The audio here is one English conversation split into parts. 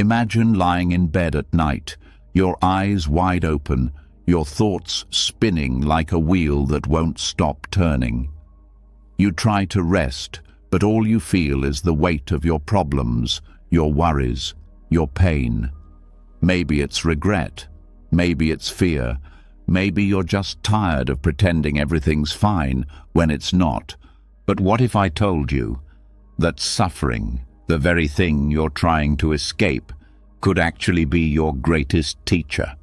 Imagine lying in bed at night, your eyes wide open, your thoughts spinning like a wheel that won't stop turning. You try to rest, but all you feel is the weight of your problems, your worries, your pain. Maybe it's regret, maybe it's fear, maybe you're just tired of pretending everything's fine when it's not. But what if I told you that suffering, the very thing you're trying to escape, could actually be your greatest teacher?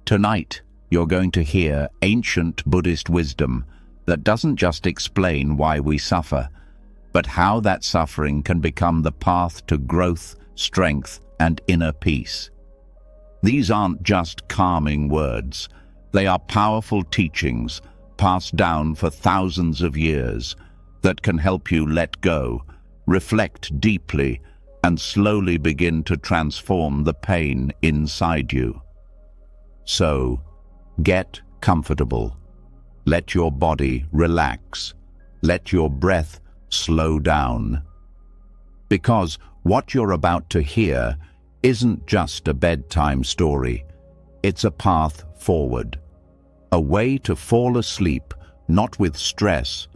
Tonight, you're going to hear ancient Buddhist wisdom that doesn't just explain why we suffer, but how that suffering can become the path to growth, strength, and inner peace. These aren't just calming words. They are powerful teachings passed down for thousands of years that can help you let go, reflect deeply, and slowly begin to transform the pain inside you. So, get comfortable. Let your body relax. Let your breath slow down. Because what you're about to hear isn't just a bedtime story. It's a path forward. A way to fall asleep, not with stress,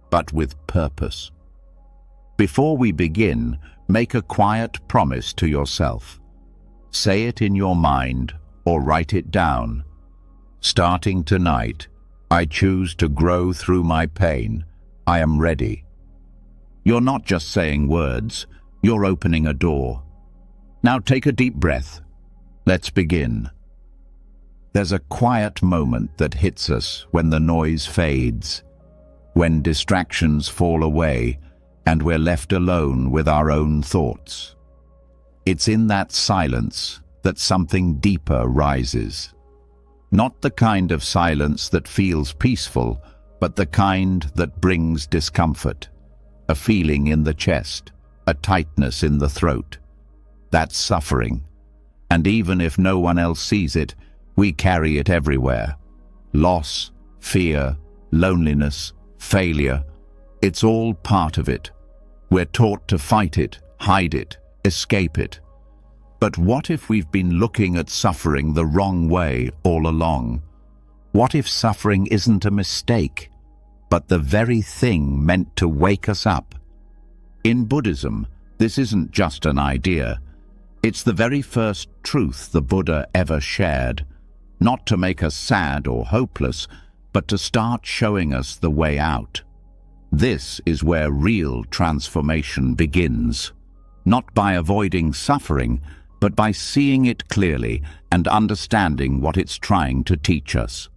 but with purpose. Before we begin, make a quiet promise to yourself. Say it in your mind or write it down. Starting tonight, I choose to grow through my pain. I am ready. You're not just saying words, you're opening a door. Now take a deep breath. Let's begin. There's a quiet moment that hits us when the noise fades, when distractions fall away, and we're left alone with our own thoughts. It's in that silence that something deeper rises. Not the kind of silence that feels peaceful, but the kind that brings discomfort. A feeling in the chest, a tightness in the throat. That's suffering. And even if no one else sees it, we carry it everywhere. Loss, fear, loneliness, failure. It's all part of it. We're taught to fight it, hide it, escape it. But what if we've been looking at suffering the wrong way all along? What if suffering isn't a mistake, but the very thing meant to wake us up? In Buddhism, this isn't just an idea. It's the very first truth the Buddha ever shared, not to make us sad or hopeless, but to start showing us the way out. This is where real transformation begins, not by avoiding suffering, but by seeing it clearly and understanding what it's trying to teach us.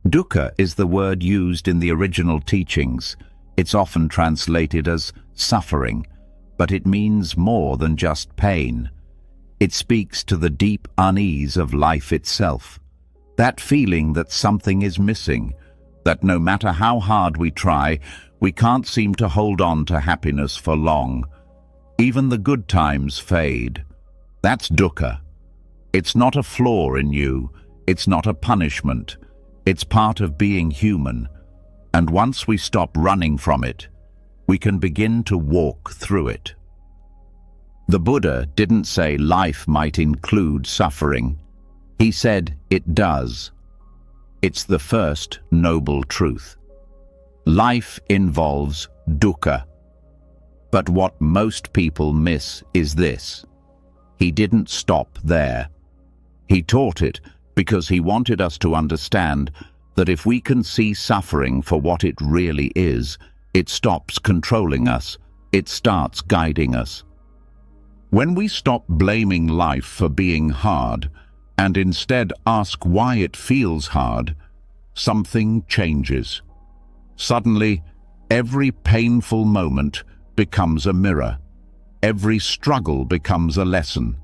Dukkha is the word used in the original teachings. It's often translated as suffering, but it means more than just pain. It speaks to the deep unease of life itself, that feeling that something is missing, that no matter how hard we try, we can't seem to hold on to happiness for long. Even the good times fade. That's dukkha. It's not a flaw in you, it's not a punishment. It's part of being human, and once we stop running from it, we can begin to walk through it. The Buddha didn't say life might include suffering. He said it does. It's the first noble truth. Life involves dukkha. But what most people miss is this. He didn't stop there. He taught it because he wanted us to understand that if we can see suffering for what it really is, it stops controlling us, it starts guiding us. When we stop blaming life for being hard, and instead ask why it feels hard, something changes. Suddenly, every painful moment becomes a mirror. Every struggle becomes a lesson.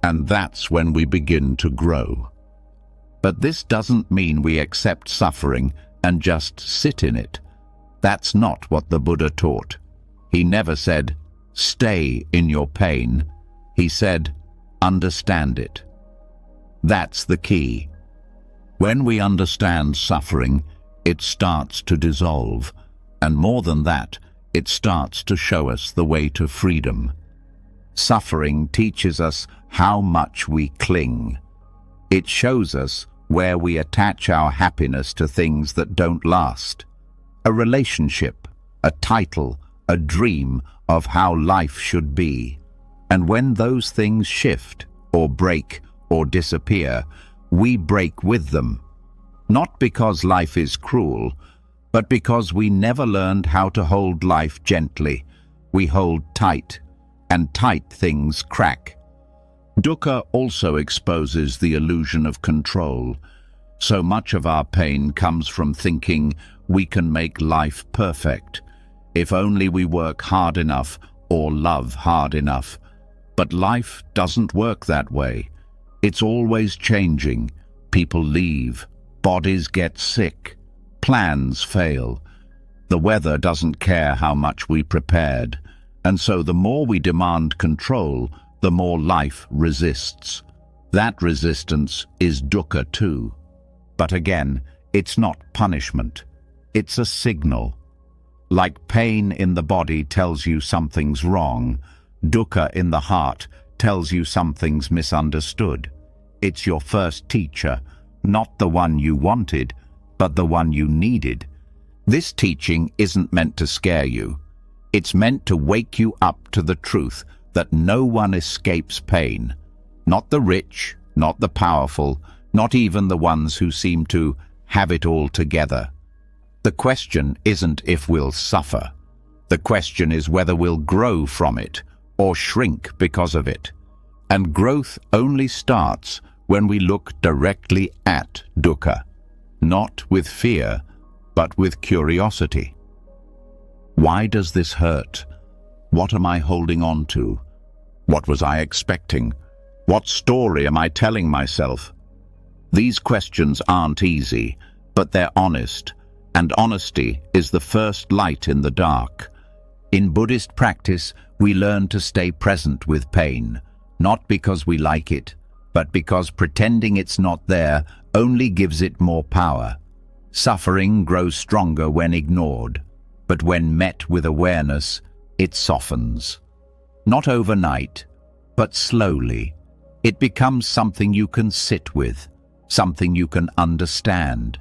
And that's when we begin to grow. But this doesn't mean we accept suffering and just sit in it. That's not what the Buddha taught. He never said, stay in your pain. He said, understand it. That's the key. When we understand suffering, it starts to dissolve. And more than that, it starts to show us the way to freedom. Suffering teaches us how much we cling. It shows us where we attach our happiness to things that don't last. A relationship, a title, a dream of how life should be. And when those things shift, or break, or disappear, we break with them. Not because life is cruel, but because we never learned how to hold life gently. We hold tight, and tight things crack. Dukkha also exposes the illusion of control. So much of our pain comes from thinking we can make life perfect, if only we work hard enough or love hard enough. But life doesn't work that way. It's always changing. People leave, bodies get sick, plans fail. The weather doesn't care how much we prepared, and so the more we demand control, the more life resists. That resistance is dukkha too. But again, it's not punishment. It's a signal. Like pain in the body tells you something's wrong, dukkha in the heart tells you something's misunderstood. It's your first teacher, not the one you wanted, but the one you needed. This teaching isn't meant to scare you. It's meant to wake you up to the truth that no one escapes pain. Not the rich, not the powerful, not even the ones who seem to have it all together. The question isn't if we'll suffer. The question is whether we'll grow from it or shrink because of it. And growth only starts when we look directly at dukkha, not with fear, but with curiosity. Why does this hurt? What am I holding on to? What was I expecting? What story am I telling myself? These questions aren't easy, but they're honest, and honesty is the first light in the dark. In Buddhist practice, we learn to stay present with pain, not because we like it, but because pretending it's not there only gives it more power. Suffering grows stronger when ignored, but when met with awareness, it softens. Not overnight, but slowly. It becomes something you can sit with, something you can understand,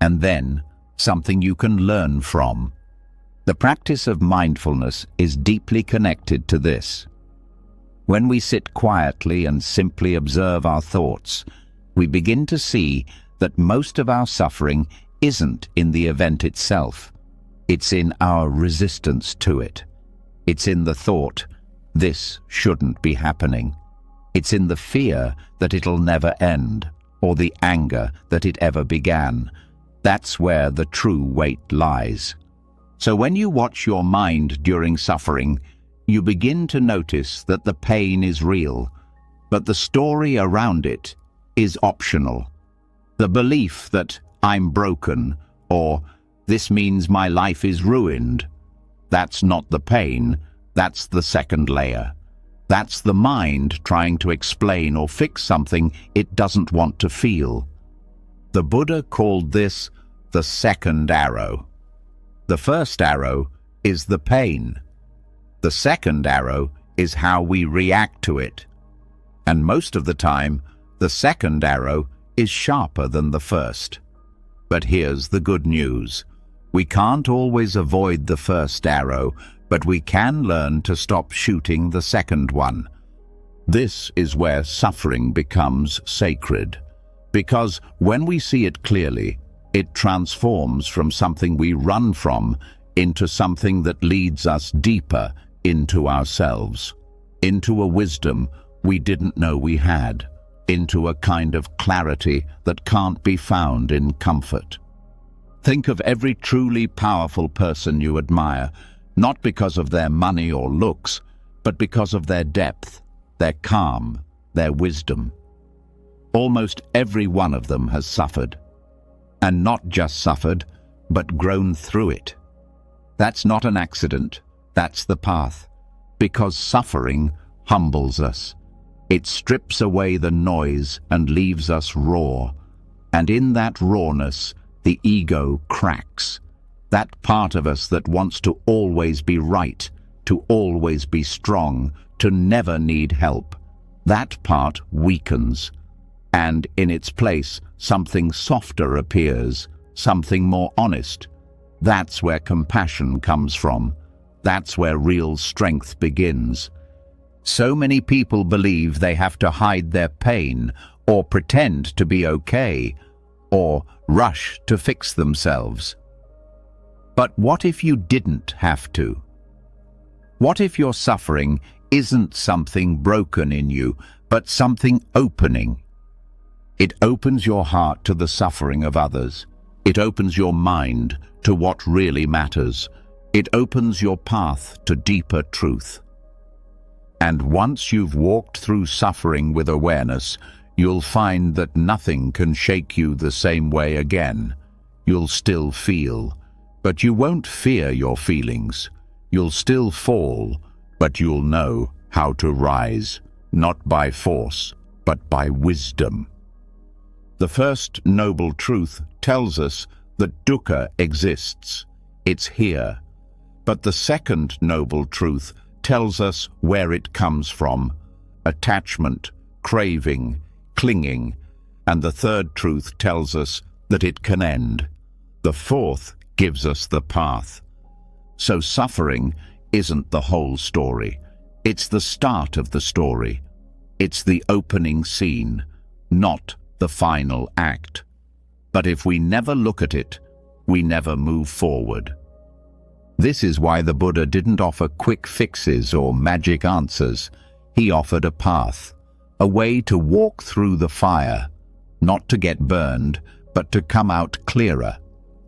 and then something you can learn from. The practice of mindfulness is deeply connected to this. When we sit quietly and simply observe our thoughts, we begin to see that most of our suffering isn't in the event itself. It's in our resistance to it. It's in the thought, this shouldn't be happening. It's in the fear that it'll never end, or the anger that it ever began. That's where the true weight lies. So when you watch your mind during suffering, you begin to notice that the pain is real, but the story around it is optional. The belief that I'm broken, or this means my life is ruined, that's not the pain, that's the second layer. That's the mind trying to explain or fix something it doesn't want to feel. The Buddha called this the second arrow. The first arrow is the pain. The second arrow is how we react to it. And most of the time, the second arrow is sharper than the first. But here's the good news. We can't always avoid the first arrow, but we can learn to stop shooting the second one. This is where suffering becomes sacred, because when we see it clearly, it transforms from something we run from into something that leads us deeper into ourselves, into a wisdom we didn't know we had, into a kind of clarity that can't be found in comfort. Think of every truly powerful person you admire, not because of their money or looks, but because of their depth, their calm, their wisdom. Almost every one of them has suffered. And not just suffered, but grown through it. That's not an accident, that's the path. Because suffering humbles us. It strips away the noise and leaves us raw. And in that rawness, the ego cracks. That part of us that wants to always be right, to always be strong, to never need help. That part weakens, and in its place, something softer appears, something more honest. That's where compassion comes from. That's where real strength begins. So many people believe they have to hide their pain, or pretend to be okay, or rush to fix themselves. But what if you didn't have to? What if your suffering isn't something broken in you, but something opening? It opens your heart to the suffering of others. It opens your mind to what really matters. It opens your path to deeper truth. And once you've walked through suffering with awareness, you'll find that nothing can shake you the same way again. You'll still feel, but you won't fear your feelings. You'll still fall, but you'll know how to rise, not by force, but by wisdom. The first noble truth tells us that dukkha exists. It's here. But the second noble truth tells us where it comes from: attachment, craving, clinging. And the third truth tells us that it can end. The fourth gives us the path. So suffering isn't the whole story. It's the start of the story. It's the opening scene, not the final act. But if we never look at it, we never move forward. This is why the Buddha didn't offer quick fixes or magic answers. He offered a path, a way to walk through the fire, not to get burned, but to come out clearer,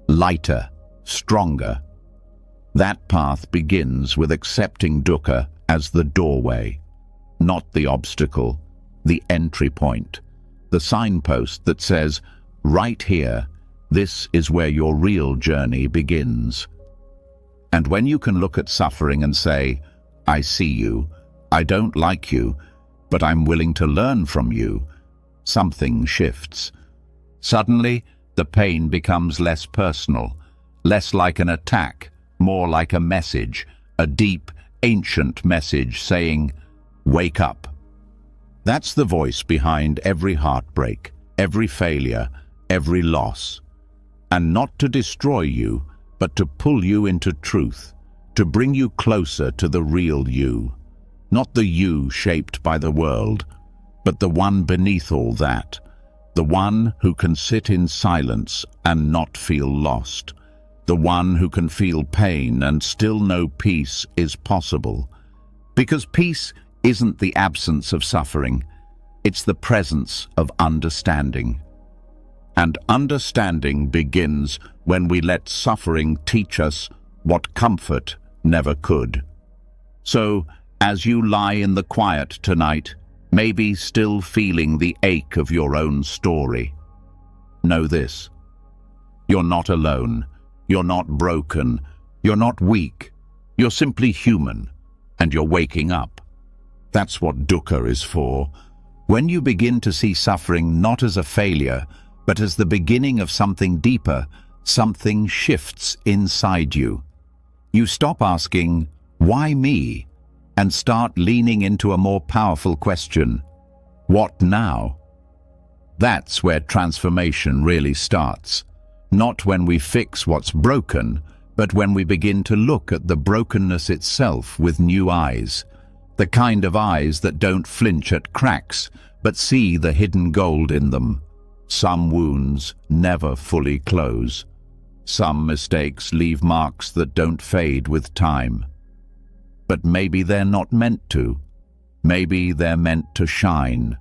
lighter, stronger. That path begins with accepting dukkha as the doorway, not the obstacle, the entry point, the signpost that says, right here, this is where your real journey begins. And when you can look at suffering and say, I see you, I don't like you, but I'm willing to learn from you, something shifts. Suddenly, the pain becomes less personal, less like an attack, more like a message, a deep, ancient message saying, wake up. That's the voice behind every heartbreak, every failure, every loss. And not to destroy you, but to pull you into truth, to bring you closer to the real you. Not the you shaped by the world, but the one beneath all that, the one who can sit in silence and not feel lost, the one who can feel pain and still know peace is possible. Because peace isn't the absence of suffering, it's the presence of understanding. And understanding begins when we let suffering teach us what comfort never could. So, as you lie in the quiet tonight, maybe still feeling the ache of your own story, know this: you're not alone, you're not broken, you're not weak, you're simply human, and you're waking up. That's what dukkha is for. When you begin to see suffering not as a failure, but as the beginning of something deeper, something shifts inside you. You stop asking, why me? And start leaning into a more powerful question: what now? That's where transformation really starts. Not when we fix what's broken, but when we begin to look at the brokenness itself with new eyes. The kind of eyes that don't flinch at cracks, but see the hidden gold in them. Some wounds never fully close. Some mistakes leave marks that don't fade with time. But maybe they're not meant to. Maybe they're meant to shine.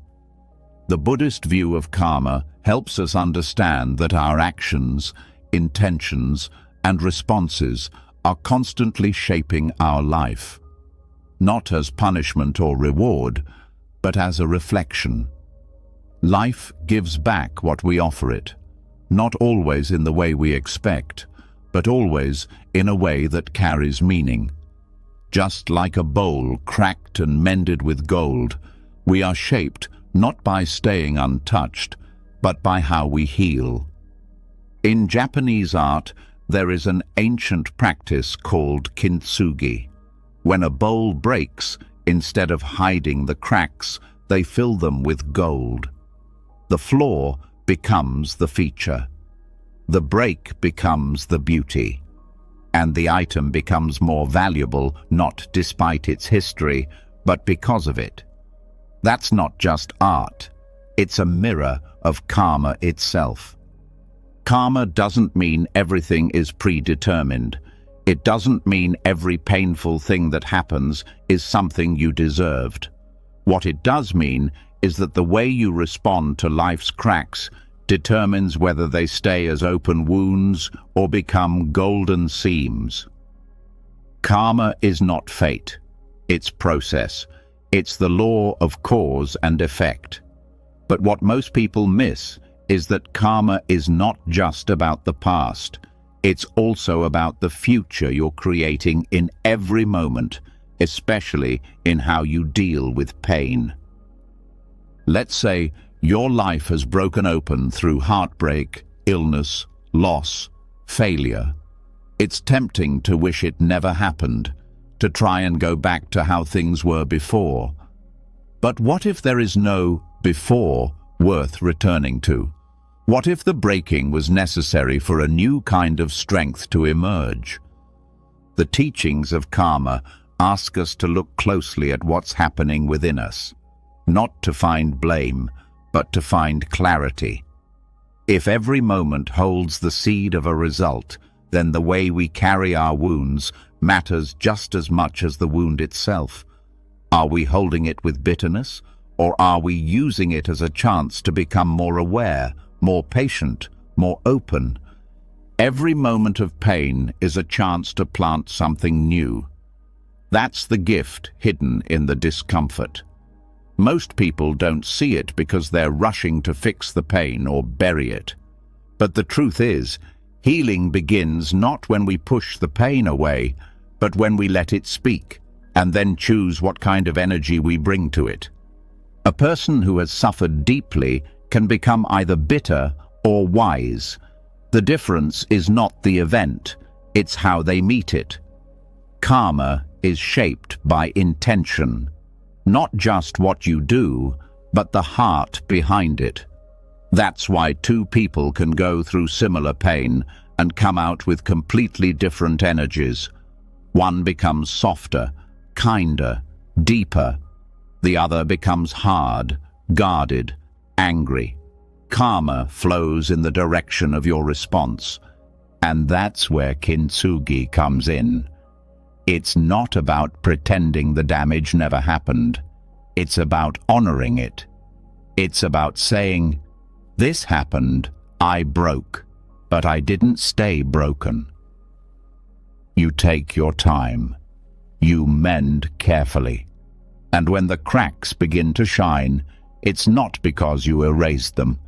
The Buddhist view of karma helps us understand that our actions, intentions, and responses are constantly shaping our life. Not as punishment or reward, but as a reflection. Life gives back what we offer it, not always in the way we expect, but always in a way that carries meaning. Just like a bowl cracked and mended with gold, we are shaped not by staying untouched, but by how we heal. In Japanese art, there is an ancient practice called kintsugi. When a bowl breaks, Instead of hiding the cracks, they fill them with gold. The flaw becomes the feature. The break becomes the beauty. And the item becomes more valuable, not despite its history, but because of it. That's not just art. It's a mirror of karma itself. Karma doesn't mean everything is predetermined. It doesn't mean every painful thing that happens is something you deserved. What it does mean is that the way you respond to life's cracks determines whether they stay as open wounds or become golden seams. Karma is not fate. It's process. It's the law of cause and effect. But what most people miss is that karma is not just about the past. It's also about the future you're creating in every moment, especially in how you deal with pain. Let's say your life has broken open through heartbreak, illness, loss, failure. It's tempting to wish it never happened, to try and go back to how things were before. But what if there is no before worth returning to? What if the breaking was necessary for a new kind of strength to emerge? The teachings of karma ask us to look closely at what's happening within us, not to find blame, but to find clarity. If every moment holds the seed of a result, then the way we carry our wounds matters just as much as the wound itself. Are we holding it with bitterness, or are we using it as a chance to become more aware, more patient, more open? Every moment of pain is a chance to plant something new. That's the gift hidden in the discomfort. Most people don't see it because they're rushing to fix the pain or bury it. But the truth is, healing begins not when we push the pain away, but when we let it speak, and then choose what kind of energy we bring to it. A person who has suffered deeply can become either bitter or wise. The difference is not the event, it's how they meet it. Karma is shaped by intention, not just what you do, but the heart behind it. That's why two people can go through similar pain and come out with completely different energies. One becomes softer, kinder, deeper. The other becomes hard, guarded, angry. Karma flows in the direction of your response. And that's where kintsugi comes in. It's not about pretending the damage never happened. It's about honoring it. It's about saying, "This happened, I broke, but I didn't stay broken." You take your time. You mend carefully. And when the cracks begin to shine, it's not because you erased them.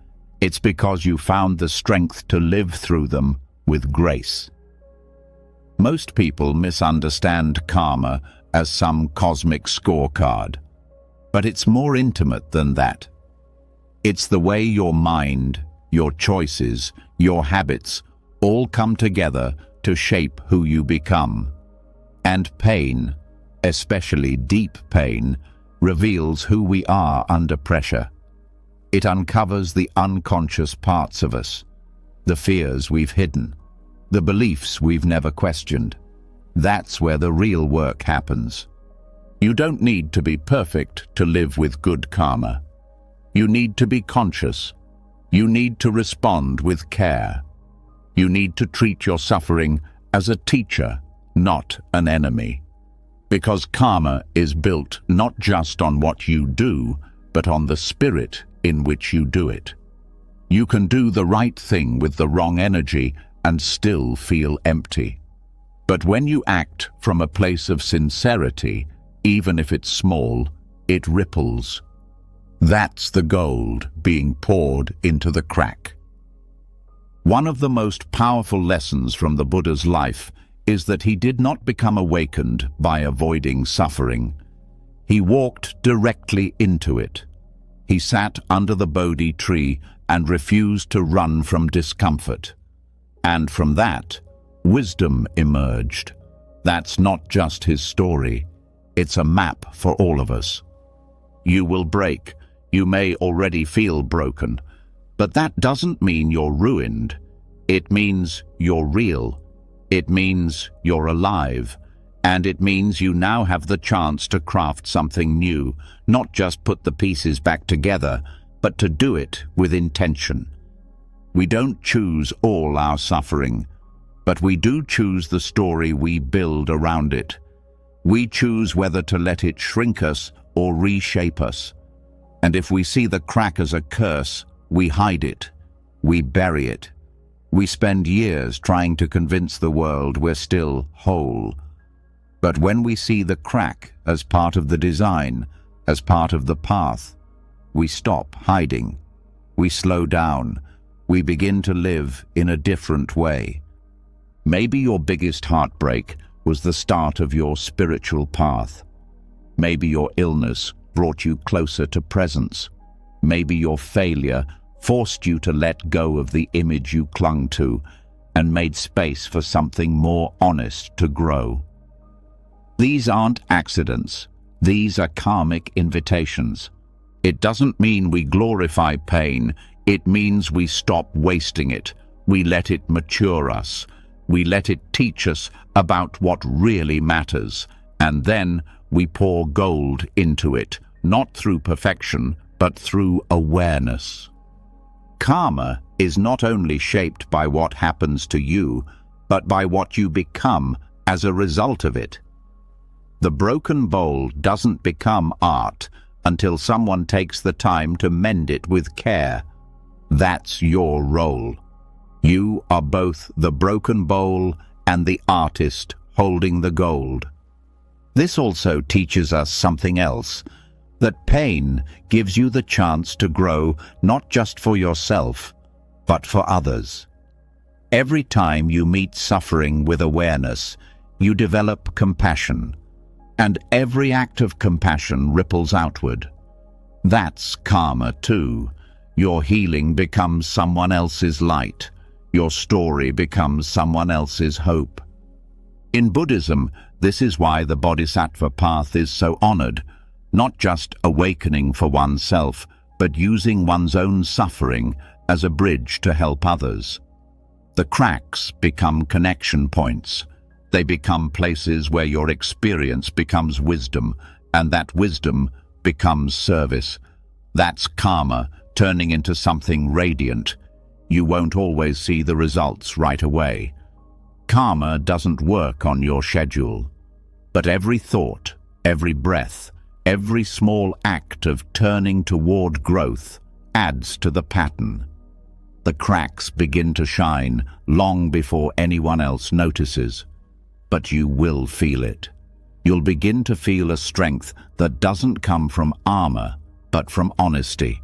It's because you found the strength to live through them with grace. Most people misunderstand karma as some cosmic scorecard. But it's more intimate than that. It's the way your mind, your choices, your habits all come together to shape who you become. And pain, especially deep pain, reveals who we are under pressure. It uncovers the unconscious parts of us, the fears we've hidden, the beliefs we've never questioned. That's where the real work happens. You don't need to be perfect to live with good karma. You need to be conscious. You need to respond with care. You need to treat your suffering as a teacher, not an enemy. Because karma is built not just on what you do, but on the spirit in which you do it. You can do the right thing with the wrong energy and still feel empty. But when you act from a place of sincerity, even if it's small, it ripples. That's the gold being poured into the crack. One of the most powerful lessons from the Buddha's life is that he did not become awakened by avoiding suffering. He walked directly into it. He sat under the Bodhi tree and refused to run from discomfort. And from that, wisdom emerged. That's not just his story. It's a map for all of us. You will break. You may already feel broken. But that doesn't mean you're ruined. It means you're real. It means you're alive. And it means you now have the chance to craft something new, not just put the pieces back together, but to do it with intention. We don't choose all our suffering, but we do choose the story we build around it. We choose whether to let it shrink us or reshape us. And if we see the crack as a curse, we hide it. We bury it. We spend years trying to convince the world we're still whole. But when we see the crack as part of the design, as part of the path, we stop hiding. We slow down. We begin to live in a different way. Maybe your biggest heartbreak was the start of your spiritual path. Maybe your illness brought you closer to presence. Maybe your failure forced you to let go of the image you clung to and made space for something more honest to grow. These aren't accidents. These are karmic invitations. It doesn't mean we glorify pain. It means we stop wasting it. We let it mature us. We let it teach us about what really matters. And then we pour gold into it, not through perfection, but through awareness. Karma is not only shaped by what happens to you, but by what you become as a result of it. The broken bowl doesn't become art until someone takes the time to mend it with care. That's your role. You are both the broken bowl and the artist holding the gold. This also teaches us something else, that pain gives you the chance to grow not just for yourself, but for others. Every time you meet suffering with awareness, you develop compassion. And every act of compassion ripples outward. That's karma too. Your healing becomes someone else's light. Your story becomes someone else's hope. In Buddhism, this is why the Bodhisattva path is so honored, not just awakening for oneself, but using one's own suffering as a bridge to help others. The cracks become connection points. They become places where your experience becomes wisdom, and that wisdom becomes service. That's karma turning into something radiant. You won't always see the results right away. Karma doesn't work on your schedule. But every thought, every breath, every small act of turning toward growth adds to the pattern. The cracks begin to shine long before anyone else notices. But you will feel it. You'll begin to feel a strength that doesn't come from armor, but from honesty.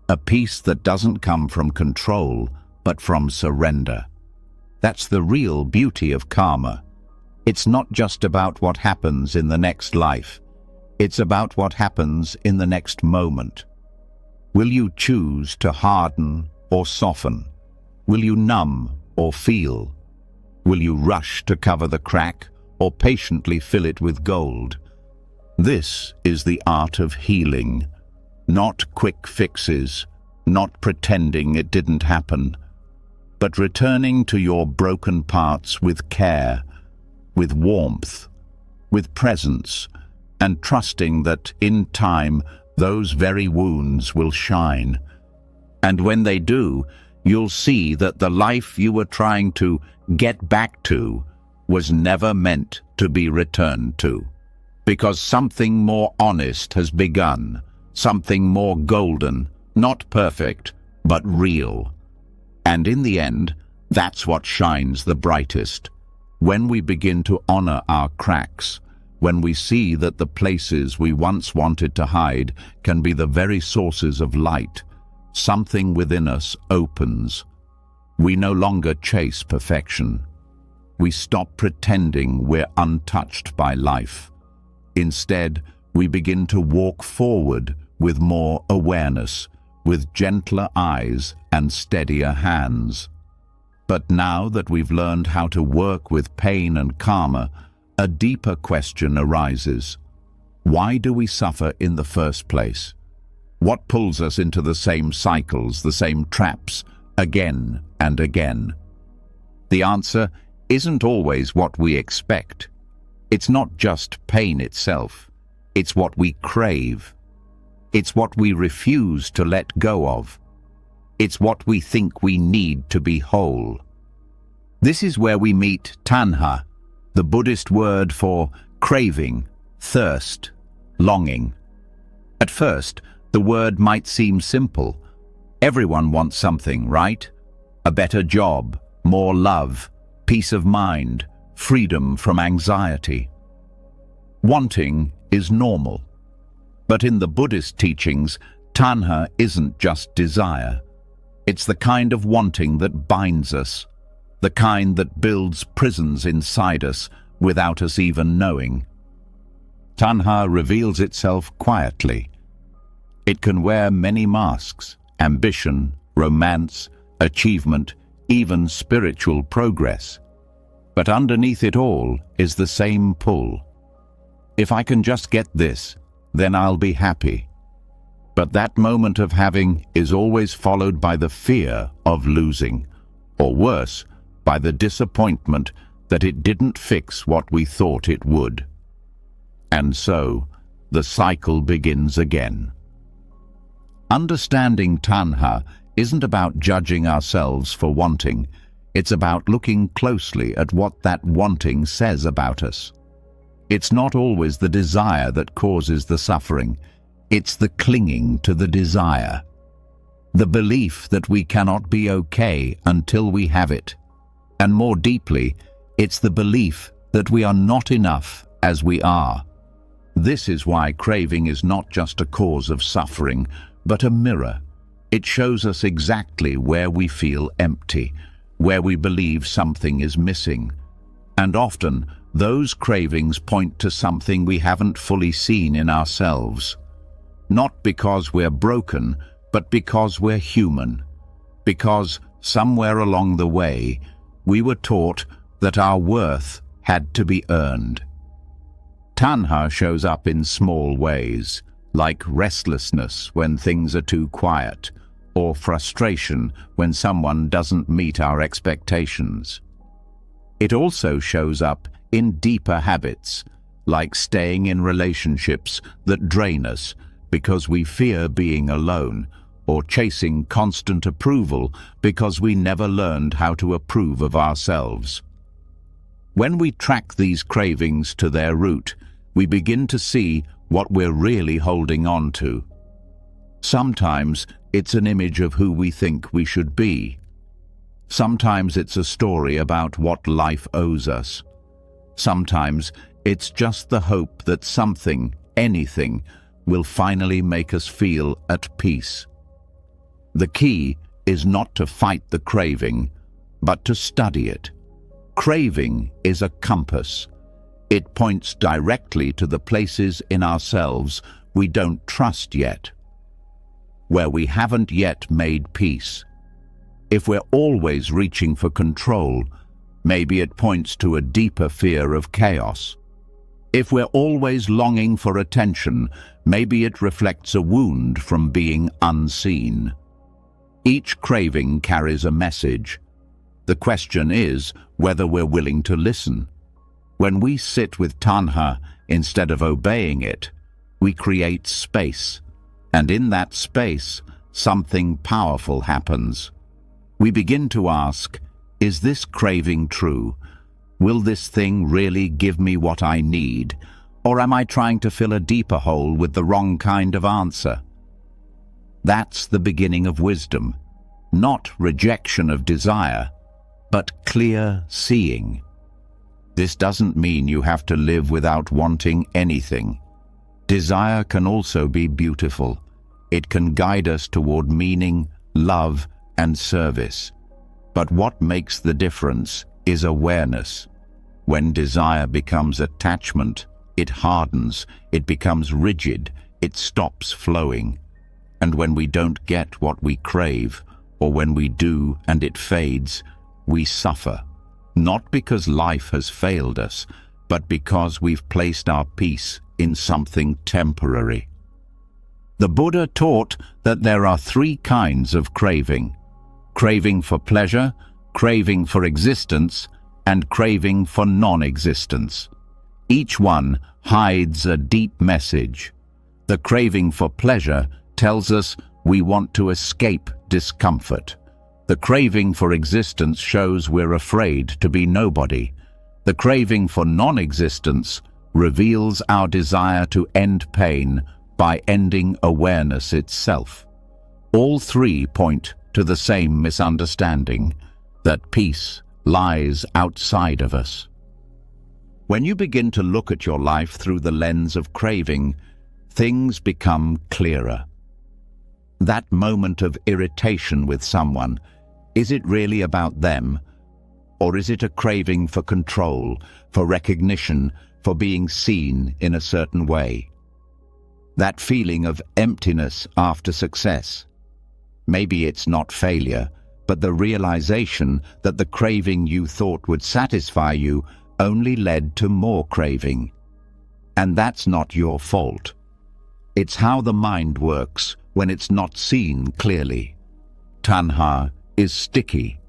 A peace that doesn't come from control, but from surrender. That's the real beauty of karma. It's not just about what happens in the next life. It's about what happens in the next moment. Will you choose to harden or soften? Will you numb or feel? Will you rush to cover the crack or patiently fill it with gold? This is the art of healing. Not quick fixes, not pretending it didn't happen, but returning to your broken parts with care, with warmth, with presence, and trusting that in time those very wounds will shine. And when they do, you'll see that the life you were trying to get back to was never meant to be returned to. Because something more honest has begun, something more golden, not perfect, but real. And in the end, that's what shines the brightest. When we begin to honor our cracks, when we see that the places we once wanted to hide can be the very sources of light, something within us opens. We no longer chase perfection. We stop pretending we're untouched by life. Instead, we begin to walk forward with more awareness, with gentler eyes and steadier hands. But now that we've learned how to work with pain and karma, a deeper question arises. Why do we suffer in the first place? What pulls us into the same cycles, the same traps, again and again? The answer isn't always what we expect. It's not just pain itself. It's what we crave. It's what we refuse to let go of. It's what we think we need to be whole. This is where we meet tanha, the Buddhist word for craving, thirst, longing. At first, the word might seem simple. Everyone wants something, right? A better job, more love, peace of mind, freedom from anxiety. Wanting is normal. But in the Buddhist teachings, tanha isn't just desire. It's the kind of wanting that binds us, the kind that builds prisons inside us without us even knowing. Tanha reveals itself quietly. It can wear many masks: ambition, romance, achievement, even spiritual progress. But underneath it all is the same pull. If I can just get this, then I'll be happy. But that moment of having is always followed by the fear of losing, or worse, by the disappointment that it didn't fix what we thought it would. And so, the cycle begins again. Understanding tanha isn't about judging ourselves for wanting. It's about looking closely at what that wanting says about us. It's not always the desire that causes the suffering. It's the clinging to the desire. The belief that we cannot be okay until we have it. And more deeply, it's the belief that we are not enough as we are. This is why craving is not just a cause of suffering, but a mirror. It shows us exactly where we feel empty, where we believe something is missing. And often, those cravings point to something we haven't fully seen in ourselves. Not because we're broken, but because we're human. Because somewhere along the way, we were taught that our worth had to be earned. Tanha shows up in small ways, like restlessness when things are too quiet, or frustration when someone doesn't meet our expectations. It also shows up in deeper habits, like staying in relationships that drain us because we fear being alone, or chasing constant approval because we never learned how to approve of ourselves. When we track these cravings to their root, we begin to see what we're really holding on to. Sometimes it's an image of who we think we should be. Sometimes it's a story about what life owes us. Sometimes it's just the hope that something, anything, will finally make us feel at peace. The key is not to fight the craving, but to study it. Craving is a compass. It points directly to the places in ourselves we don't trust yet, where we haven't yet made peace. If we're always reaching for control, maybe it points to a deeper fear of chaos. If we're always longing for attention, maybe it reflects a wound from being unseen. Each craving carries a message. The question is whether we're willing to listen. When we sit with tanha instead of obeying it, we create space. And in that space, something powerful happens. We begin to ask, is this craving true? Will this thing really give me what I need? Or am I trying to fill a deeper hole with the wrong kind of answer? That's the beginning of wisdom. Not rejection of desire, but clear seeing. This doesn't mean you have to live without wanting anything. Desire can also be beautiful. It can guide us toward meaning, love, and service. But what makes the difference is awareness. When desire becomes attachment, it hardens, it becomes rigid, it stops flowing. And when we don't get what we crave, or when we do and it fades, we suffer. Not because life has failed us, but because we've placed our peace in something temporary. The Buddha taught that there are three kinds of craving: craving for pleasure, craving for existence, and craving for non-existence. Each one hides a deep message. The craving for pleasure tells us we want to escape discomfort. The craving for existence shows we're afraid to be nobody. The craving for non-existence reveals our desire to end pain by ending awareness itself. All three point to the same misunderstanding, that peace lies outside of us. When you begin to look at your life through the lens of craving, things become clearer. That moment of irritation with someone, is it really about them? Or is it a craving for control, for recognition, for being seen in a certain way? That feeling of emptiness after success. Maybe it's not failure, but the realization that the craving you thought would satisfy you only led to more craving. And that's not your fault. It's how the mind works when it's not seen clearly. Tanha is sticky.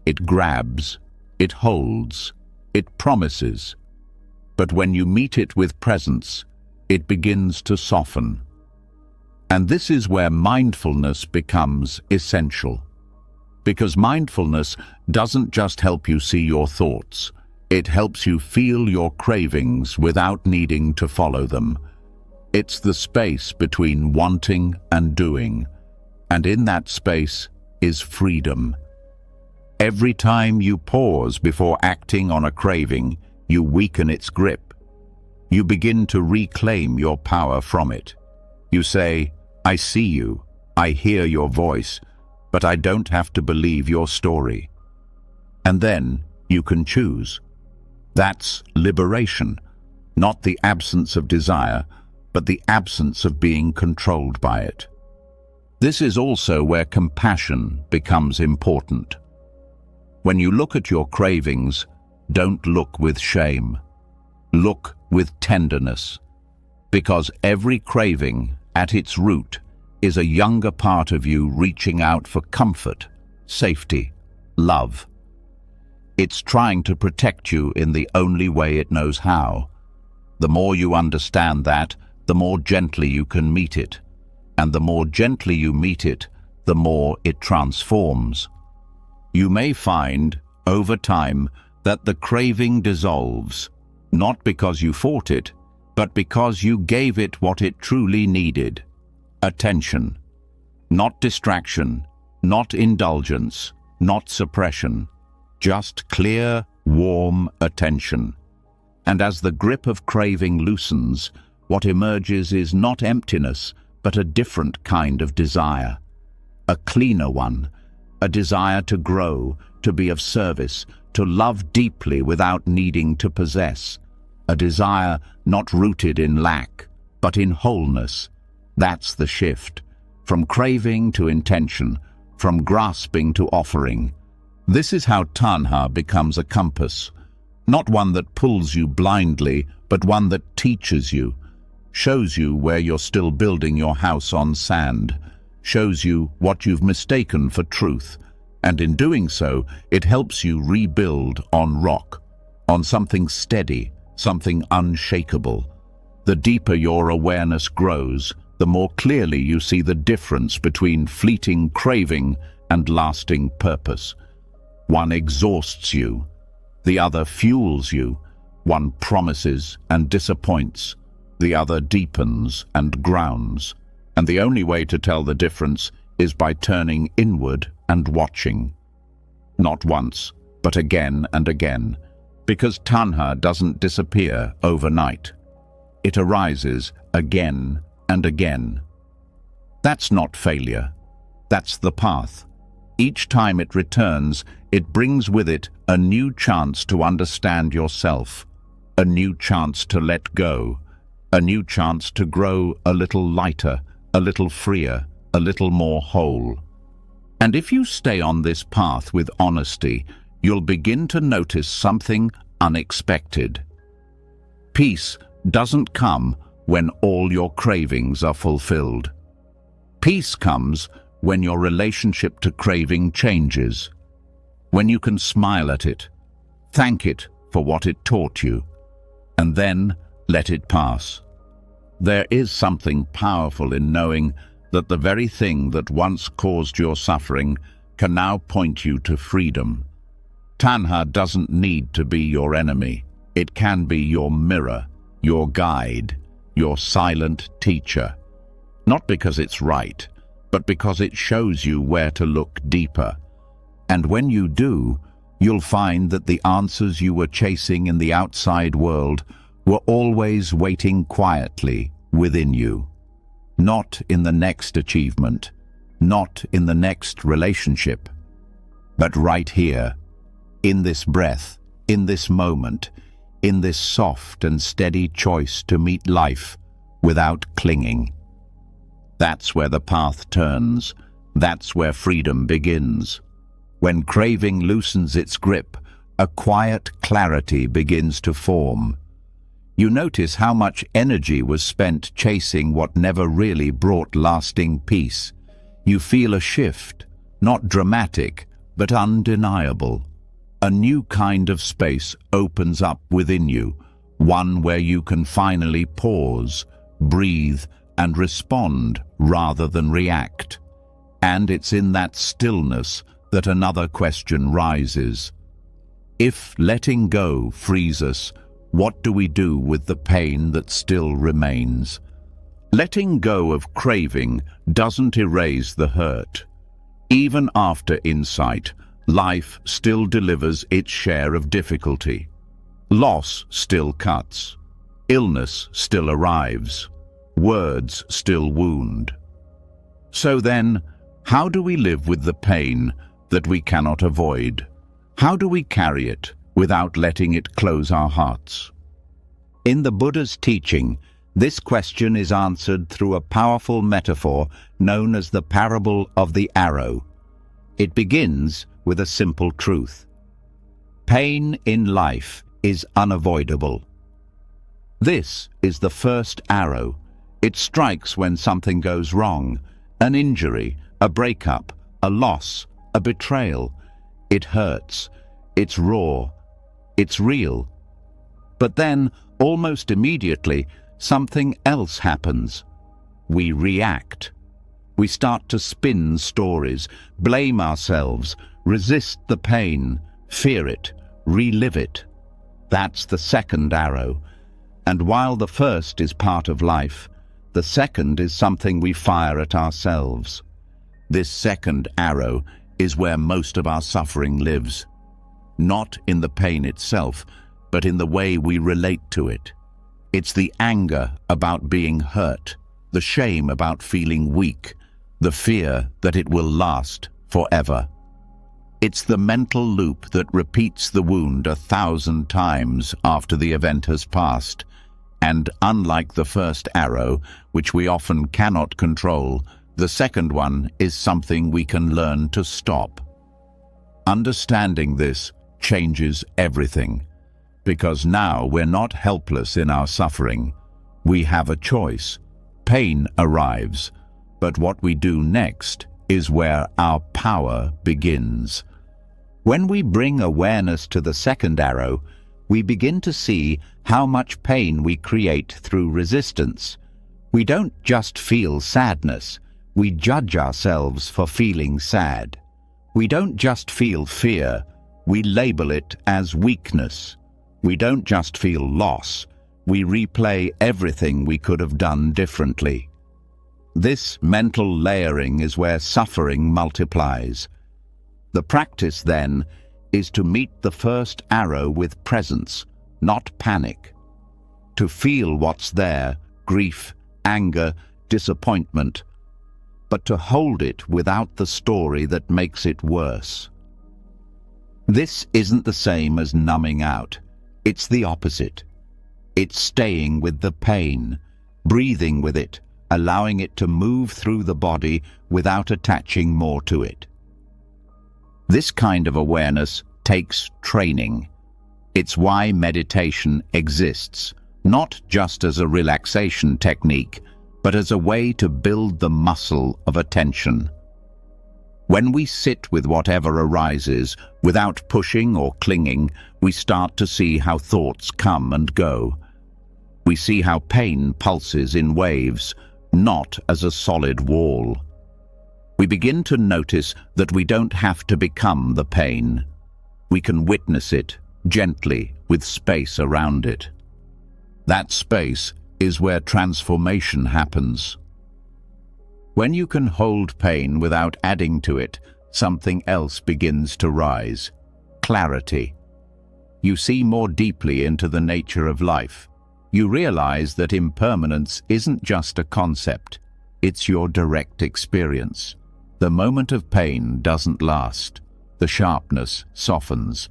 It grabs, it holds, it promises. But when you meet it with presence, it begins to soften. And this is where mindfulness becomes essential. Because mindfulness doesn't just help you see your thoughts, it helps you feel your cravings without needing to follow them. It's the space between wanting and doing, and in that space is freedom. Every time you pause before acting on a craving, you weaken its grip. You begin to reclaim your power from it. You say, "I see you, I hear your voice, but I don't have to believe your story." And then you can choose. That's liberation, not the absence of desire, but the absence of being controlled by it. This is also where compassion becomes important. When you look at your cravings, don't look with shame. Look with tenderness, because every craving, at its root, is a younger part of you reaching out for comfort, safety, love. It's trying to protect you in the only way it knows how. The more you understand that, the more gently you can meet it. And the more gently you meet it, the more it transforms. You may find, over time, that the craving dissolves, not because you fought it, but because you gave it what it truly needed: attention. Not distraction, not indulgence, not suppression, just clear, warm attention. And as the grip of craving loosens, what emerges is not emptiness, but a different kind of desire. A cleaner one, a desire to grow, to be of service, to love deeply without needing to possess. A desire not rooted in lack, but in wholeness. That's the shift. From craving to intention, from grasping to offering. This is how tanha becomes a compass. Not one that pulls you blindly, but one that teaches you. Shows you where you're still building your house on sand. Shows you what you've mistaken for truth. And in doing so, it helps you rebuild on rock, on something steady, something unshakable. The deeper your awareness grows, the more clearly you see the difference between fleeting craving and lasting purpose. One exhausts you, the other fuels you. One promises and disappoints, the other deepens and grounds. And the only way to tell the difference is by turning inward and watching. Not once, but again and again, because tanha doesn't disappear overnight. It arises again and again. That's not failure. That's the path. Each time it returns, it brings with it a new chance to understand yourself, a new chance to let go, a new chance to grow a little lighter, a little freer, a little more whole. And if you stay on this path with honesty, you'll begin to notice something unexpected. Peace doesn't come when all your cravings are fulfilled. Peace comes when your relationship to craving changes, when you can smile at it, thank it for what it taught you, and then let it pass. There is something powerful in knowing that the very thing that once caused your suffering can now point you to freedom. Tanha doesn't need to be your enemy. It can be your mirror, your guide, your silent teacher. Not because it's right, but because it shows you where to look deeper. And when you do, you'll find that the answers you were chasing in the outside world were always waiting quietly within you. Not in the next achievement, not in the next relationship, but right here, in this breath, in this moment, in this soft and steady choice to meet life without clinging. That's where the path turns. That's where freedom begins. When craving loosens its grip, a quiet clarity begins to form. You notice how much energy was spent chasing what never really brought lasting peace. You feel a shift, not dramatic, but undeniable. A new kind of space opens up within you, one where you can finally pause, breathe, and respond rather than react. And it's in that stillness that another question rises. If letting go frees us, what do we do with the pain that still remains? Letting go of craving doesn't erase the hurt. Even after insight, life still delivers its share of difficulty. Loss still cuts. Illness still arrives. Words still wound. So then, how do we live with the pain that we cannot avoid? How do we carry it without letting it close our hearts? In the Buddha's teaching, this question is answered through a powerful metaphor known as the parable of the arrow. It begins with a simple truth. Pain in life is unavoidable. This is the first arrow. It strikes when something goes wrong, an injury, a breakup, a loss, a betrayal. It hurts. It's raw. It's real. But then, almost immediately, something else happens. We react. We start to spin stories, blame ourselves, resist the pain, fear it, relive it. That's the second arrow. And while the first is part of life, the second is something we fire at ourselves. This second arrow is where most of our suffering lives. Not in the pain itself, but in the way we relate to it. It's the anger about being hurt, the shame about feeling weak, the fear that it will last forever. It's the mental loop that repeats the wound 1,000 times after the event has passed. And unlike the first arrow, which we often cannot control, the second one is something we can learn to stop. Understanding this changes everything, because now we're not helpless in our suffering. We have a choice. Pain arrives, but what we do next is where our power begins. When we bring awareness to the second arrow, we begin to see how much pain we create through resistance. We don't just feel sadness, we judge ourselves for feeling sad. We don't just feel fear, we label it as weakness. We don't just feel loss, we replay everything we could have done differently. This mental layering is where suffering multiplies. The practice, then, is to meet the first arrow with presence, not panic. To feel what's there, grief, anger, disappointment, but to hold it without the story that makes it worse. This isn't the same as numbing out. It's the opposite. It's staying with the pain, breathing with it, allowing it to move through the body without attaching more to it. This kind of awareness takes training. It's why meditation exists, not just as a relaxation technique, but as a way to build the muscle of attention. When we sit with whatever arises, without pushing or clinging, we start to see how thoughts come and go. We see how pain pulses in waves, not as a solid wall. We begin to notice that we don't have to become the pain. We can witness it gently, with space around it. That space is where transformation happens. When you can hold pain without adding to it, something else begins to rise. Clarity. You see more deeply into the nature of life. You realize that impermanence isn't just a concept, it's your direct experience. The moment of pain doesn't last. The sharpness softens.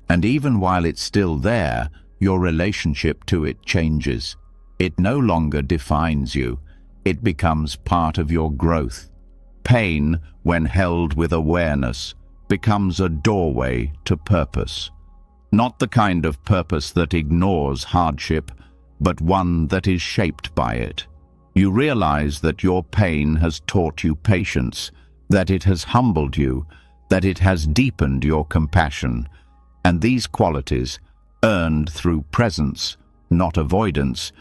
And even while it's still there, your relationship to it changes. It no longer defines you. It becomes part of your growth. Pain, when held with awareness, becomes a doorway to purpose. Not the kind of purpose that ignores hardship, but one that is shaped by it. You realize that your pain has taught you patience, that it has humbled you, that it has deepened your compassion. And these qualities, earned through presence, not avoidance,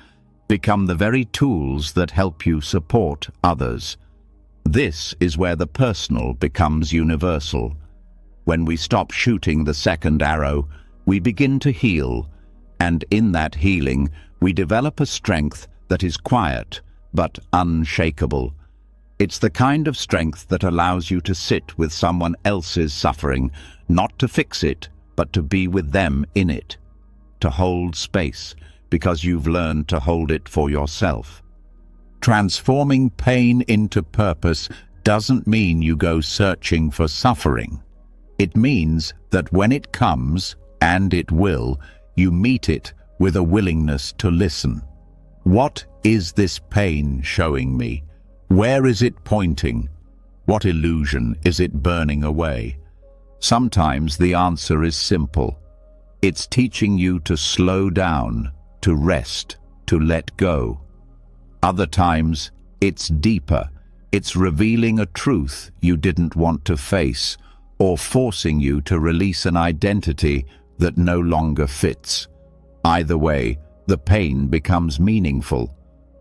become the very tools that help you support others. This is where the personal becomes universal. When we stop shooting the second arrow, we begin to heal, and in that healing, we develop a strength that is quiet but unshakable. It's the kind of strength that allows you to sit with someone else's suffering, not to fix it, but to be with them in it, to hold space, because you've learned to hold it for yourself. Transforming pain into purpose doesn't mean you go searching for suffering. It means that when it comes, and it will, you meet it with a willingness to listen. What is this pain showing me? Where is it pointing? What illusion is it burning away? Sometimes the answer is simple. It's teaching you to slow down, to rest, to let go. Other times, it's deeper. It's revealing a truth you didn't want to face, or forcing you to release an identity that no longer fits. Either way, the pain becomes meaningful,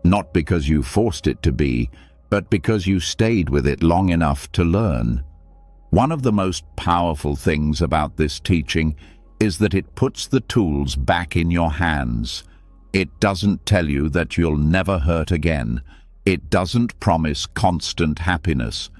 not because you forced it to be, but because you stayed with it long enough to learn. One of the most powerful things about this teaching is that it puts the tools back in your hands. It doesn't tell you that you'll never hurt again. It doesn't promise constant happiness,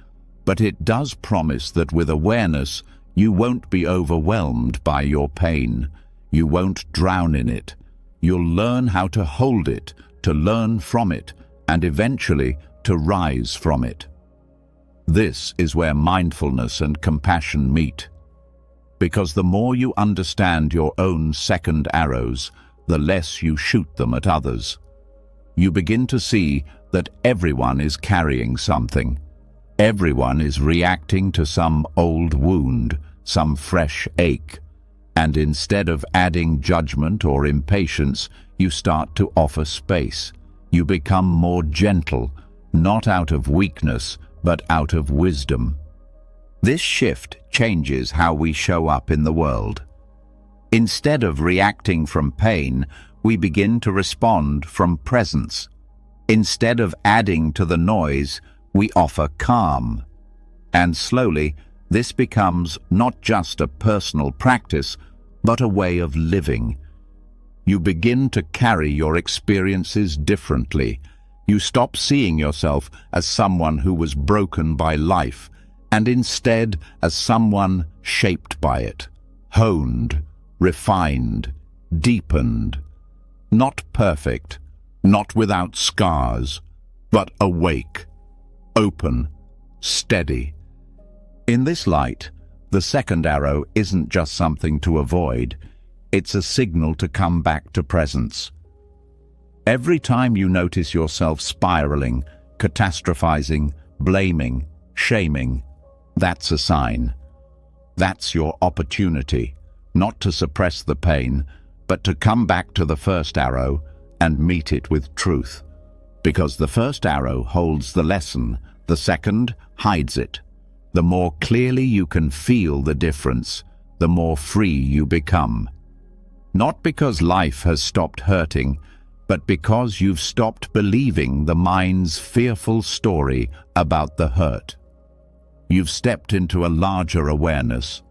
but it does promise that with awareness, you won't be overwhelmed by your pain. You won't drown in it. You'll learn how to hold it, to learn from it, and eventually to rise from it. This is where mindfulness and compassion meet. Because the more you understand your own second arrows, the less you shoot them at others. You begin to see that everyone is carrying something. Everyone is reacting to some old wound, some fresh ache. And instead of adding judgment or impatience, you start to offer space. You become more gentle, not out of weakness, but out of wisdom. This shift changes how we show up in the world. Instead of reacting from pain, we begin to respond from presence. Instead of adding to the noise, we offer calm. And slowly, this becomes not just a personal practice, but a way of living. You begin to carry your experiences differently. You stop seeing yourself as someone who was broken by life, and instead as someone shaped by it, honed, refined, deepened. Not perfect, not without scars, but awake, open, steady. In this light, the second arrow isn't just something to avoid, it's a signal to come back to presence. Every time you notice yourself spiraling, catastrophizing, blaming, shaming, that's a sign. That's your opportunity, not to suppress the pain, but to come back to the first arrow, and meet it with truth. Because the first arrow holds the lesson, the second hides it. The more clearly you can feel the difference, the more free you become. Not because life has stopped hurting, but because you've stopped believing the mind's fearful story about the hurt. You've stepped into a larger awareness,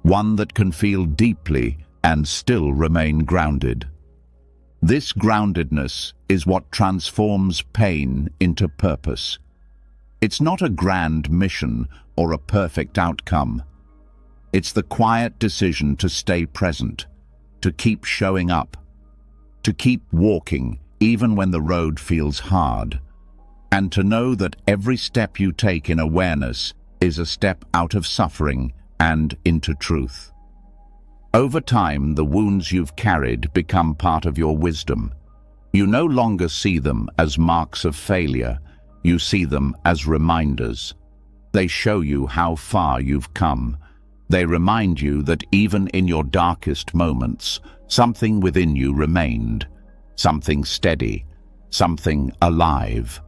one that can feel deeply and still remain grounded. This groundedness is what transforms pain into purpose. It's not a grand mission or a perfect outcome. It's the quiet decision to stay present, to keep showing up, to keep walking even when the road feels hard, and to know that every step you take in awareness is a step out of suffering and into truth. Over time, the wounds you've carried become part of your wisdom. You no longer see them as marks of failure. You see them as reminders. They show you how far you've come. They remind you that even in your darkest moments, something within you remained, something steady, something alive.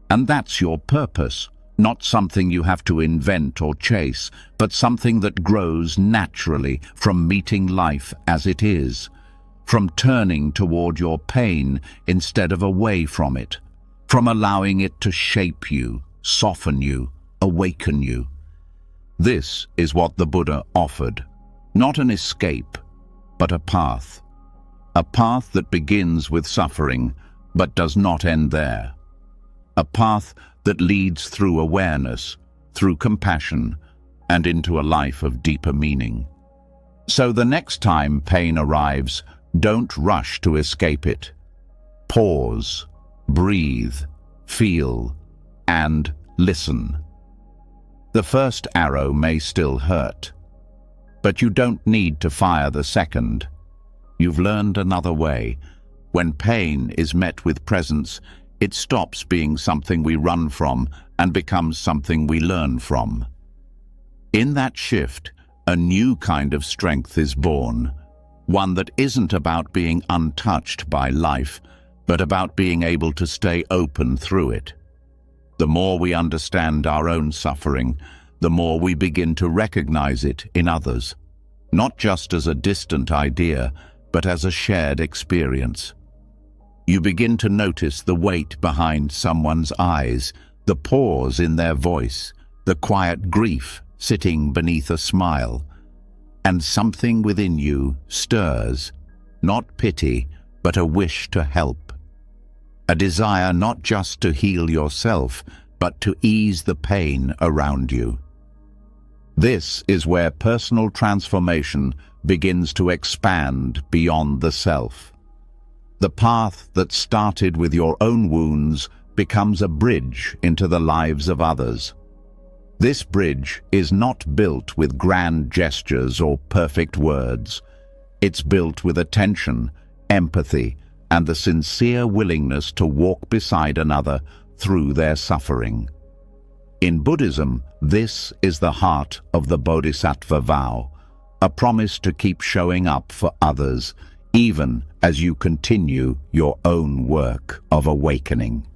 And that's your purpose. Not something you have to invent or chase, but something that grows naturally from meeting life as it is, from turning toward your pain instead of away from it, from allowing it to shape you, soften you, awaken you. This is what the Buddha offered, not an escape, but a path that begins with suffering, but does not end there. A path that leads through awareness, through compassion, and into a life of deeper meaning. So the next time pain arrives, don't rush to escape it. Pause, breathe, feel, and listen. The first arrow may still hurt, but you don't need to fire the second. You've learned another way. When pain is met with presence, it stops being something we run from and becomes something we learn from. In that shift, a new kind of strength is born, one that isn't about being untouched by life, but about being able to stay open through it. The more we understand our own suffering, the more we begin to recognize it in others, not just as a distant idea, but as a shared experience. You begin to notice the weight behind someone's eyes, the pause in their voice, the quiet grief sitting beneath a smile. And something within you stirs, not pity, but a wish to help. A desire not just to heal yourself, but to ease the pain around you. This is where personal transformation begins to expand beyond the self. The path that started with your own wounds becomes a bridge into the lives of others. This bridge is not built with grand gestures or perfect words. It's built with attention, empathy, and the sincere willingness to walk beside another through their suffering. In Buddhism, this is the heart of the Bodhisattva vow, a promise to keep showing up for others, even as you continue your own work of awakening.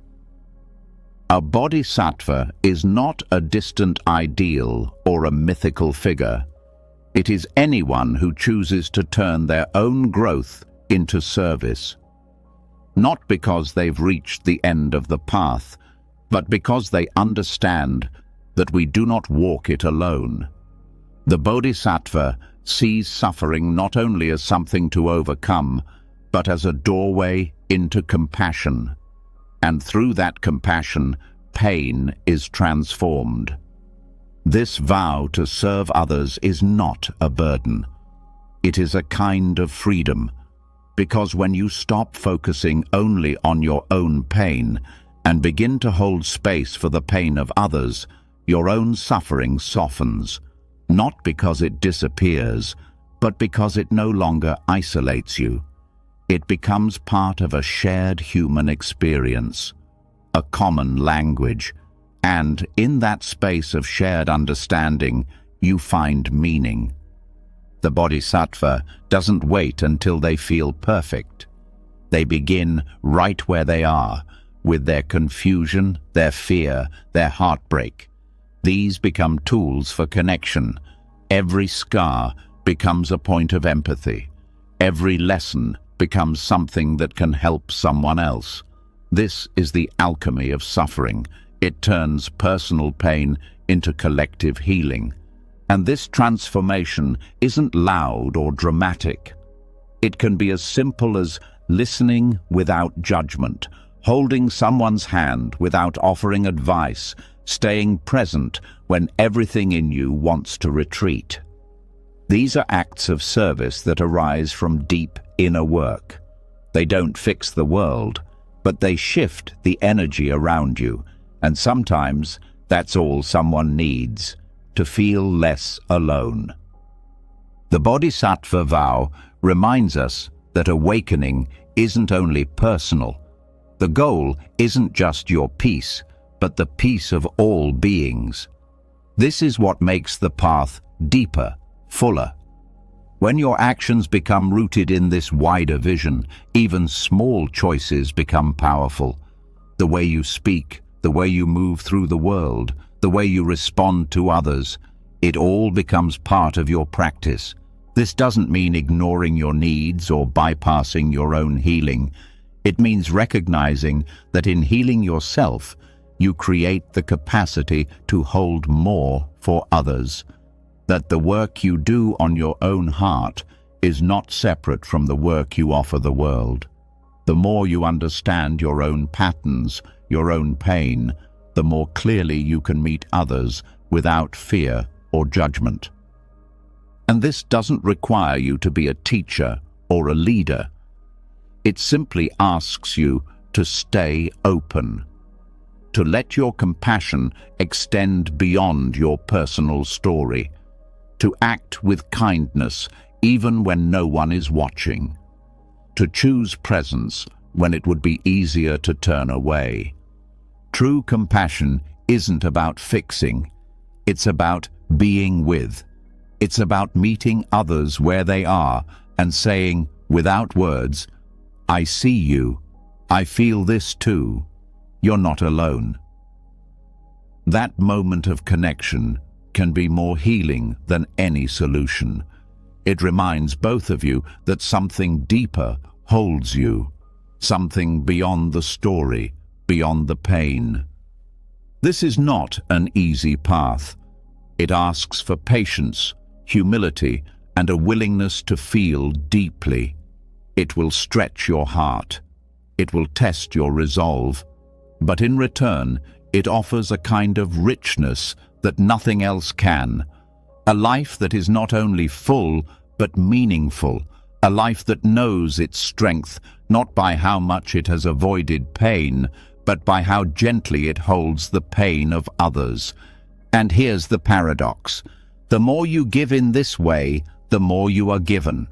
A bodhisattva is not a distant ideal or a mythical figure. It is anyone who chooses to turn their own growth into service. Not because they've reached the end of the path, but because they understand that we do not walk it alone. The bodhisattva sees suffering not only as something to overcome, but as a doorway into compassion. And through that compassion, pain is transformed. This vow to serve others is not a burden. It is a kind of freedom, because when you stop focusing only on your own pain and begin to hold space for the pain of others, your own suffering softens, not because it disappears, but because it no longer isolates you. It becomes part of a shared human experience, a common language, and in that space of shared understanding, you find meaning. The bodhisattva doesn't wait until they feel perfect. They begin right where they are, with their confusion, their fear, their heartbreak. These become tools for connection. Every scar becomes a point of empathy. Every lesson becomes something that can help someone else. This is the alchemy of suffering. It turns personal pain into collective healing. And this transformation isn't loud or dramatic. It can be as simple as listening without judgment, holding someone's hand without offering advice, staying present when everything in you wants to retreat. These are acts of service that arise from deep inner work. They don't fix the world, but they shift the energy around you, and sometimes that's all someone needs, to feel less alone. The Bodhisattva vow reminds us that awakening isn't only personal. The goal isn't just your peace, but the peace of all beings. This is what makes the path deeper, fuller. When your actions become rooted in this wider vision, even small choices become powerful. The way you speak, the way you move through the world, the way you respond to others, it all becomes part of your practice. This doesn't mean ignoring your needs or bypassing your own healing. It means recognizing that in healing yourself, you create the capacity to hold more for others. That the work you do on your own heart is not separate from the work you offer the world. The more you understand your own patterns, your own pain, the more clearly you can meet others without fear or judgment. And this doesn't require you to be a teacher or a leader. It simply asks you to stay open, to let your compassion extend beyond your personal story, to act with kindness even when no one is watching, to choose presence when it would be easier to turn away. True compassion isn't about fixing, it's about being with. It's about meeting others where they are and saying, without words, I see you, I feel this too, you're not alone. That moment of connection can be more healing than any solution. It reminds both of you that something deeper holds you, something beyond the story, beyond the pain. This is not an easy path. It asks for patience, humility, and a willingness to feel deeply. It will stretch your heart. It will test your resolve. But in return, it offers a kind of richness that nothing else can. A life that is not only full, but meaningful. A life that knows its strength, not by how much it has avoided pain, but by how gently it holds the pain of others. And here's the paradox. The more you give in this way, the more you are given.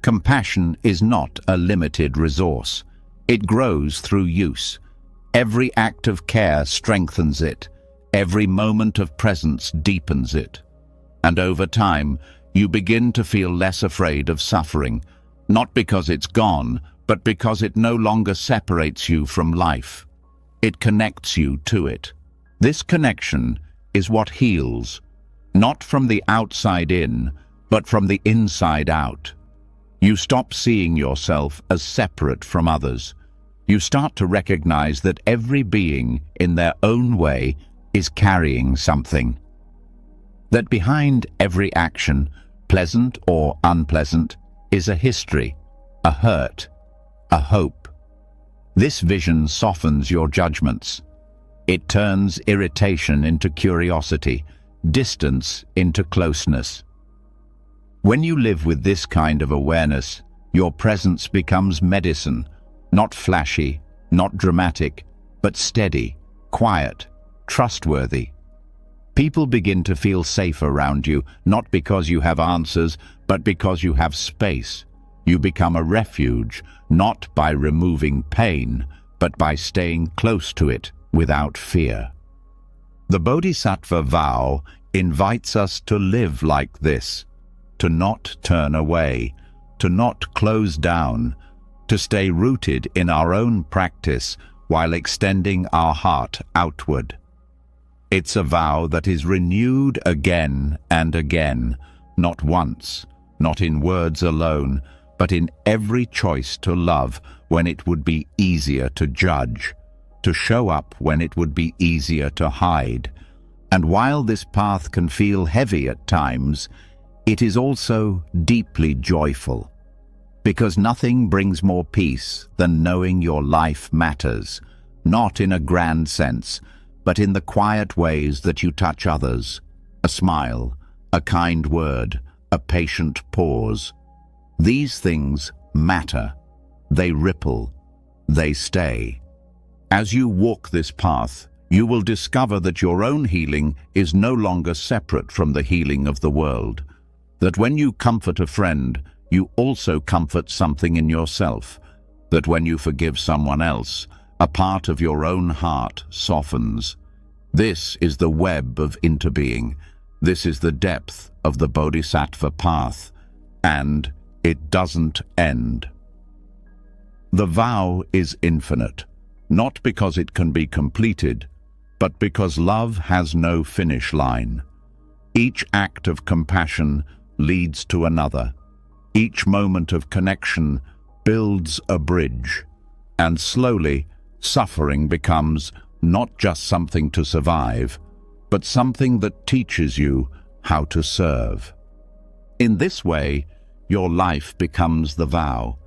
Compassion is not a limited resource. It grows through use. Every act of care strengthens it. Every moment of presence deepens it. And over time, you begin to feel less afraid of suffering, not because it's gone, but because it no longer separates you from life. It connects you to it. This connection is what heals, not from the outside in, but from the inside out. You stop seeing yourself as separate from others. You start to recognize that every being, in their own way, is carrying something. That behind every action, pleasant or unpleasant, is a history, a hurt, a hope. This vision softens your judgments. It turns irritation into curiosity, distance into closeness. When you live with this kind of awareness, your presence becomes medicine, not flashy, not dramatic, but steady, quiet, trustworthy. People begin to feel safe around you, not because you have answers, but because you have space. You become a refuge, not by removing pain, but by staying close to it without fear. The Bodhisattva vow invites us to live like this, to not turn away, to not close down, to stay rooted in our own practice while extending our heart outward. It's a vow that is renewed again and again, not once, not in words alone, but in every choice to love when it would be easier to judge, to show up when it would be easier to hide. And while this path can feel heavy at times, it is also deeply joyful, because nothing brings more peace than knowing your life matters, not in a grand sense, but in the quiet ways that you touch others, a smile, a kind word, a patient pause. These things matter. They ripple. They stay. As you walk this path, you will discover that your own healing is no longer separate from the healing of the world. That when you comfort a friend, you also comfort something in yourself. That when you forgive someone else, a part of your own heart softens. This is the web of interbeing. This is the depth of the Bodhisattva path. And it doesn't end. The vow is infinite, not because it can be completed, but because love has no finish line. Each act of compassion leads to another. Each moment of connection builds a bridge, and slowly suffering becomes not just something to survive, but something that teaches you how to serve. In this way, your life becomes the vow,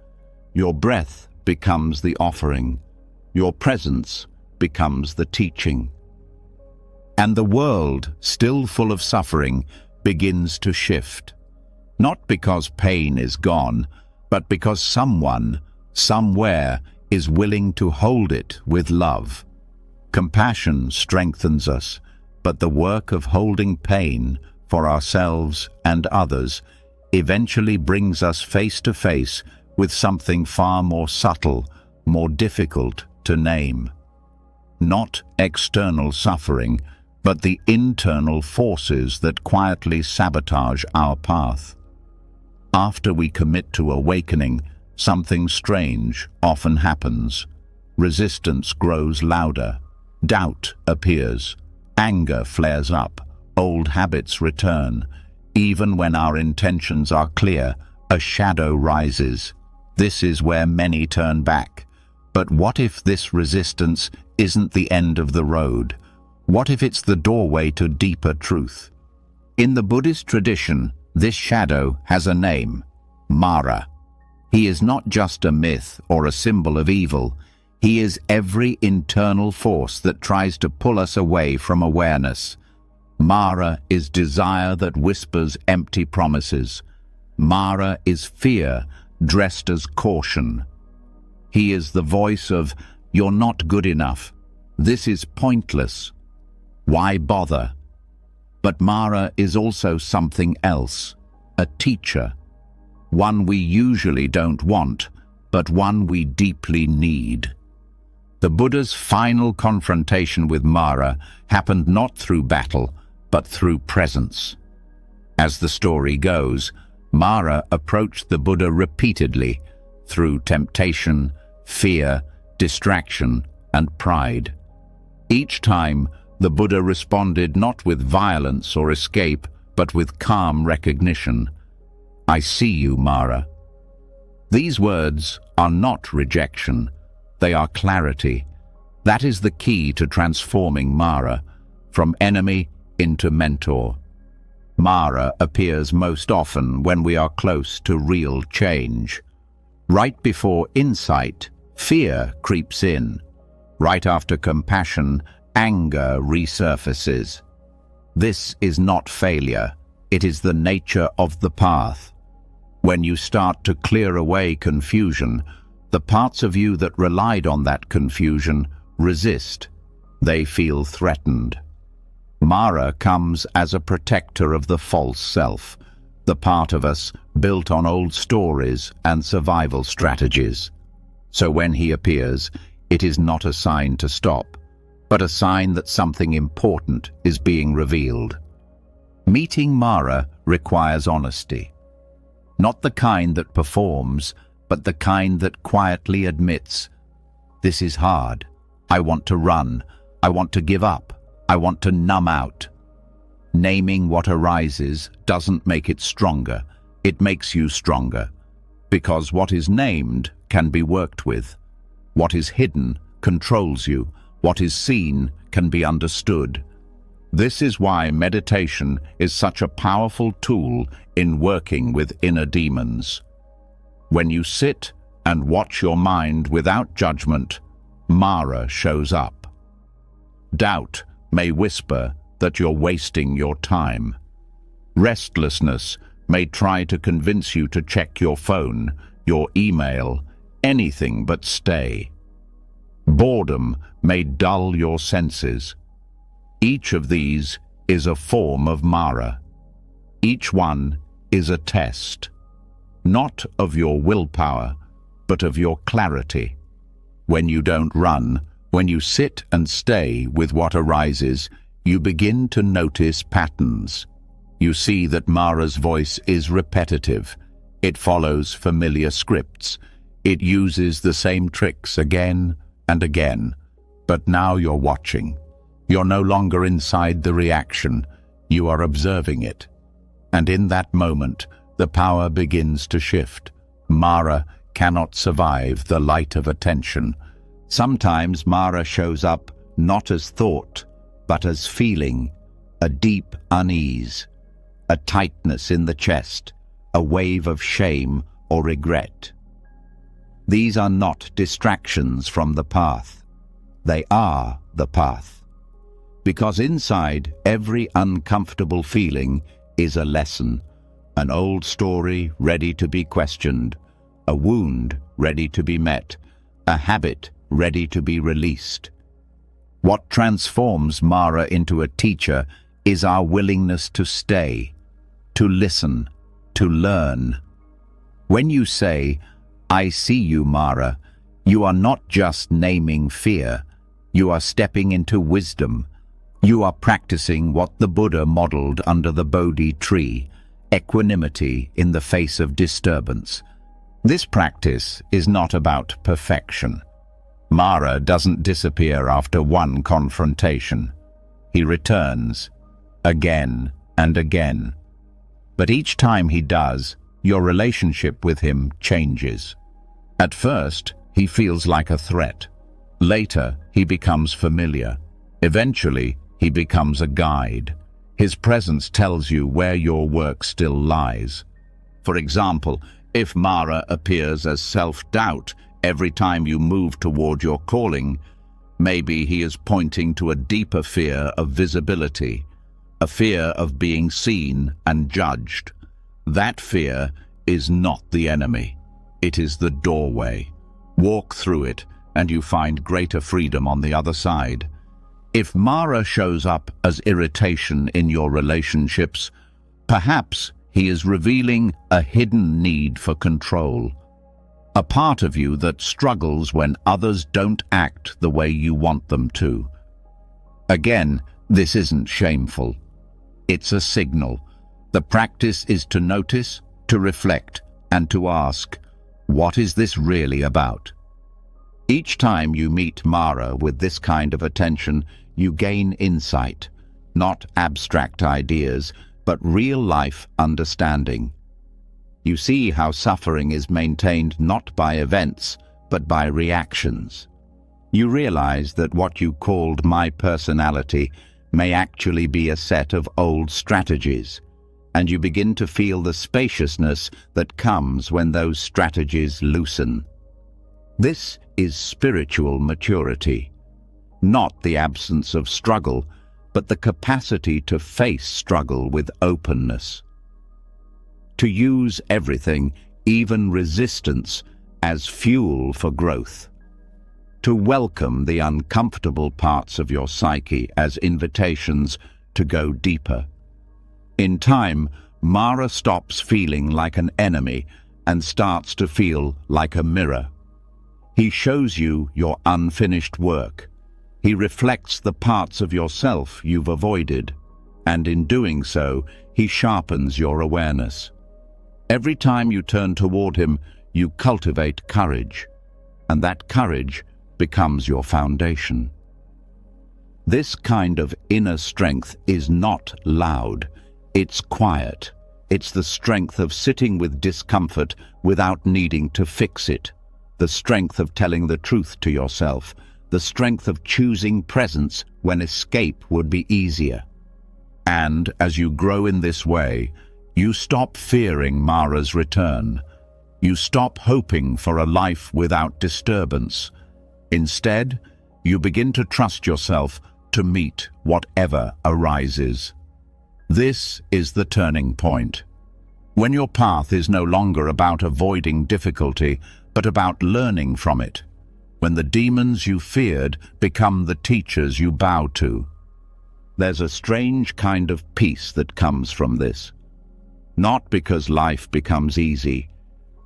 your breath becomes the offering, your presence becomes the teaching. And the world, still full of suffering, begins to shift. Not because pain is gone, but because someone, somewhere, is willing to hold it with love. Compassion strengthens us, but the work of holding pain for ourselves and others eventually brings us face to face with something far more subtle, more difficult to name. Not external suffering, but the internal forces that quietly sabotage our path. After we commit to awakening, something strange often happens. Resistance grows louder, doubt appears, anger flares up, old habits return. Even when our intentions are clear, a shadow rises. This is where many turn back. But what if this resistance isn't the end of the road? What if it's the doorway to deeper truth? In the Buddhist tradition, this shadow has a name, Mara. He is not just a myth or a symbol of evil. He is every internal force that tries to pull us away from awareness. Mara is desire that whispers empty promises. Mara is fear dressed as caution. He is the voice of, "You're not good enough. This is pointless. Why bother?" But Mara is also something else, a teacher. One we usually don't want, but one we deeply need. The Buddha's final confrontation with Mara happened not through battle, but through presence. As the story goes, Mara approached the Buddha repeatedly through temptation, fear, distraction, and pride. Each time, the Buddha responded not with violence or escape, but with calm recognition. "I see you, Mara." These words are not rejection, they are clarity. That is the key to transforming Mara, from enemy into mentor. Mara appears most often when we are close to real change. Right before insight, fear creeps in. Right after compassion, anger resurfaces. This is not failure, it is the nature of the path. When you start to clear away confusion, the parts of you that relied on that confusion resist. They feel threatened. Mara comes as a protector of the false self, the part of us built on old stories and survival strategies. So when he appears, it is not a sign to stop, but a sign that something important is being revealed. Meeting Mara requires honesty. Not the kind that performs, but the kind that quietly admits, "This is hard. I want to run. I want to give up. I want to numb out." Naming what arises doesn't make it stronger. It makes you stronger. Because what is named can be worked with. What is hidden controls you. What is seen can be understood. This is why meditation is such a powerful tool in working with inner demons. When you sit and watch your mind without judgment, Mara shows up. Doubt may whisper that you're wasting your time. Restlessness may try to convince you to check your phone, your email, anything but stay. Boredom may dull your senses. Each of these is a form of Mara. Each one is a test, not of your willpower, but of your clarity. When you don't run, when you sit and stay with what arises, you begin to notice patterns. You see that Mara's voice is repetitive. It follows familiar scripts. It uses the same tricks again and again. But now you're watching. You're no longer inside the reaction. You are observing it. And in that moment, the power begins to shift. Mara cannot survive the light of attention. Sometimes Mara shows up not as thought, but as feeling, a deep unease, a tightness in the chest, a wave of shame or regret. These are not distractions from the path. They are the path. Because inside every uncomfortable feeling is a lesson, an old story ready to be questioned, a wound ready to be met, a habit ready to be released. What transforms Mara into a teacher is our willingness to stay, to listen, to learn. When you say, "I see you, Mara," you are not just naming fear. You are stepping into wisdom. You are practicing what the Buddha modeled under the Bodhi tree, equanimity in the face of disturbance. This practice is not about perfection. Mara doesn't disappear after one confrontation. He returns, again and again. But each time he does, your relationship with him changes. At first, he feels like a threat. Later, he becomes familiar. Eventually, he becomes a guide. His presence tells you where your work still lies. For example, if Mara appears as self-doubt every time you move toward your calling, maybe he is pointing to a deeper fear of visibility, a fear of being seen and judged. That fear is not the enemy. It is the doorway. Walk through it, and you find greater freedom on the other side. If Mara shows up as irritation in your relationships, perhaps he is revealing a hidden need for control, a part of you that struggles when others don't act the way you want them to. Again, this isn't shameful. It's a signal. The practice is to notice, to reflect, and to ask, what is this really about? Each time you meet Mara with this kind of attention, you gain insight, not abstract ideas, but real-life understanding. You see how suffering is maintained not by events, but by reactions. You realize that what you called my personality may actually be a set of old strategies, and you begin to feel the spaciousness that comes when those strategies loosen. This is spiritual maturity, not the absence of struggle, but the capacity to face struggle with openness. To use everything, even resistance, as fuel for growth. To welcome the uncomfortable parts of your psyche as invitations to go deeper. In time, Mara stops feeling like an enemy and starts to feel like a mirror. He shows you your unfinished work. He reflects the parts of yourself you've avoided, and in doing so, he sharpens your awareness. Every time you turn toward him, you cultivate courage, and that courage becomes your foundation. This kind of inner strength is not loud, it's quiet. It's the strength of sitting with discomfort without needing to fix it, the strength of telling the truth to yourself, the strength of choosing presence when escape would be easier. And as you grow in this way, you stop fearing Mara's return. You stop hoping for a life without disturbance. Instead, you begin to trust yourself to meet whatever arises. This is the turning point. When your path is no longer about avoiding difficulty, but about learning from it. When the demons you feared become the teachers you bow to. There's a strange kind of peace that comes from this. Not because life becomes easy,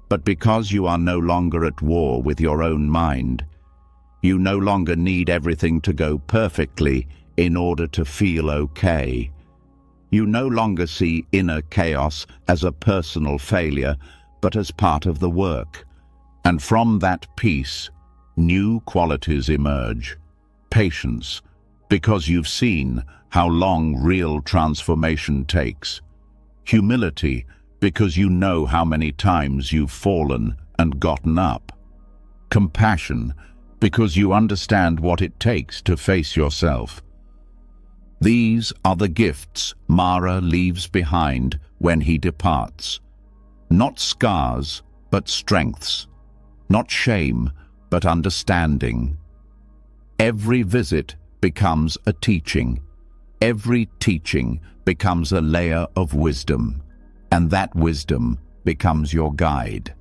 but because you are no longer at war with your own mind. You no longer need everything to go perfectly in order to feel okay. You no longer see inner chaos as a personal failure, but as part of the work. And from that peace, new qualities emerge. Patience, because you've seen how long real transformation takes. Humility, because you know how many times you've fallen and gotten up. Compassion, because you understand what it takes to face yourself. These are the gifts Mara leaves behind when he departs. Not scars, but strengths. Not shame, but understanding. Every visit becomes a teaching. Every teaching becomes a layer of wisdom, and that wisdom becomes your guide.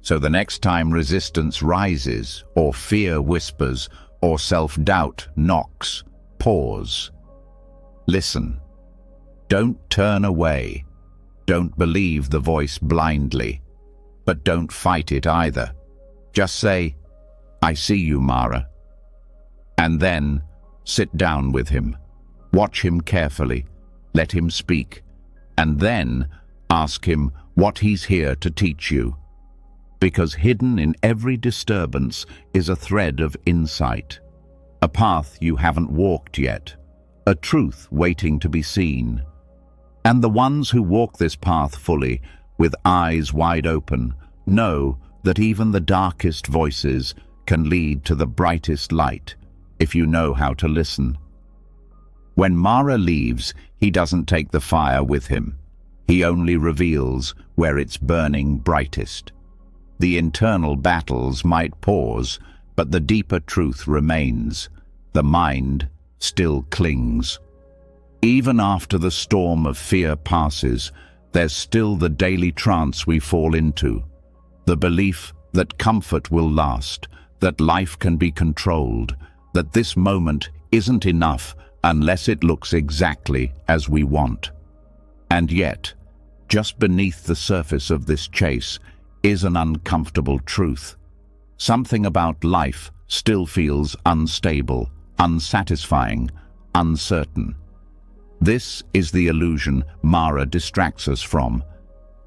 So the next time resistance rises, or fear whispers, or self-doubt knocks, pause. Listen. Don't turn away. Don't believe the voice blindly, but don't fight it either. Just say, "I see you, Mara." And then sit down with him. Watch him carefully. Let him speak. And then ask him what he's here to teach you. Because hidden in every disturbance is a thread of insight. A path you haven't walked yet. A truth waiting to be seen. And the ones who walk this path fully, with eyes wide open, know that even the darkest voices can lead to the brightest light, if you know how to listen. When Mara leaves, he doesn't take the fire with him. He only reveals where it's burning brightest. The internal battles might pause, but the deeper truth remains. The mind still clings. Even after the storm of fear passes, there's still the daily trance we fall into. The belief that comfort will last, that life can be controlled, that this moment isn't enough unless it looks exactly as we want. And yet, just beneath the surface of this chase is an uncomfortable truth. Something about life still feels unstable, unsatisfying, uncertain. This is the illusion Mara distracts us from.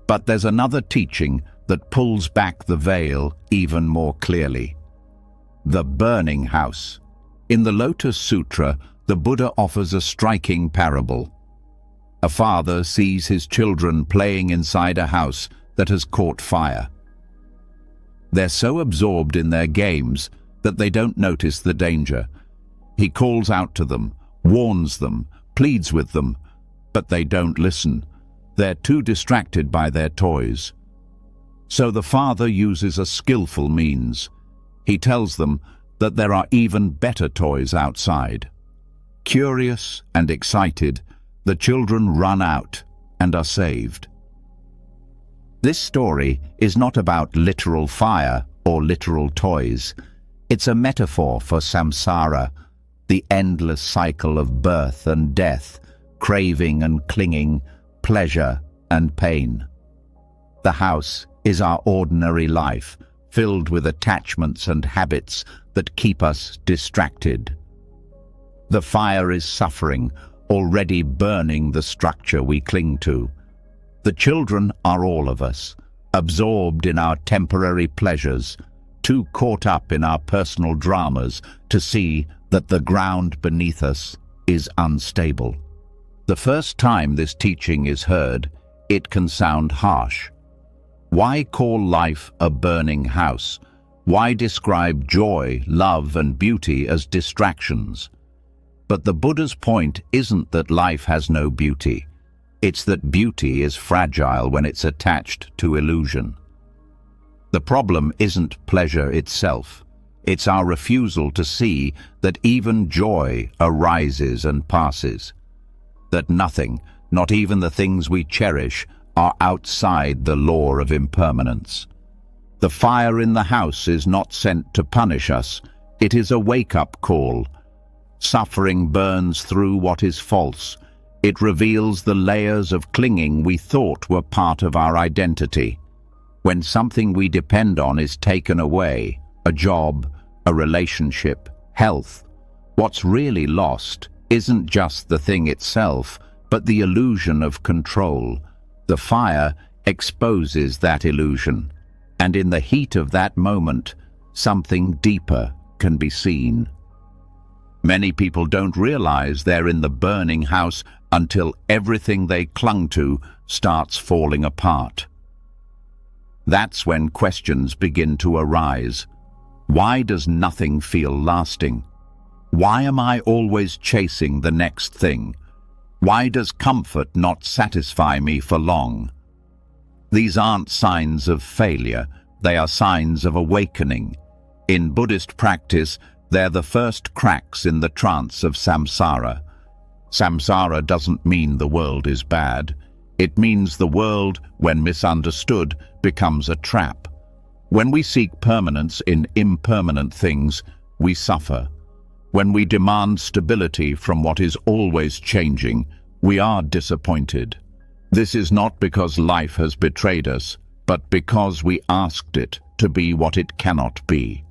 But there's another teaching that pulls back the veil even more clearly. The burning house. In the Lotus Sutra, the Buddha offers a striking parable. A father sees his children playing inside a house that has caught fire. They're so absorbed in their games that they don't notice the danger. He calls out to them, warns them, pleads with them, but they don't listen. They're too distracted by their toys. So the father uses a skillful means. He tells them that there are even better toys outside. Curious and excited, the children run out and are saved. This story is not about literal fire or literal toys. It's a metaphor for samsara, the endless cycle of birth and death, craving and clinging, pleasure and pain. The house is our ordinary life, filled with attachments and habits that keep us distracted. The fire is suffering, already burning the structure we cling to. The children are all of us, absorbed in our temporary pleasures, too caught up in our personal dramas to see that the ground beneath us is unstable. The first time this teaching is heard, it can sound harsh. Why call life a burning house? Why describe joy, love, and beauty as distractions? But the Buddha's point isn't that life has no beauty. It's that beauty is fragile when it's attached to illusion. The problem isn't pleasure itself. It's our refusal to see that even joy arises and passes. That nothing, not even the things we cherish, are outside the law of impermanence. The fire in the house is not sent to punish us. It is a wake-up call. Suffering burns through what is false. It reveals the layers of clinging we thought were part of our identity. When something we depend on is taken away, a job, a relationship, health, what's really lost isn't just the thing itself, but the illusion of control. The fire exposes that illusion, and in the heat of that moment, something deeper can be seen. Many people don't realize they're in the burning house until everything they clung to starts falling apart. That's when questions begin to arise. Why does nothing feel lasting? Why am I always chasing the next thing? Why does comfort not satisfy me for long? These aren't signs of failure, they are signs of awakening. In Buddhist practice, they're the first cracks in the trance of samsara. Samsara doesn't mean the world is bad. It means the world, when misunderstood, becomes a trap. When we seek permanence in impermanent things, we suffer. When we demand stability from what is always changing, we are disappointed. This is not because life has betrayed us, but because we asked it to be what it cannot be.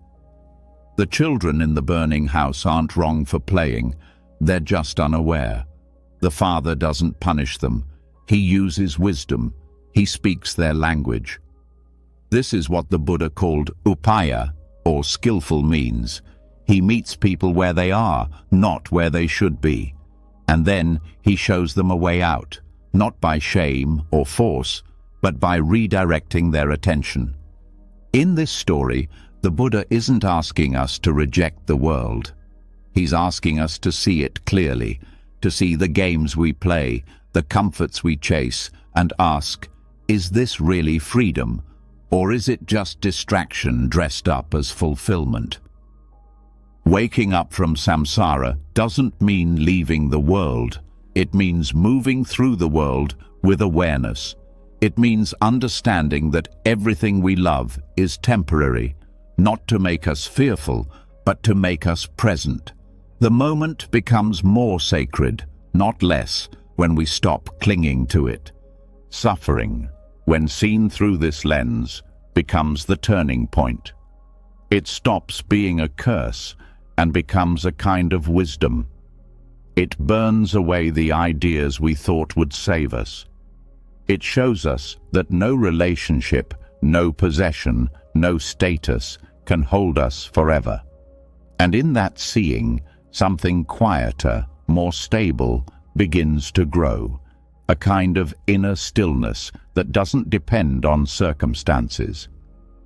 The children in the burning house aren't wrong for playing, they're just unaware. The father doesn't punish them. He uses wisdom. He speaks their language. This is what the Buddha called upaya, or skillful means. He meets people where they are, not where they should be. And then he shows them a way out, not by shame or force, but by redirecting their attention. In this story, the Buddha isn't asking us to reject the world. He's asking us to see it clearly, to see the games we play, the comforts we chase, and ask, is this really freedom, or is it just distraction dressed up as fulfillment? Waking up from samsara doesn't mean leaving the world. It means moving through the world with awareness. It means understanding that everything we love is temporary, not to make us fearful, but to make us present. The moment becomes more sacred, not less, when we stop clinging to it. Suffering, when seen through this lens, becomes the turning point. It stops being a curse and becomes a kind of wisdom. It burns away the ideas we thought would save us. It shows us that no relationship, no possession, no status can hold us forever. And in that seeing, something quieter, more stable, begins to grow, a kind of inner stillness that doesn't depend on circumstances.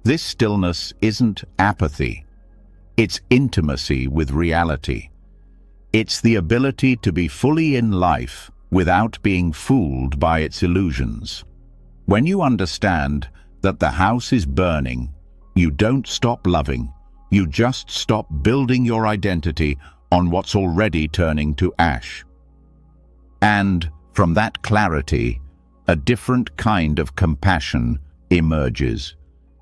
This stillness isn't apathy. It's intimacy with reality. It's the ability to be fully in life without being fooled by its illusions. When you understand that the house is burning, you don't stop loving. You just stop building your identity on what's already turning to ash. And from that clarity, a different kind of compassion emerges.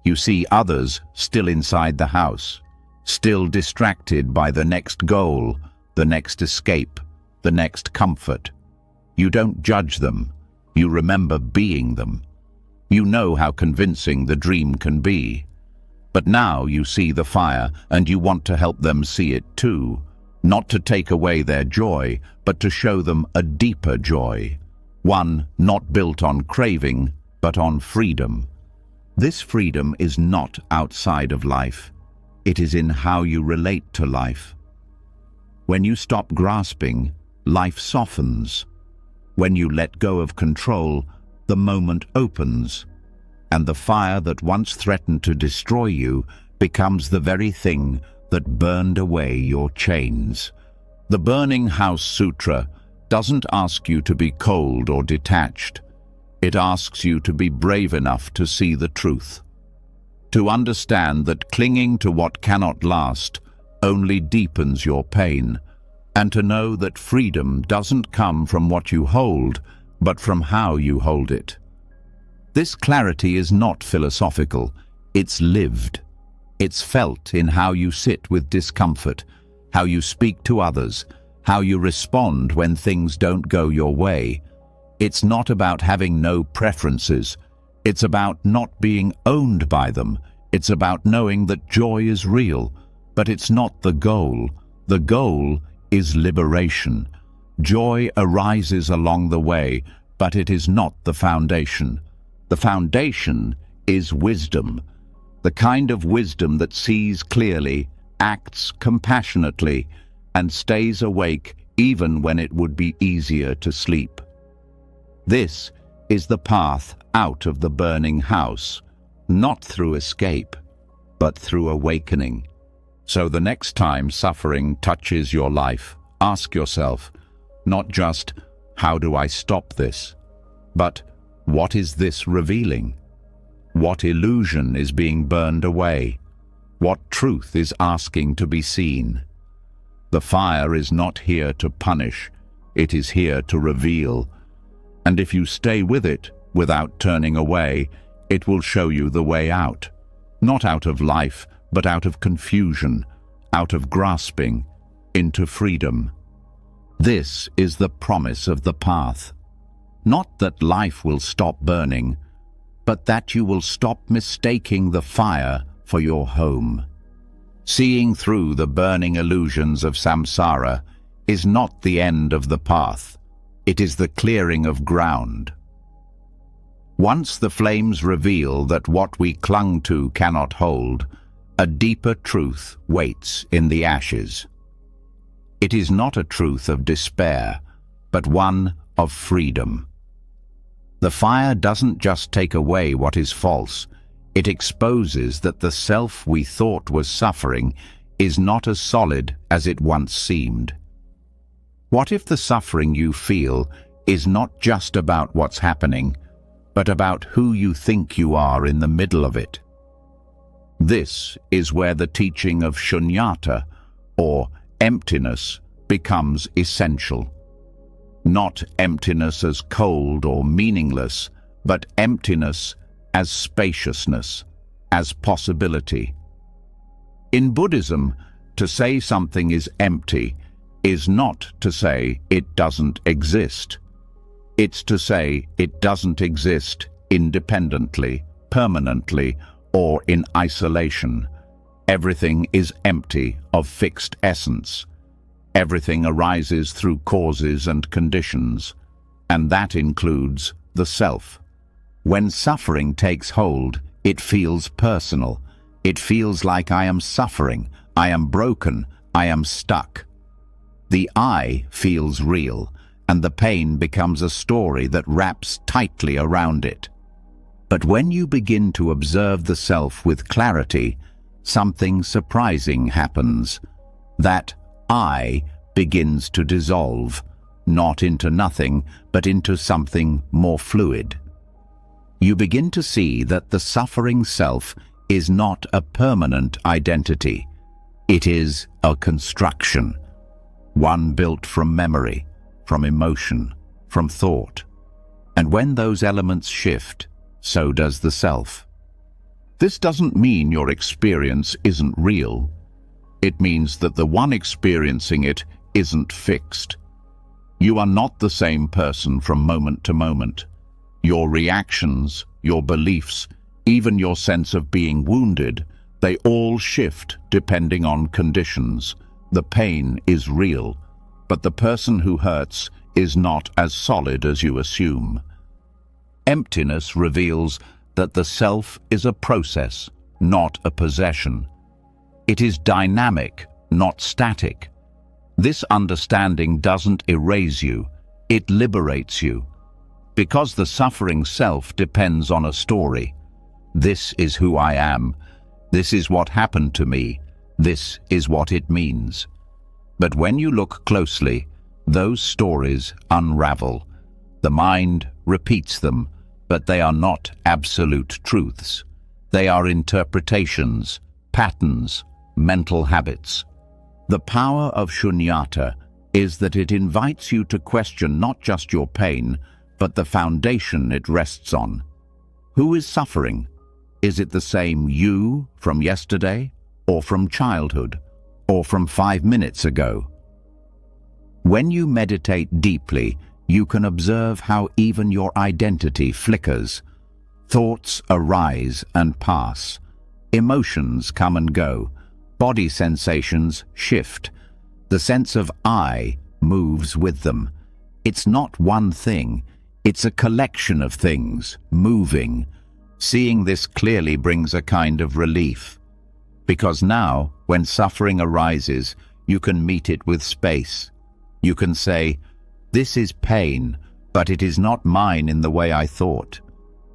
You see others still inside the house, still distracted by the next goal, the next escape, the next comfort. You don't judge them. You remember being them. You know how convincing the dream can be. But now you see the fire and you want to help them see it too. Not to take away their joy, but to show them a deeper joy. One not built on craving, but on freedom. This freedom is not outside of life. It is in how you relate to life. When you stop grasping, life softens. When you let go of control, the moment opens, and the fire that once threatened to destroy you becomes the very thing that burned away your chains. The Burning House Sutra doesn't ask you to be cold or detached. It asks you to be brave enough to see the truth, to understand that clinging to what cannot last only deepens your pain, and to know that freedom doesn't come from what you hold, but from how you hold it. This clarity is not philosophical, it's lived. It's felt in how you sit with discomfort, how you speak to others, how you respond when things don't go your way. It's not about having no preferences. It's about not being owned by them. It's about knowing that joy is real, but it's not the goal. The goal is liberation. Joy arises along the way, but it is not the foundation. The foundation is wisdom, the kind of wisdom that sees clearly, acts compassionately, and stays awake even when it would be easier to sleep. This is the path out of the burning house, not through escape, but through awakening. So the next time suffering touches your life, ask yourself, not just, how do I stop this? But, what is this revealing? What illusion is being burned away? What truth is asking to be seen? The fire is not here to punish, it is here to reveal. And if you stay with it, without turning away, it will show you the way out. Not out of life, but out of confusion, out of grasping, into freedom. This is the promise of the path. Not that life will stop burning, but that you will stop mistaking the fire for your home. Seeing through the burning illusions of samsara is not the end of the path. It is the clearing of ground. Once the flames reveal that what we clung to cannot hold, a deeper truth waits in the ashes. It is not a truth of despair, but one of freedom. The fire doesn't just take away what is false, it exposes that the self we thought was suffering is not as solid as it once seemed. What if the suffering you feel is not just about what's happening, but about who you think you are in the middle of it? This is where the teaching of shunyata, or emptiness, becomes essential. Not emptiness as cold or meaningless, but emptiness as spaciousness, as possibility. In Buddhism, to say something is empty is not to say it doesn't exist. It's to say it doesn't exist independently, permanently, or in isolation. Everything is empty of fixed essence. Everything arises through causes and conditions, and that includes the self. When suffering takes hold, it feels personal. It feels like I am suffering, I am broken, I am stuck. The I feels real, and the pain becomes a story that wraps tightly around it. But when you begin to observe the self with clarity, something surprising happens. That I begins to dissolve, not into nothing, but into something more fluid. You begin to see that the suffering self is not a permanent identity. It is a construction, one built from memory, from emotion, from thought. And when those elements shift, so does the self. This doesn't mean your experience isn't real. It means that the one experiencing it isn't fixed. You are not the same person from moment to moment. Your reactions, your beliefs, even your sense of being wounded, they all shift depending on conditions. The pain is real, but the person who hurts is not as solid as you assume. Emptiness reveals that the self is a process, not a possession. It is dynamic, not static. This understanding doesn't erase you, it liberates you. Because the suffering self depends on a story. This is who I am. This is what happened to me. This is what it means. But when you look closely, those stories unravel. The mind repeats them, but they are not absolute truths. They are interpretations, patterns, mental habits. The power of shunyata is that it invites you to question not just your pain, but the foundation it rests on. Who is suffering? Is it the same you from yesterday, or from childhood, or from 5 minutes ago? When you meditate deeply, you can observe how even your identity flickers. Thoughts arise and pass. Emotions come and go. Body sensations shift. The sense of I moves with them. It's not one thing. It's a collection of things, moving. Seeing this clearly brings a kind of relief. Because now, when suffering arises, you can meet it with space. You can say, "This is pain, but it is not mine in the way I thought.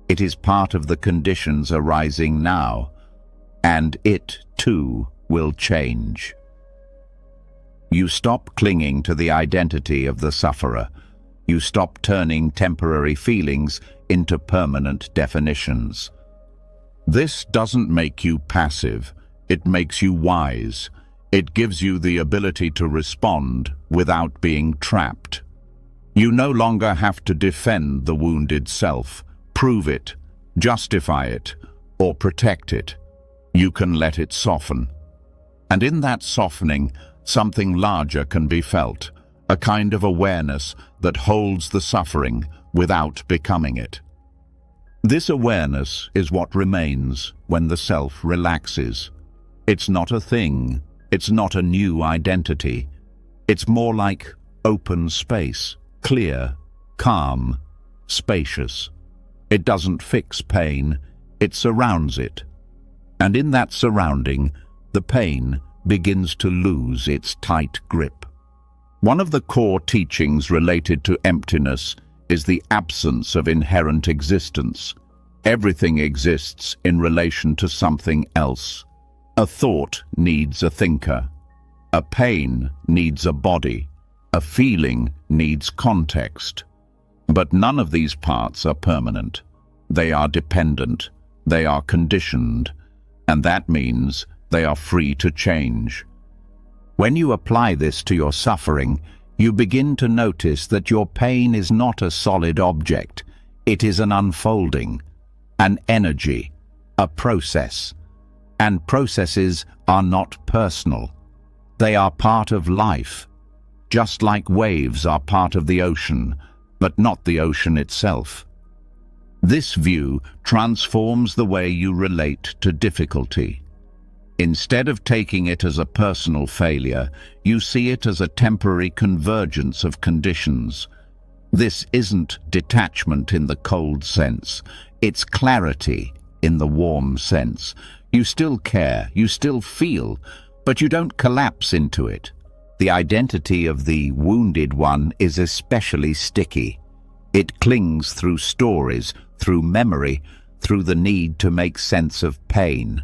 It is part of the conditions arising now, and it, too, will change." You stop clinging to the identity of the sufferer. You stop turning temporary feelings into permanent definitions. This doesn't make you passive. It makes you wise. It gives you the ability to respond without being trapped. You no longer have to defend the wounded self, prove it, justify it, or protect it. You can let it soften. And in that softening, something larger can be felt, a kind of awareness that holds the suffering without becoming it. This awareness is what remains when the self relaxes. It's not a thing. It's not a new identity. It's more like open space, clear, calm, spacious. It doesn't fix pain, it surrounds it. And in that surrounding, the pain begins to lose its tight grip. One of the core teachings related to emptiness is the absence of inherent existence. Everything exists in relation to something else. A thought needs a thinker. A pain needs a body. A feeling needs context. But none of these parts are permanent. They are dependent. They are conditioned. And that means they are free to change. When you apply this to your suffering, you begin to notice that your pain is not a solid object. It is an unfolding, an energy, a process. And processes are not personal. They are part of life, just like waves are part of the ocean, but not the ocean itself. This view transforms the way you relate to difficulty. Instead of taking it as a personal failure, you see it as a temporary convergence of conditions. This isn't detachment in the cold sense. It's clarity in the warm sense. You still care, you still feel, but you don't collapse into it. The identity of the wounded one is especially sticky. It clings through stories, through memory, through the need to make sense of pain.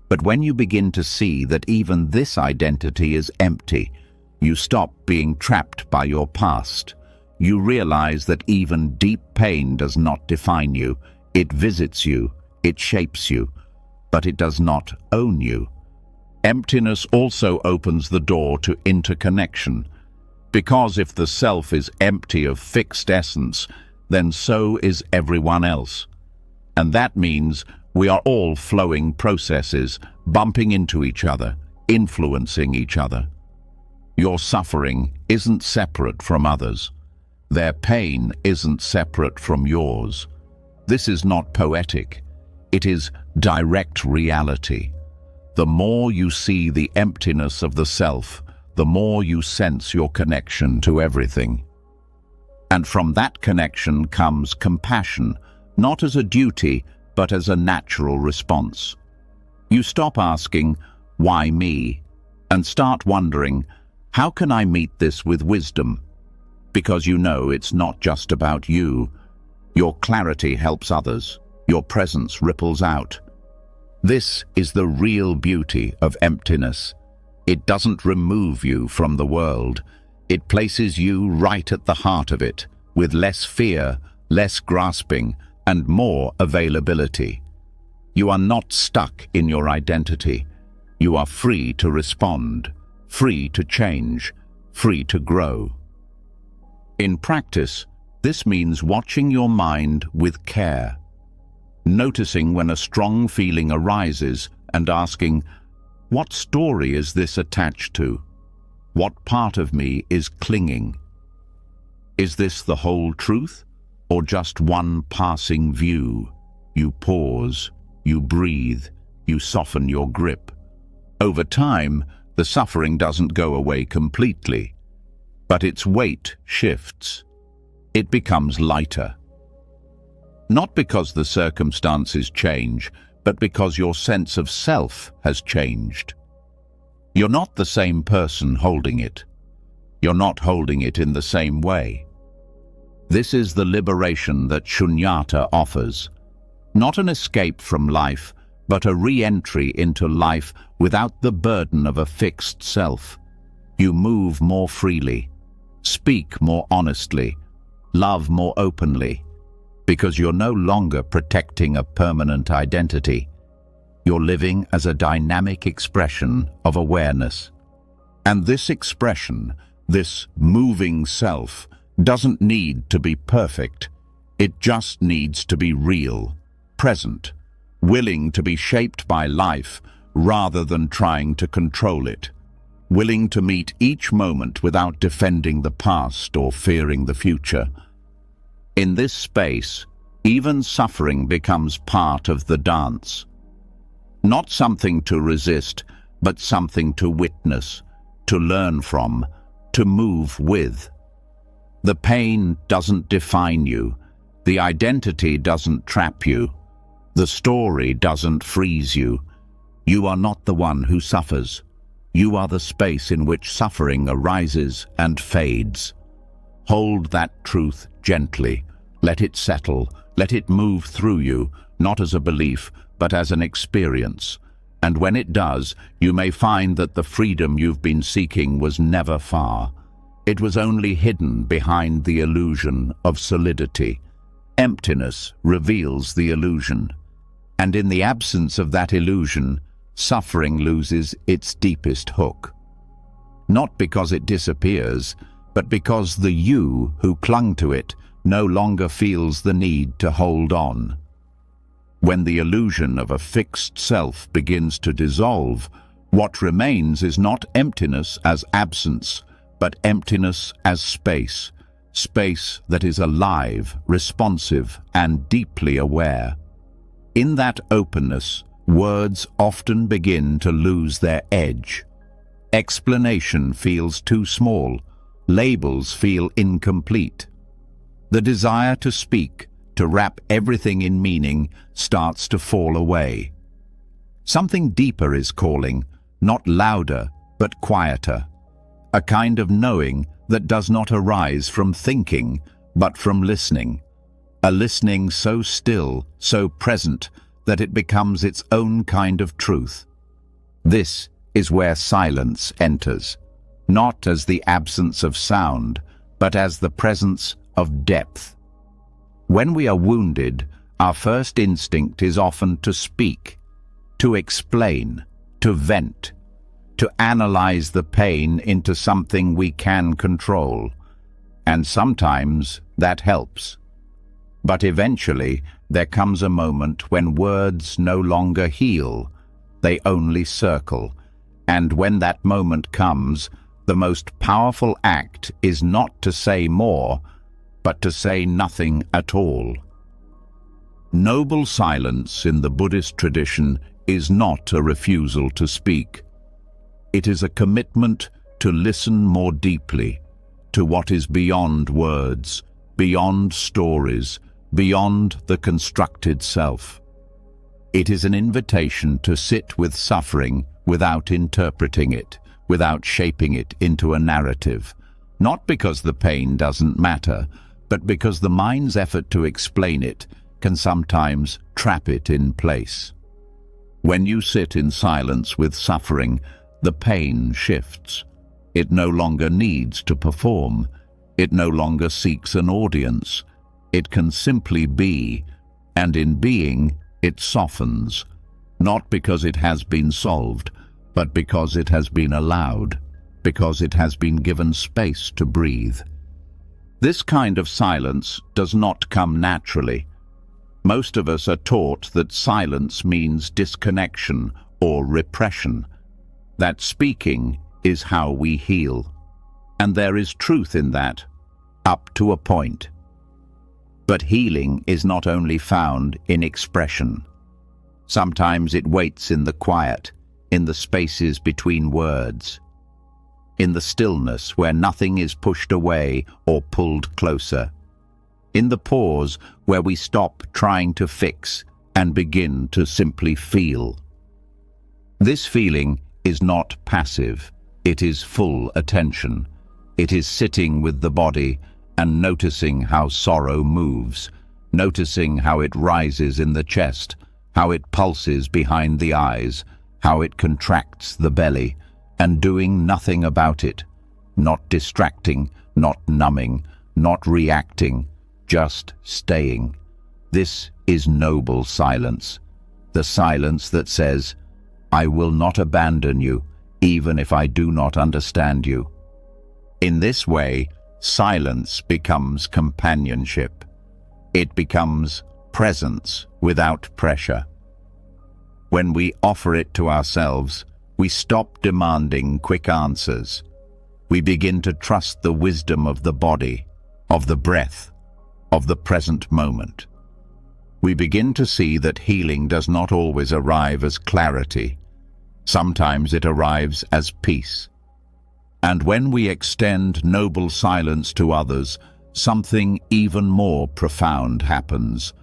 But when you begin to see that even this identity is empty, you stop being trapped by your past. You realize that even deep pain does not define you. It visits you, it shapes you, but it does not own you. Emptiness also opens the door to interconnection, because if the self is empty of fixed essence, then so is everyone else. And that means we are all flowing processes, bumping into each other, influencing each other. Your suffering isn't separate from others. Their pain isn't separate from yours. This is not poetic. It is direct reality. The more you see the emptiness of the self, the more you sense your connection to everything. And from that connection comes compassion, not as a duty, but as a natural response. You stop asking, "Why me?" and start wondering, "How can I meet this with wisdom?" Because you know it's not just about you. Your clarity helps others. Your presence ripples out. This is the real beauty of emptiness. It doesn't remove you from the world. It places you right at the heart of it, with less fear, less grasping, and more availability. You are not stuck in your identity. You are free to respond, free to change, free to grow. In practice, this means watching your mind with care, noticing when a strong feeling arises and asking, what story is this attached to? What part of me is clinging? Is this the whole truth, or just one passing view? You pause, you breathe, you soften your grip. Over time, the suffering doesn't go away completely, but its weight shifts. It becomes lighter. Not because the circumstances change, but because your sense of self has changed. You're not the same person holding it. You're not holding it in the same way. This is the liberation that shunyata offers. Not an escape from life, but a re-entry into life without the burden of a fixed self. You move more freely, speak more honestly, love more openly, because you're no longer protecting a permanent identity. You're living as a dynamic expression of awareness. And this expression, this moving self, doesn't need to be perfect. It just needs to be real, present, willing to be shaped by life rather than trying to control it, willing to meet each moment without defending the past or fearing the future. In this space, even suffering becomes part of the dance. Not something to resist, but something to witness, to learn from, to move with. The pain doesn't define you. The identity doesn't trap you. The story doesn't freeze you. You are not the one who suffers. You are the space in which suffering arises and fades. Hold that truth gently. Let it settle. Let it move through you, not as a belief, but as an experience. And when it does, you may find that the freedom you've been seeking was never far. It was only hidden behind the illusion of solidity. Emptiness reveals the illusion. And in the absence of that illusion, suffering loses its deepest hook. Not because it disappears, but because the you who clung to it no longer feels the need to hold on. When the illusion of a fixed self begins to dissolve, what remains is not emptiness as absence, but emptiness as space, space that is alive, responsive, and deeply aware. In that openness, words often begin to lose their edge. Explanation feels too small, labels feel incomplete. The desire to speak, to wrap everything in meaning, starts to fall away. Something deeper is calling, not louder, but quieter. A kind of knowing that does not arise from thinking, but from listening. A listening so still, so present, that it becomes its own kind of truth. This is where silence enters, not as the absence of sound, but as the presence of depth. When we are wounded, our first instinct is often to speak, to explain, to vent, to analyze the pain into something we can control. And sometimes that helps. But eventually, there comes a moment when words no longer heal, they only circle. And when that moment comes, the most powerful act is not to say more, but to say nothing at all. Noble silence in the Buddhist tradition is not a refusal to speak. It is a commitment to listen more deeply to what is beyond words, beyond stories, beyond the constructed self. It is an invitation to sit with suffering without interpreting it, without shaping it into a narrative. Not because the pain doesn't matter, but because the mind's effort to explain it can sometimes trap it in place. When you sit in silence with suffering, the pain shifts. It no longer needs to perform. It no longer seeks an audience. It can simply be, and in being, it softens, not because it has been solved, but because it has been allowed, because it has been given space to breathe. This kind of silence does not come naturally. Most of us are taught that silence means disconnection or repression, that speaking is how we heal. And there is truth in that, up to a point. But healing is not only found in expression. Sometimes it waits in the quiet, in the spaces between words, in the stillness where nothing is pushed away or pulled closer, in the pause where we stop trying to fix and begin to simply feel. This feeling is not passive, it is full attention. It is sitting with the body and noticing how sorrow moves, noticing how it rises in the chest, how it pulses behind the eyes, how it contracts the belly, and doing nothing about it, not distracting, not numbing, not reacting, just staying. This is noble silence, the silence that says, I will not abandon you, even if I do not understand you. In this way, silence becomes companionship. It becomes presence without pressure. When we offer it to ourselves, we stop demanding quick answers. We begin to trust the wisdom of the body, of the breath, of the present moment. We begin to see that healing does not always arrive as clarity. Sometimes it arrives as peace. And when we extend noble silence to others, something even more profound happens.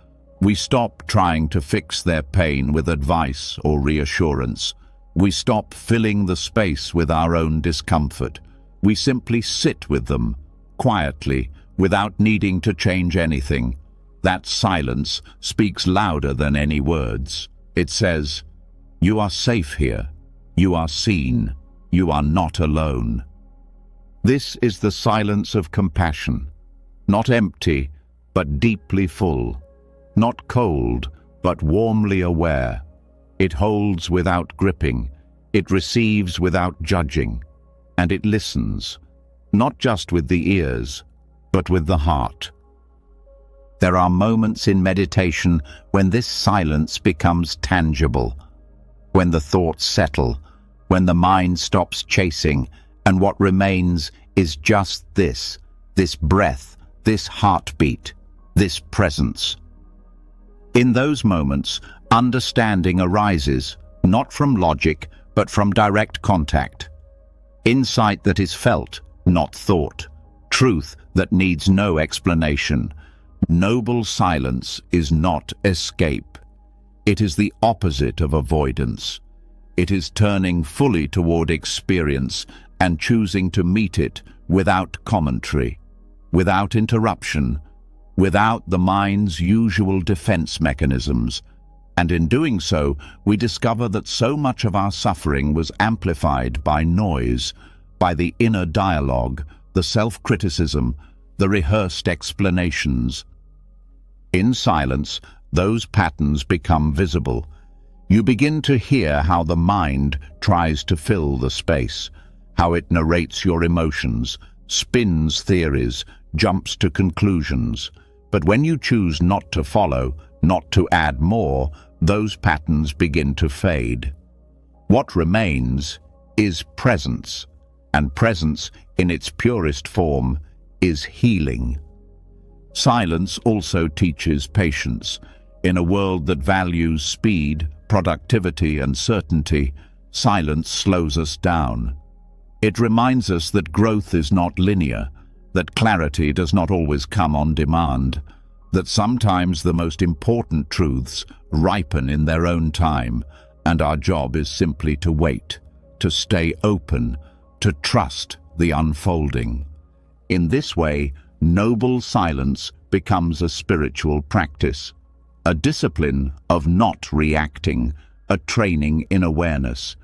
We stop trying to fix their pain with advice or reassurance. We stop filling the space with our own discomfort. We simply sit with them, quietly, without needing to change anything. That silence speaks louder than any words. It says, "You are safe here. You are seen. You are not alone." This is the silence of compassion, not empty, but deeply full, not cold, but warmly aware. It holds without gripping, it receives without judging, and it listens, not just with the ears, but with the heart. There are moments in meditation when this silence becomes tangible, when the thoughts settle, when the mind stops chasing, and what remains is just this breath, this heartbeat, this presence. In those moments, understanding arises, not from logic, but from direct contact. Insight that is felt, not thought. Truth that needs no explanation. Noble silence is not escape. It is the opposite of avoidance. It is turning fully toward experience and choosing to meet it without commentary, without interruption, without the mind's usual defense mechanisms. And in doing so, we discover that so much of our suffering was amplified by noise, by the inner dialogue, the self-criticism, the rehearsed explanations. In silence, those patterns become visible. You begin to hear how the mind tries to fill the space, how it narrates your emotions, spins theories, jumps to conclusions. But when you choose not to follow, not to add more, those patterns begin to fade. What remains is presence, and presence in its purest form is healing. Silence also teaches patience. In a world that values speed, productivity, and certainty, silence slows us down. It reminds us that growth is not linear, that clarity does not always come on demand, that sometimes the most important truths ripen in their own time, and our job is simply to wait, to stay open, to trust the unfolding. In this way, noble silence becomes a spiritual practice, a discipline of not reacting, a training in awareness.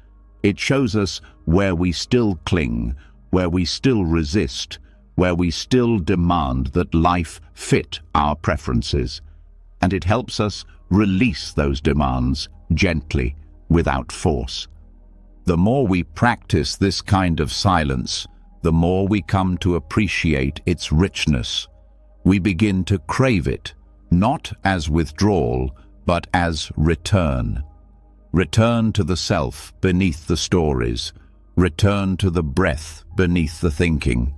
It shows us where we still cling, where we still resist, where we still demand that life fit our preferences. And it helps us release those demands gently, without force. The more we practice this kind of silence, the more we come to appreciate its richness. We begin to crave it, not as withdrawal, but as return. Return to the self beneath the stories. Return to the breath beneath the thinking.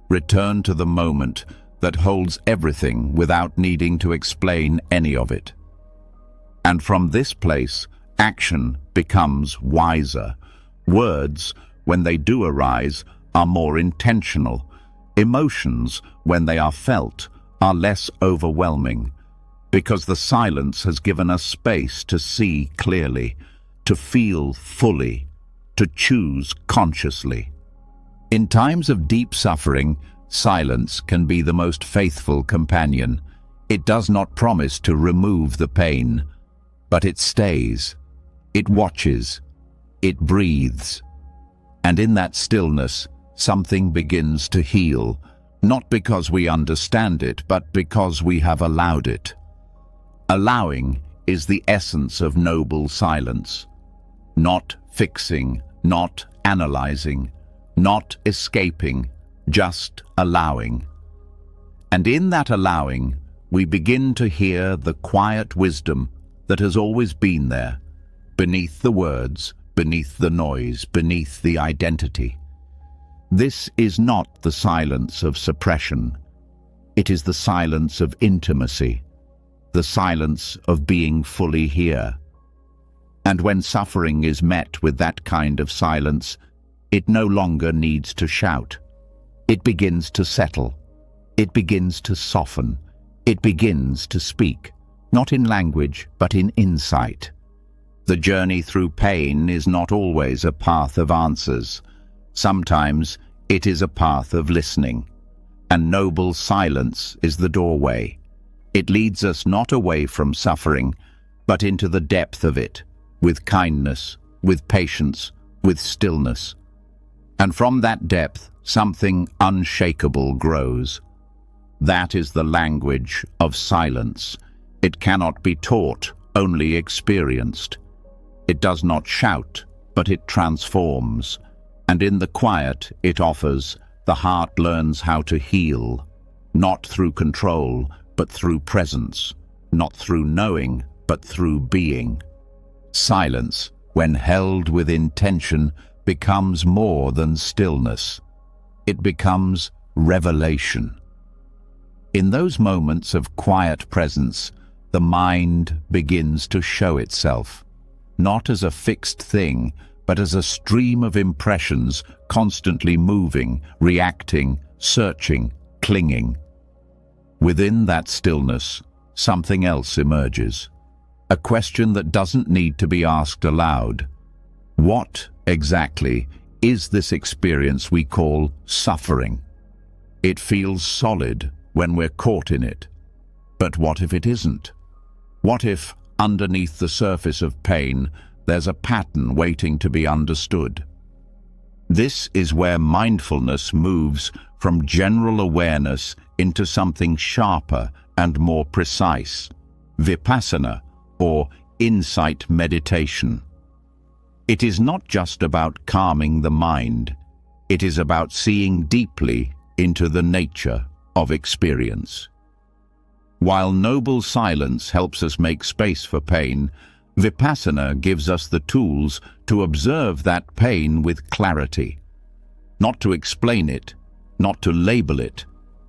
Return to the moment that holds everything without needing to explain any of it. And from this place, action becomes wiser. Words, when they do arise, are more intentional. Emotions, when they are felt, are less overwhelming, because the silence has given us space to see clearly, to feel fully, to choose consciously. In times of deep suffering, silence can be the most faithful companion. It does not promise to remove the pain, but it stays, it watches, it breathes. And in that stillness, something begins to heal, not because we understand it, but because we have allowed it. Allowing is the essence of noble silence. Not fixing, not analyzing, not escaping, just allowing. And in that allowing, we begin to hear the quiet wisdom that has always been there, beneath the words, beneath the noise, beneath the identity. This is not the silence of suppression. It is the silence of intimacy, the silence of being fully here. And when suffering is met with that kind of silence, it no longer needs to shout. It begins to settle. It begins to soften. It begins to speak, not in language, but in insight. The journey through pain is not always a path of answers. Sometimes it is a path of listening. And noble silence is the doorway. It leads us not away from suffering, but into the depth of it, with kindness, with patience, with stillness. And from that depth, something unshakable grows. That is the language of silence. It cannot be taught, only experienced. It does not shout, but it transforms. And in the quiet it offers, the heart learns how to heal, not through control, but through presence, not through knowing, but through being. Silence, when held with intention, becomes more than stillness. It becomes revelation. In those moments of quiet presence, the mind begins to show itself, not as a fixed thing, but as a stream of impressions constantly moving, reacting, searching, clinging. Within that stillness, something else emerges. A question that doesn't need to be asked aloud. What, exactly, is this experience we call suffering? It feels solid when we're caught in it. But what if it isn't? What if, underneath the surface of pain, there's a pattern waiting to be understood? This is where mindfulness moves from general awareness into something sharper and more precise, vipassana, or insight meditation. It is not just about calming the mind, it is about seeing deeply into the nature of experience. While noble silence helps us make space for pain, vipassana gives us the tools to observe that pain with clarity. Not to explain it, not to label it,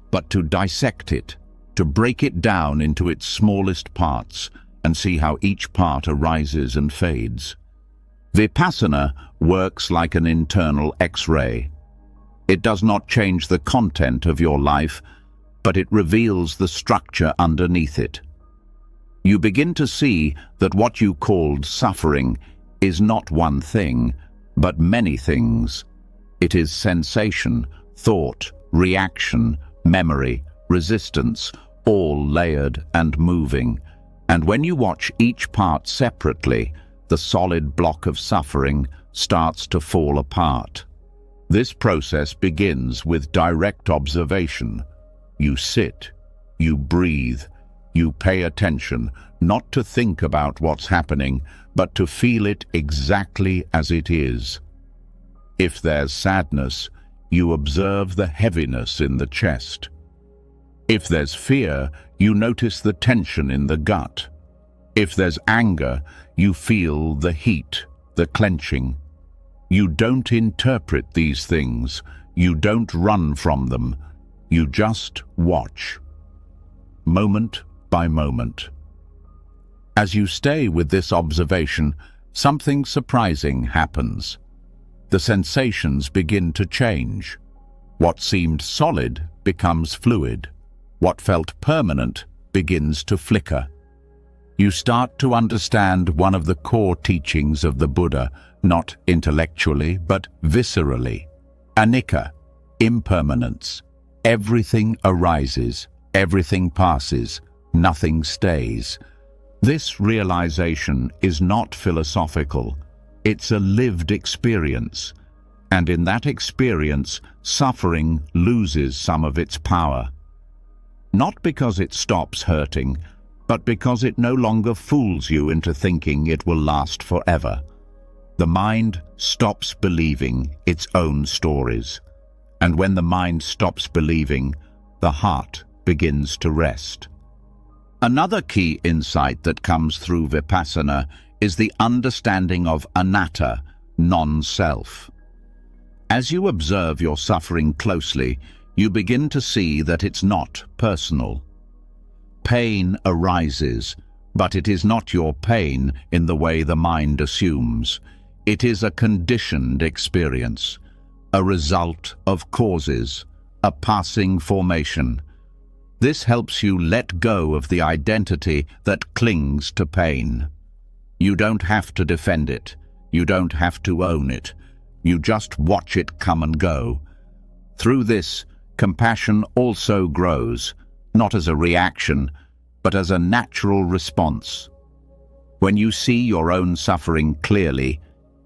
but to dissect it, to break it down into its smallest parts and see how each part arises and fades. Vipassana works like an internal X-ray. It does not change the content of your life, but it reveals the structure underneath it. You begin to see that what you called suffering is not one thing, but many things. It is sensation, thought, reaction, memory, resistance, all layered and moving. And when you watch each part separately, the solid block of suffering starts to fall apart. This process begins with direct observation. You sit, you breathe, you pay attention, not to think about what's happening, but to feel it exactly as it is. If there's sadness, you observe the heaviness in the chest. If there's fear, you notice the tension in the gut. If there's anger, you feel the heat, the clenching. You don't interpret these things. You don't run from them. You just watch, moment by moment. As you stay with this observation, something surprising happens. The sensations begin to change. What seemed solid becomes fluid. What felt permanent begins to flicker. You start to understand one of the core teachings of the Buddha, not intellectually, but viscerally. Anicca, impermanence. Everything arises, everything passes, nothing stays. This realization is not philosophical. It's a lived experience. And in that experience, suffering loses some of its power. Not because it stops hurting, but because it no longer fools you into thinking it will last forever. The mind stops believing its own stories. And when the mind stops believing, the heart begins to rest. Another key insight that comes through Vipassana is the understanding of anatta, non-self. As you observe your suffering closely, you begin to see that it's not personal. Pain arises, but it is not your pain in the way the mind assumes. It is a conditioned experience, a result of causes, a passing formation. This helps you let go of the identity that clings to pain. You don't have to defend it. You don't have to own it. You just watch it come and go. Through this, compassion also grows, not as a reaction, but as a natural response. When you see your own suffering clearly,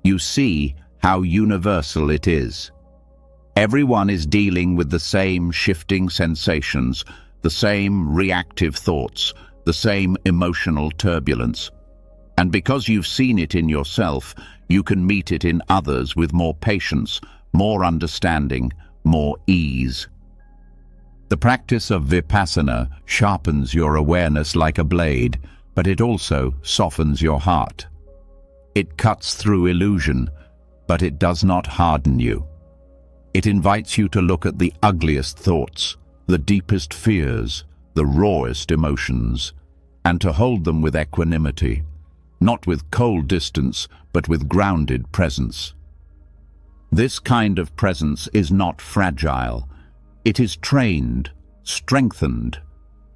you see how universal it is. Everyone is dealing with the same shifting sensations, the same reactive thoughts, the same emotional turbulence. And because you've seen it in yourself, you can meet it in others with more patience, more understanding, more ease. The practice of Vipassana sharpens your awareness like a blade, but it also softens your heart. It cuts through illusion, but it does not harden you. It invites you to look at the ugliest thoughts, the deepest fears, the rawest emotions, and to hold them with equanimity, not with cold distance, but with grounded presence. This kind of presence is not fragile. It is trained, strengthened.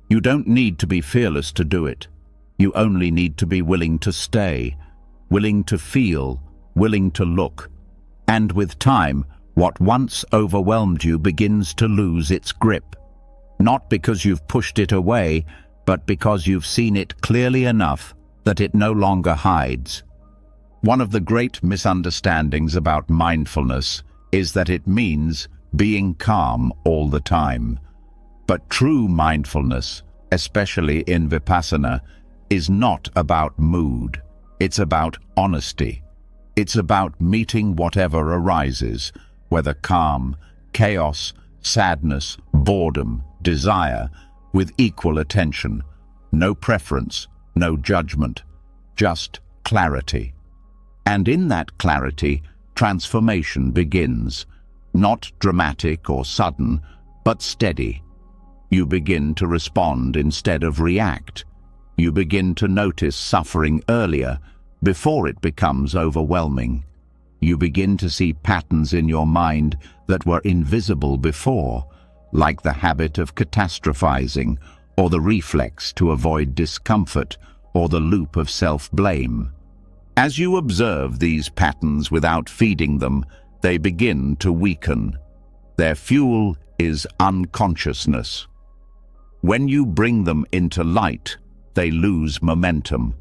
You don't need to be fearless to do it. You only need to be willing to stay, willing to feel, willing to look. And with time, what once overwhelmed you begins to lose its grip. Not because you've pushed it away, but because you've seen it clearly enough that it no longer hides. One of the great misunderstandings about mindfulness is that it means being calm all the time. But true mindfulness, especially in Vipassana, is not about mood. It's about honesty. It's about meeting whatever arises, whether calm, chaos, sadness, boredom, desire, with equal attention. No preference, no judgment, just clarity. And in that clarity, transformation begins, not dramatic or sudden, but steady. You begin to respond instead of react. You begin to notice suffering earlier, before it becomes overwhelming. You begin to see patterns in your mind that were invisible before, like the habit of catastrophizing, or the reflex to avoid discomfort, or the loop of self-blame. As you observe these patterns without feeding them, they begin to weaken. Their fuel is unconsciousness. When you bring them into light, they lose momentum.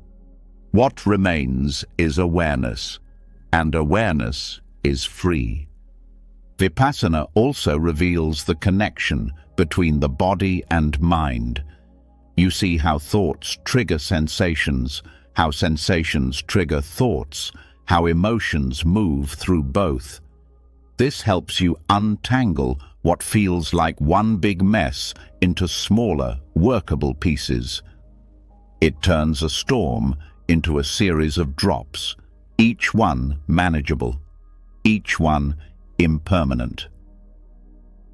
What remains is awareness, and awareness is free. Vipassana also reveals the connection between the body and mind. You see how thoughts trigger sensations, how sensations trigger thoughts, how emotions move through both. This helps you untangle what feels like one big mess into smaller, workable pieces. It turns a storm into a series of drops, each one manageable, each one impermanent.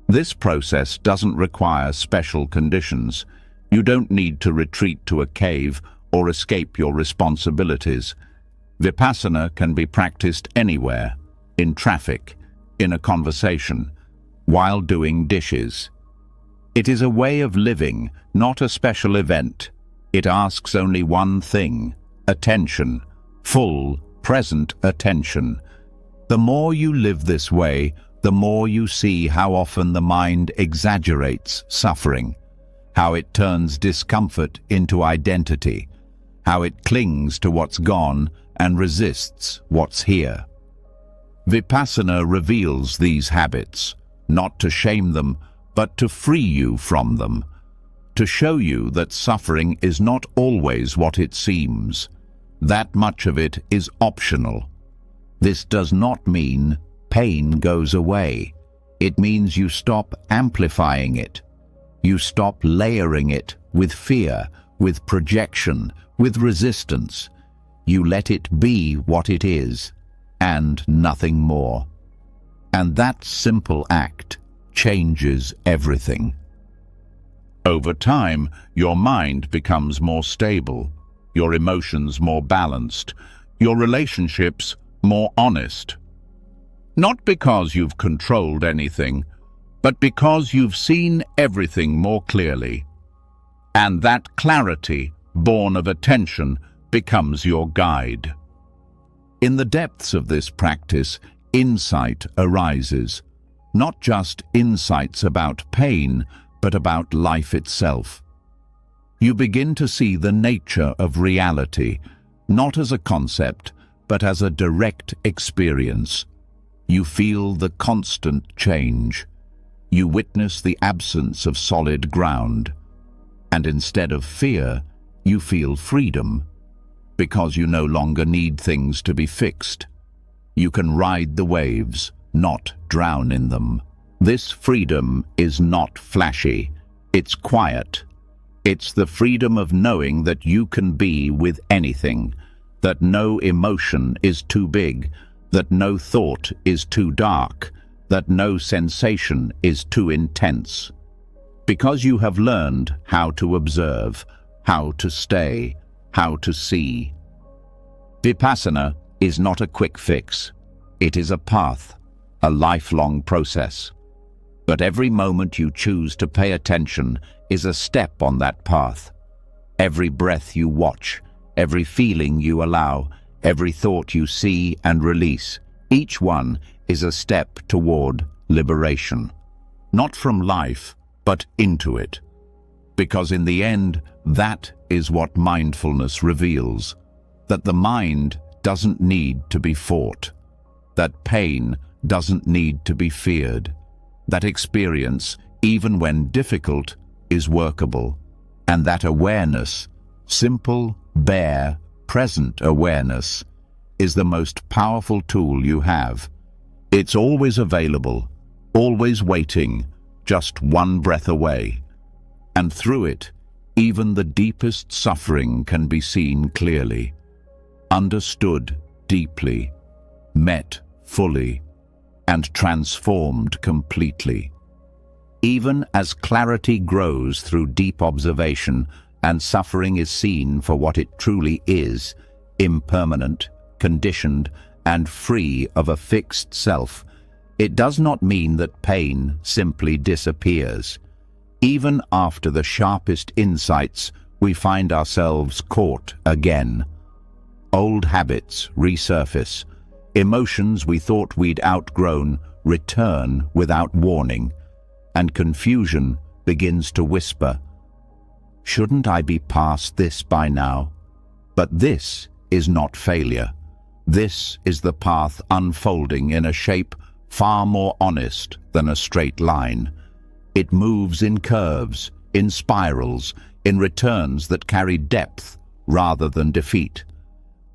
This process doesn't require special conditions. You don't need to retreat to a cave or escape your responsibilities. Vipassana can be practiced anywhere, in traffic, in a conversation, while doing dishes. It is a way of living, not a special event. It asks only one thing: attention, full, present attention. The more you live this way, the more you see how often the mind exaggerates suffering, how it turns discomfort into identity, how it clings to what's gone and resists what's here. Vipassana reveals these habits, not to shame them, but to free you from them, to show you that suffering is not always what it seems. That much of it is optional. This does not mean pain goes away. It means you stop amplifying it. You stop layering it with fear, with projection, with resistance. You let it be what it is, and nothing more. And that simple act changes everything. Over time, your mind becomes more stable, your emotions more balanced, your relationships more honest. Not because you've controlled anything, but because you've seen everything more clearly. And that clarity, born of attention, becomes your guide. In the depths of this practice, insight arises. Not just insights about pain, but about life itself. You begin to see the nature of reality, not as a concept, but as a direct experience. You feel the constant change. You witness the absence of solid ground. And instead of fear, you feel freedom, because you no longer need things to be fixed. You can ride the waves, not drown in them. This freedom is not flashy, it's quiet. It's the freedom of knowing that you can be with anything, that no emotion is too big, that no thought is too dark, that no sensation is too intense. Because you have learned how to observe, how to stay, how to see. Vipassana is not a quick fix. It is a path, a lifelong process. But every moment you choose to pay attention is a step on that path. Every breath you watch, every feeling you allow, every thought you see and release, each one is a step toward liberation. Not from life, but into it. Because in the end, that is what mindfulness reveals. That the mind doesn't need to be fought. That pain doesn't need to be feared. That experience, even when difficult, is workable. And that awareness, simple, bare, present awareness, is the most powerful tool you have. It's always available, always waiting, just one breath away. And through it, even the deepest suffering can be seen clearly, understood deeply, met fully, and transformed completely. Even as clarity grows through deep observation and suffering is seen for what it truly is, impermanent, conditioned, and free of a fixed self, It does not mean that pain simply disappears. Even after the sharpest insights, we find ourselves caught again. Old habits resurface. Emotions we thought we'd outgrown return without warning, and confusion begins to whisper, "Shouldn't I be past this by now?" But this is not failure. This is the path unfolding in a shape far more honest than a straight line. It moves in curves, in spirals, in returns that carry depth rather than defeat.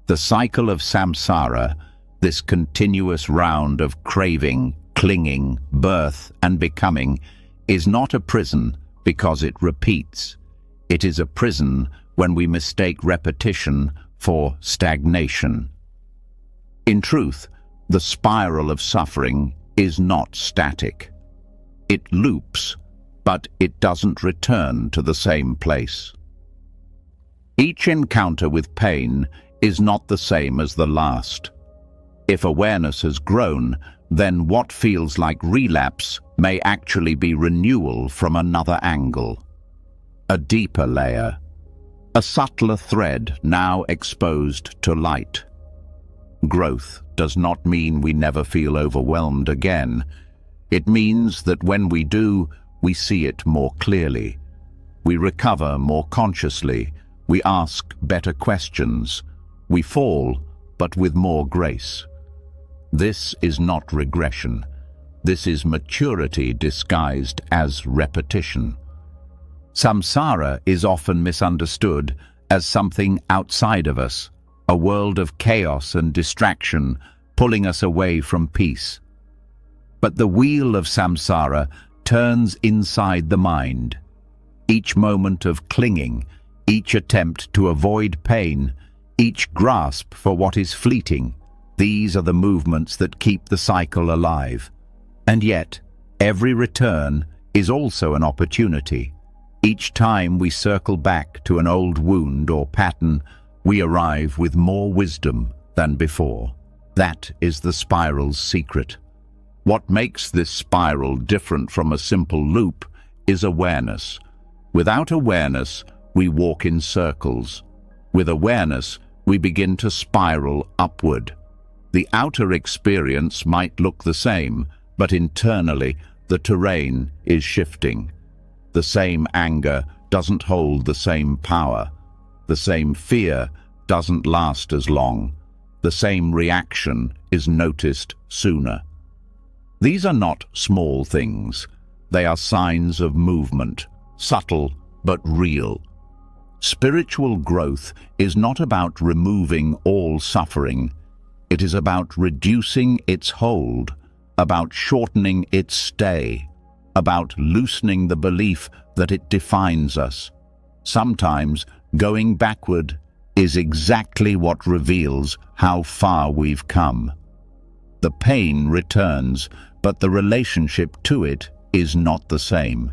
The cycle of samsara, this continuous round of craving, clinging, birth, and becoming, is not a prison because it repeats. It is a prison when we mistake repetition for stagnation. In truth, the spiral of suffering is not static. It loops, but it doesn't return to the same place. Each encounter with pain is not the same as the last. If awareness has grown, then what feels like relapse may actually be renewal from another angle. A deeper layer, a subtler thread now exposed to light. Growth does not mean we never feel overwhelmed again. It means that when we do, we see it more clearly. We recover more consciously. We ask better questions. We fall, but with more grace. This is not regression. This is maturity disguised as repetition. Samsara is often misunderstood as something outside of us, a world of chaos and distraction pulling us away from peace. But the wheel of samsara turns inside the mind. Each moment of clinging, each attempt to avoid pain, each grasp for what is fleeting, these are the movements that keep the cycle alive. And yet, every return is also an opportunity. Each time we circle back to an old wound or pattern, we arrive with more wisdom than before. That is the spiral's secret. What makes this spiral different from a simple loop is awareness. Without awareness, we walk in circles. With awareness, we begin to spiral upward. The outer experience might look the same, but internally, the terrain is shifting. The same anger doesn't hold the same power. The same fear doesn't last as long. The same reaction is noticed sooner. These are not small things. They are signs of movement, subtle but real. Spiritual growth is not about removing all suffering. It is about reducing its hold, about shortening its stay, about loosening the belief that it defines us. Sometimes going backward is exactly what reveals how far we've come. The pain returns, but the relationship to it is not the same.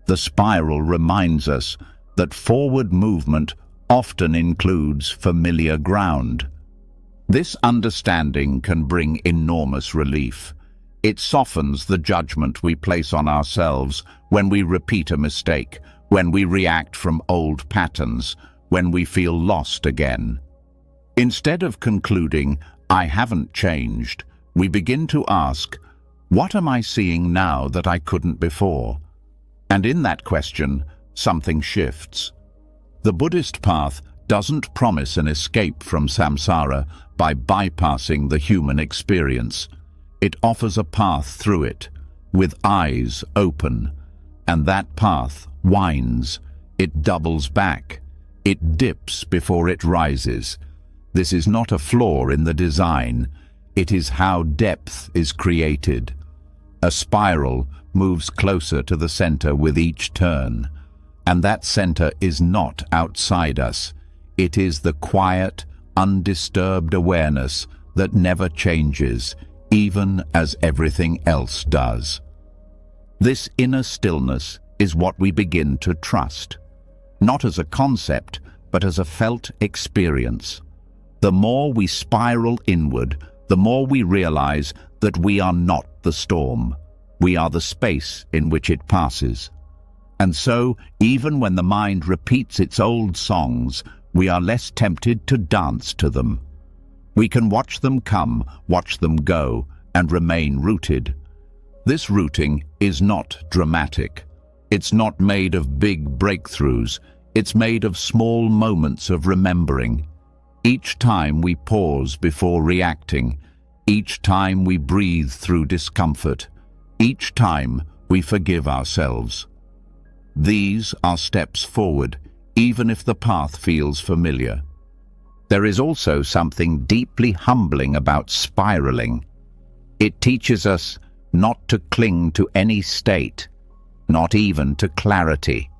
The spiral reminds us that forward movement often includes familiar ground. This understanding can bring enormous relief. It softens the judgment we place on ourselves when we repeat a mistake, when we react from old patterns, when we feel lost again. Instead of concluding, "I haven't changed," we begin to ask, "What am I seeing now that I couldn't before?" And in that question, something shifts. The Buddhist path doesn't promise an escape from samsara by bypassing the human experience. It offers a path through it, with eyes open, and that path winds, it doubles back, it dips before it rises. This is not a flaw in the design, it is how depth is created. A spiral moves closer to the center with each turn, and that center is not outside us. It is the quiet, undisturbed awareness that never changes, even as everything else does. This inner stillness is what we begin to trust, not as a concept, but as a felt experience. The more we spiral inward, the more we realize that we are not the the storm. We are the space in which it passes. And so, even when the mind repeats its old songs, we are less tempted to dance to them. We can watch them come, watch them go, and remain rooted. This rooting is not dramatic. It's not made of big breakthroughs. It's made of small moments of remembering. Each time we pause before reacting, each time we breathe through discomfort, each time we forgive ourselves. These are steps forward, even if the path feels familiar. There is also something deeply humbling about spiraling. It teaches us not to cling to any state, not even to clarity,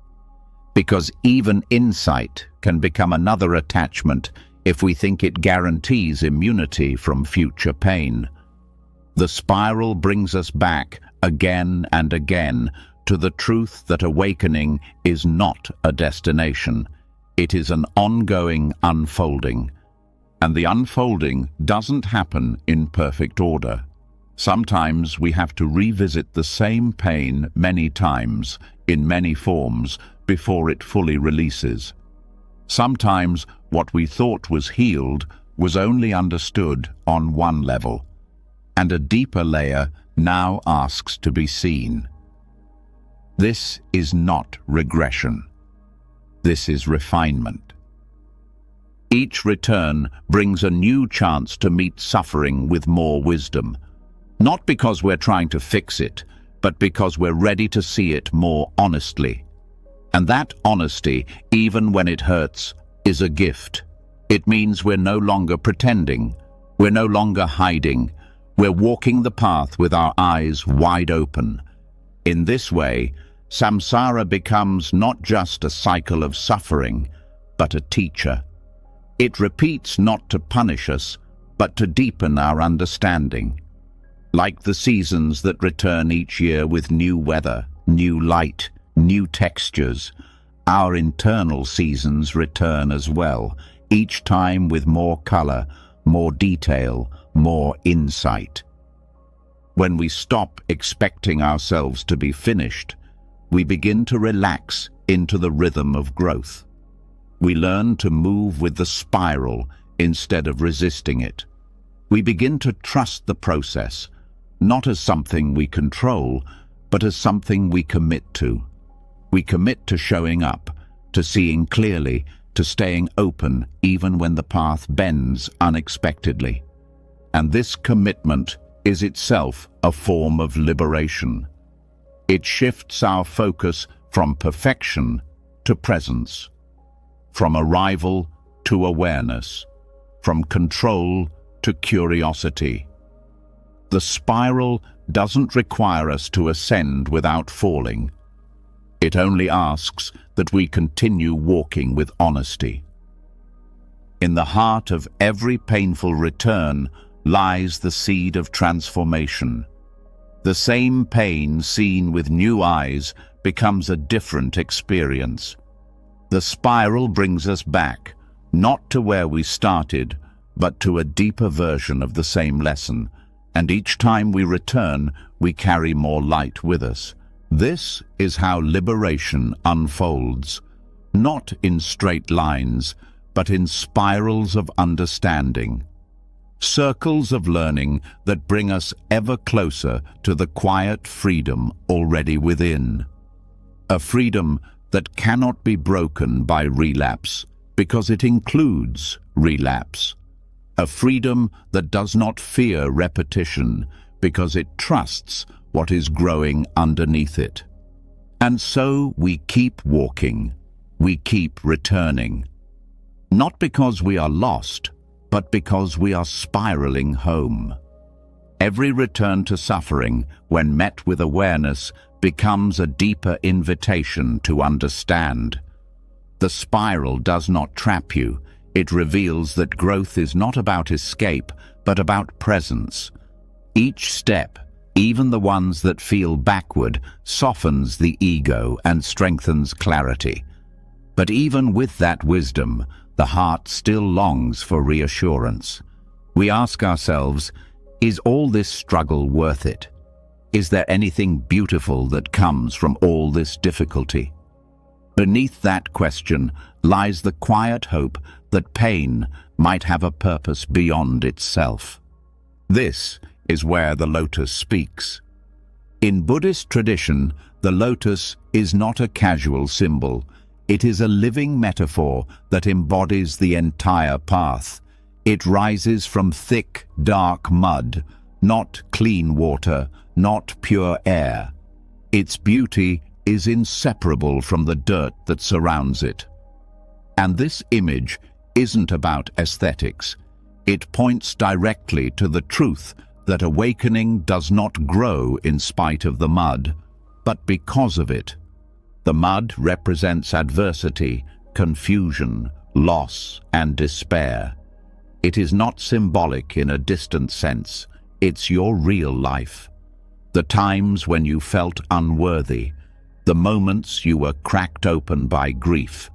because even insight can become another attachment if we think it guarantees immunity from future pain. The spiral brings us back again and again to the truth that awakening is not a destination. It is an ongoing unfolding. And the unfolding doesn't happen in perfect order. Sometimes we have to revisit the same pain many times, in many forms, before it fully releases. Sometimes what we thought was healed was only understood on one level, and a deeper layer now asks to be seen. This is not regression. This is refinement. Each return brings a new chance to meet suffering with more wisdom, not because we're trying to fix it, but because we're ready to see it more honestly. And that honesty, even when it hurts, is a gift. It means we're no longer pretending, we're no longer hiding, we're walking the path with our eyes wide open. In this way, samsara becomes not just a cycle of suffering, but a teacher. It repeats not to punish us, but to deepen our understanding. Like the seasons that return each year with new weather, new light, new textures, our internal seasons return as well, each time with more color, more detail, more insight. When we stop expecting ourselves to be finished, we begin to relax into the rhythm of growth. We learn to move with the spiral instead of resisting it. We begin to trust the process, not as something we control, but as something we commit to. We commit to showing up, to seeing clearly, to staying open even when the path bends unexpectedly. And this commitment is itself a form of liberation. It shifts our focus from perfection to presence, from arrival to awareness, from control to curiosity. The spiral doesn't require us to ascend without falling. It only asks that we continue walking with honesty. In the heart of every painful return lies the seed of transformation. The same pain seen with new eyes becomes a different experience. The spiral brings us back, not to where we started, but to a deeper version of the same lesson, and each time we return, we carry more light with us. This is how liberation unfolds, not in straight lines, but in spirals of understanding. Circles of learning that bring us ever closer to the quiet freedom already within. A freedom that cannot be broken by relapse, because it includes relapse. A freedom that does not fear repetition, because it trusts what is growing underneath it. And so we keep walking, we keep returning. Not because we are lost, but because we are spiraling home. Every return to suffering, when met with awareness, becomes a deeper invitation to understand. The spiral does not trap you. It reveals that growth is not about escape, but about presence. Each step, even the ones that feel backward, softens the ego and strengthens clarity. But even with that wisdom, the heart still longs for reassurance. We ask ourselves, is all this struggle worth it? Is there anything beautiful that comes from all this difficulty? Beneath that question lies the quiet hope that pain might have a purpose beyond itself. This is where the lotus speaks. In Buddhist tradition, the lotus is not a casual symbol. It is a living metaphor that embodies the entire path. It rises from thick, dark mud, not clean water, not pure air. Its beauty is inseparable from the dirt that surrounds it. And this image isn't about aesthetics. It points directly to the truth that awakening does not grow in spite of the mud, but because of it. The mud represents adversity, confusion, loss, and despair. It is not symbolic in a distant sense. It's your real life. The times when you felt unworthy, the moments you were cracked open by grief,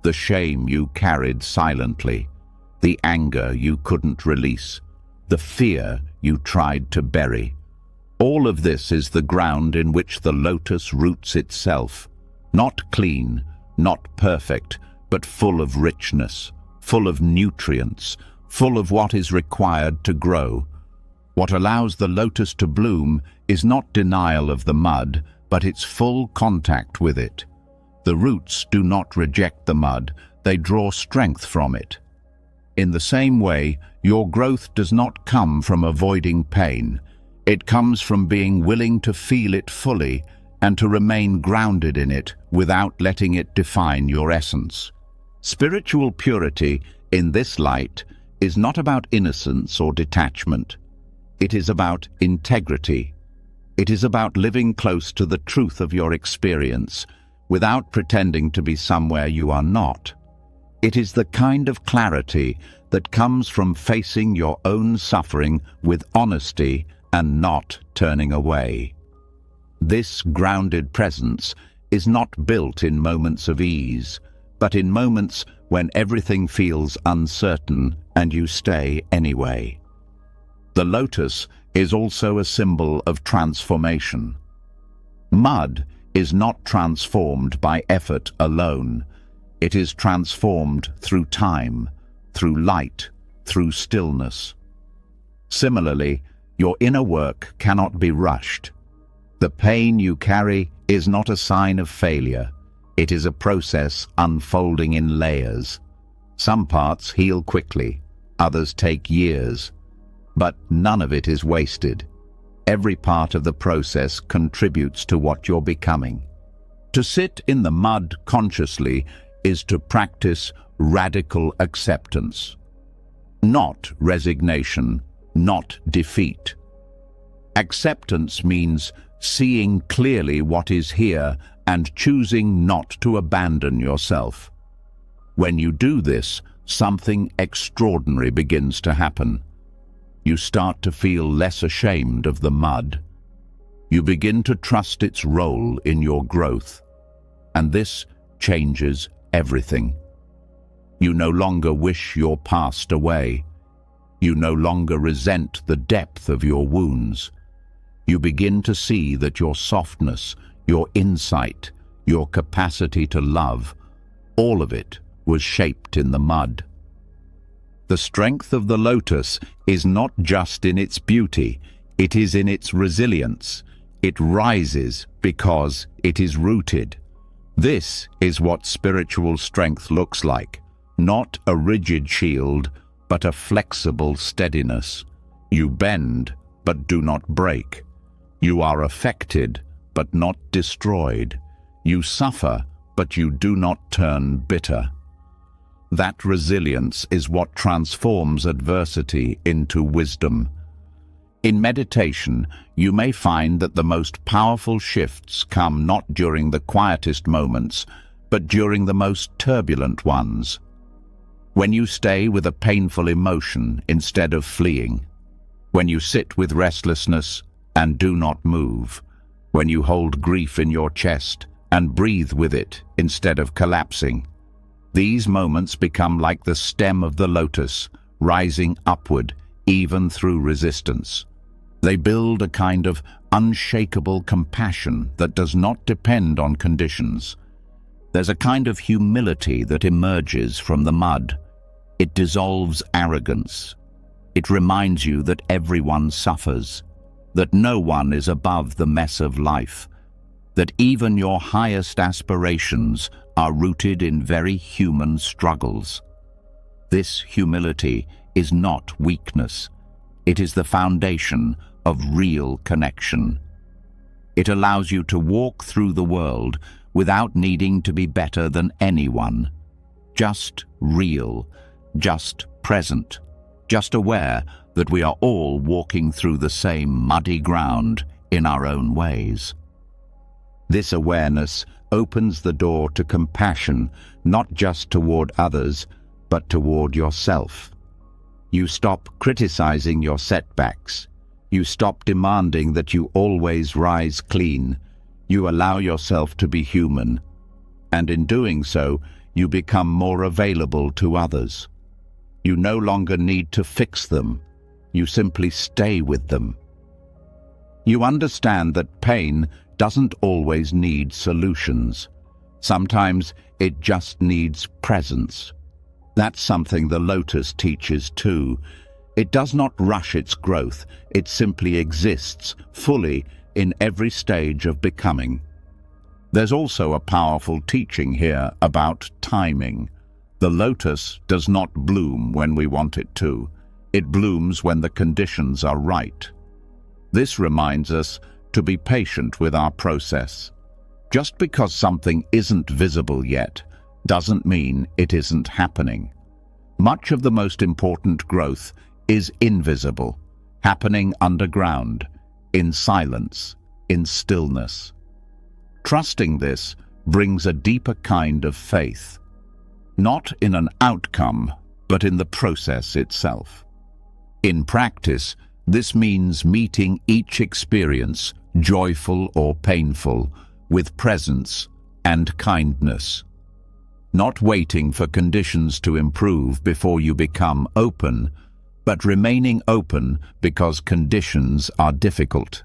the shame you carried silently, the anger you couldn't release, the fear you tried to bury. All of this is the ground in which the lotus roots itself. Not clean, not perfect, but full of richness, full of nutrients, full of what is required to grow. What allows the lotus to bloom is not denial of the mud, but its full contact with it. The roots do not reject the mud, they draw strength from it. In the same way, your growth does not come from avoiding pain. It comes from being willing to feel it fully and to remain grounded in it without letting it define your essence. Spiritual purity, in this light, is not about innocence or detachment. It is about integrity. It is about living close to the truth of your experience without pretending to be somewhere you are not. It is the kind of clarity that comes from facing your own suffering with honesty and not turning away. This grounded presence is not built in moments of ease, but in moments when everything feels uncertain and you stay anyway. The lotus is also a symbol of transformation. Mud is not transformed by effort alone. It is transformed through time, through light, through stillness. Similarly, your inner work cannot be rushed. The pain you carry is not a sign of failure. It is a process unfolding in layers. Some parts heal quickly, others take years. But none of it is wasted. Every part of the process contributes to what you're becoming. To sit in the mud consciously is to practice radical acceptance. Not resignation, not defeat. Acceptance means seeing clearly what is here and choosing not to abandon yourself. When you do this, something extraordinary begins to happen. You start to feel less ashamed of the mud. You begin to trust its role in your growth. And this changes everything. You no longer wish your past away. You no longer resent the depth of your wounds. You begin to see that your softness, your insight, your capacity to love, all of it was shaped in the mud. The strength of the lotus is not just in its beauty, it is in its resilience. It rises because it is rooted. This is what spiritual strength looks like, not a rigid shield, but a flexible steadiness. You bend, but do not break. You are affected, but not destroyed. You suffer, but you do not turn bitter. That resilience is what transforms adversity into wisdom. In meditation, you may find that the most powerful shifts come not during the quietest moments, but during the most turbulent ones. When you stay with a painful emotion instead of fleeing, when you sit with restlessness and do not move, when you hold grief in your chest and breathe with it instead of collapsing, these moments become like the stem of the lotus, rising upward even through resistance. They build a kind of unshakable compassion that does not depend on conditions. There's a kind of humility that emerges from the mud. It dissolves arrogance. It reminds you that everyone suffers, that no one is above the mess of life, that even your highest aspirations are rooted in very human struggles. This humility is not weakness. It is the foundation of real connection. It allows you to walk through the world without needing to be better than anyone. Just real, just present, just aware that we are all walking through the same muddy ground in our own ways. This awareness opens the door to compassion, not just toward others, but toward yourself. You stop criticizing your setbacks. You stop demanding that you always rise clean. You allow yourself to be human, and in doing so, you become more available to others. You no longer need to fix them. You simply stay with them. You understand that pain doesn't always need solutions. Sometimes it just needs presence. That's something the lotus teaches too. It does not rush its growth. It simply exists fully in every stage of becoming. There's also a powerful teaching here about timing. The lotus does not bloom when we want it to. It blooms when the conditions are right. This reminds us to be patient with our process. Just because something isn't visible yet doesn't mean it isn't happening. Much of the most important growth is invisible, happening underground, in silence, in stillness. Trusting this brings a deeper kind of faith, not in an outcome, but in the process itself. In practice, this means meeting each experience, joyful or painful, with presence and kindness. Not waiting for conditions to improve before you become open, but remaining open because conditions are difficult.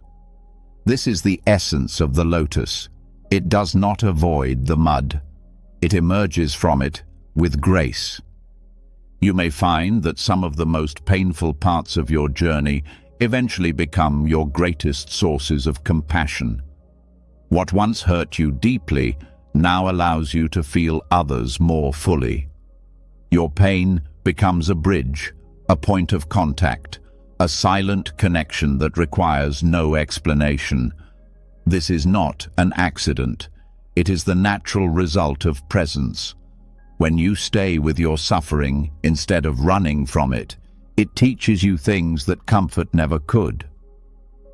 This is the essence of the lotus. It does not avoid the mud. It emerges from it with grace. You may find that some of the most painful parts of your journey eventually become your greatest sources of compassion. What once hurt you deeply now allows you to feel others more fully. Your pain becomes a bridge, a point of contact, a silent connection that requires no explanation. This is not an accident. It is the natural result of presence. When you stay with your suffering instead of running from it, it teaches you things that comfort never could.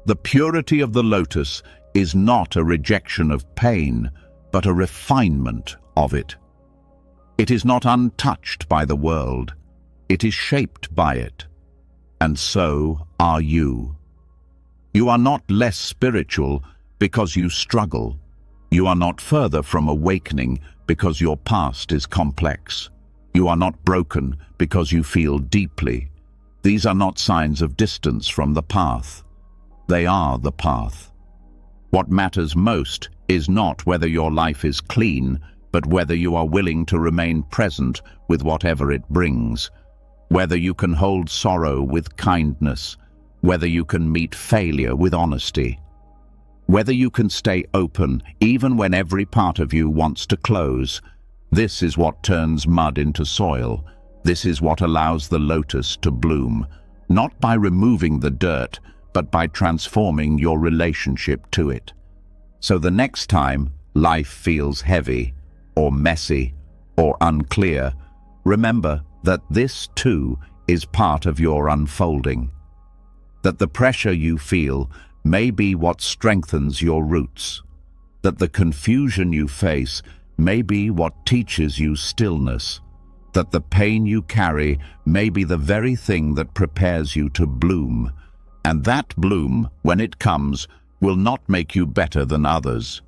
The purity of the lotus is not a rejection of pain, but a refinement of it. It is not untouched by the world. It is shaped by it. And so are you. You are not less spiritual because you struggle. You are not further from awakening because your past is complex. You are not broken because you feel deeply. These are not signs of distance from the path. They are the path. What matters most is not whether your life is clean, but whether you are willing to remain present with whatever it brings. Whether you can hold sorrow with kindness, whether you can meet failure with honesty, whether you can stay open even when every part of you wants to close. This is what turns mud into soil. This is what allows the lotus to bloom, not by removing the dirt, but by transforming your relationship to it. So the next time life feels heavy, or messy, or unclear, remember that this too is part of your unfolding. That the pressure you feel may be what strengthens your roots. That the confusion you face may be what teaches you stillness. That the pain you carry may be the very thing that prepares you to bloom. And that bloom, when it comes, will not make you better than others.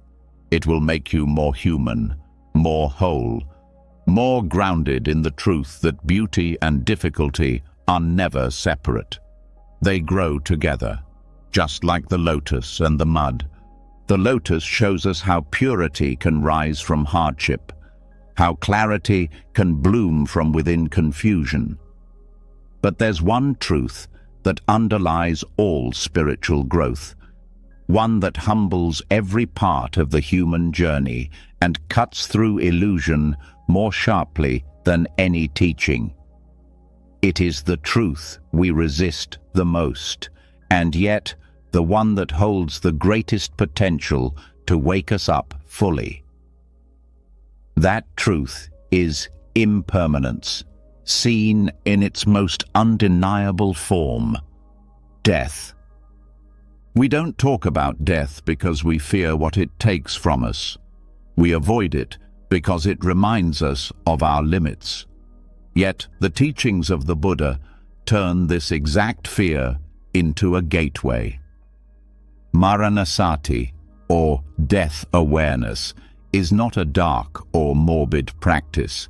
It will make you more human, more whole, more grounded in the truth that beauty and difficulty are never separate. They grow together, just like the lotus and the mud. The lotus shows us how purity can rise from hardship, how clarity can bloom from within confusion. But there's one truth that underlies all spiritual growth, one that humbles every part of the human journey and cuts through illusion more sharply than any teaching. It is the truth we resist the most, and yet the one that holds the greatest potential to wake us up fully. That truth is impermanence, seen in its most undeniable form: death. We don't talk about death because we fear what it takes from us. We avoid it because it reminds us of our limits. Yet the teachings of the Buddha turn this exact fear into a gateway. Maranasati, or death awareness, is not a dark or morbid practice.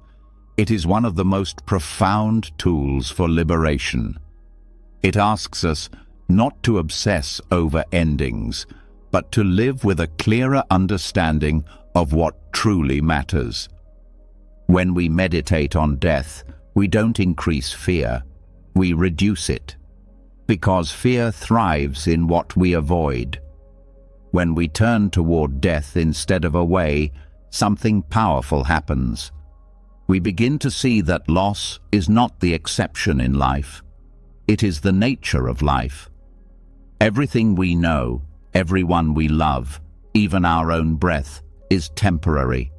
It is one of the most profound tools for liberation. It asks us not to obsess over endings, but to live with a clearer understanding of what truly matters. When we meditate on death, we don't increase fear, we reduce it, because fear thrives in what we avoid. When we turn toward death instead of away, something powerful happens. We begin to see that loss is not the exception in life. It is the nature of life. Everything we know, everyone we love, even our own breath, is temporary.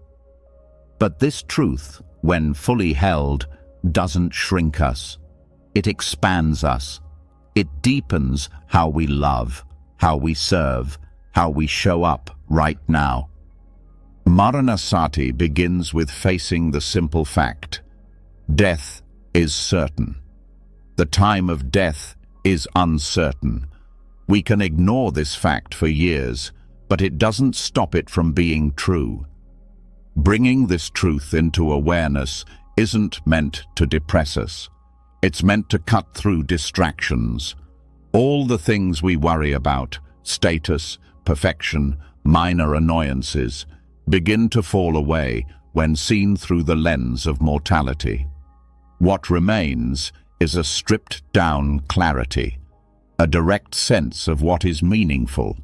But this truth, when fully held, doesn't shrink us. It expands us. It deepens how we love, how we serve, how we show up right now. Maranasati begins with facing the simple fact: death is certain. The time of death is uncertain. We can ignore this fact for years, but it doesn't stop it from being true. Bringing this truth into awareness isn't meant to depress us. It's meant to cut through distractions. All the things we worry about, status, perfection, minor annoyances, begin to fall away when seen through the lens of mortality. What remains is a stripped-down clarity, a direct sense of what is meaningful.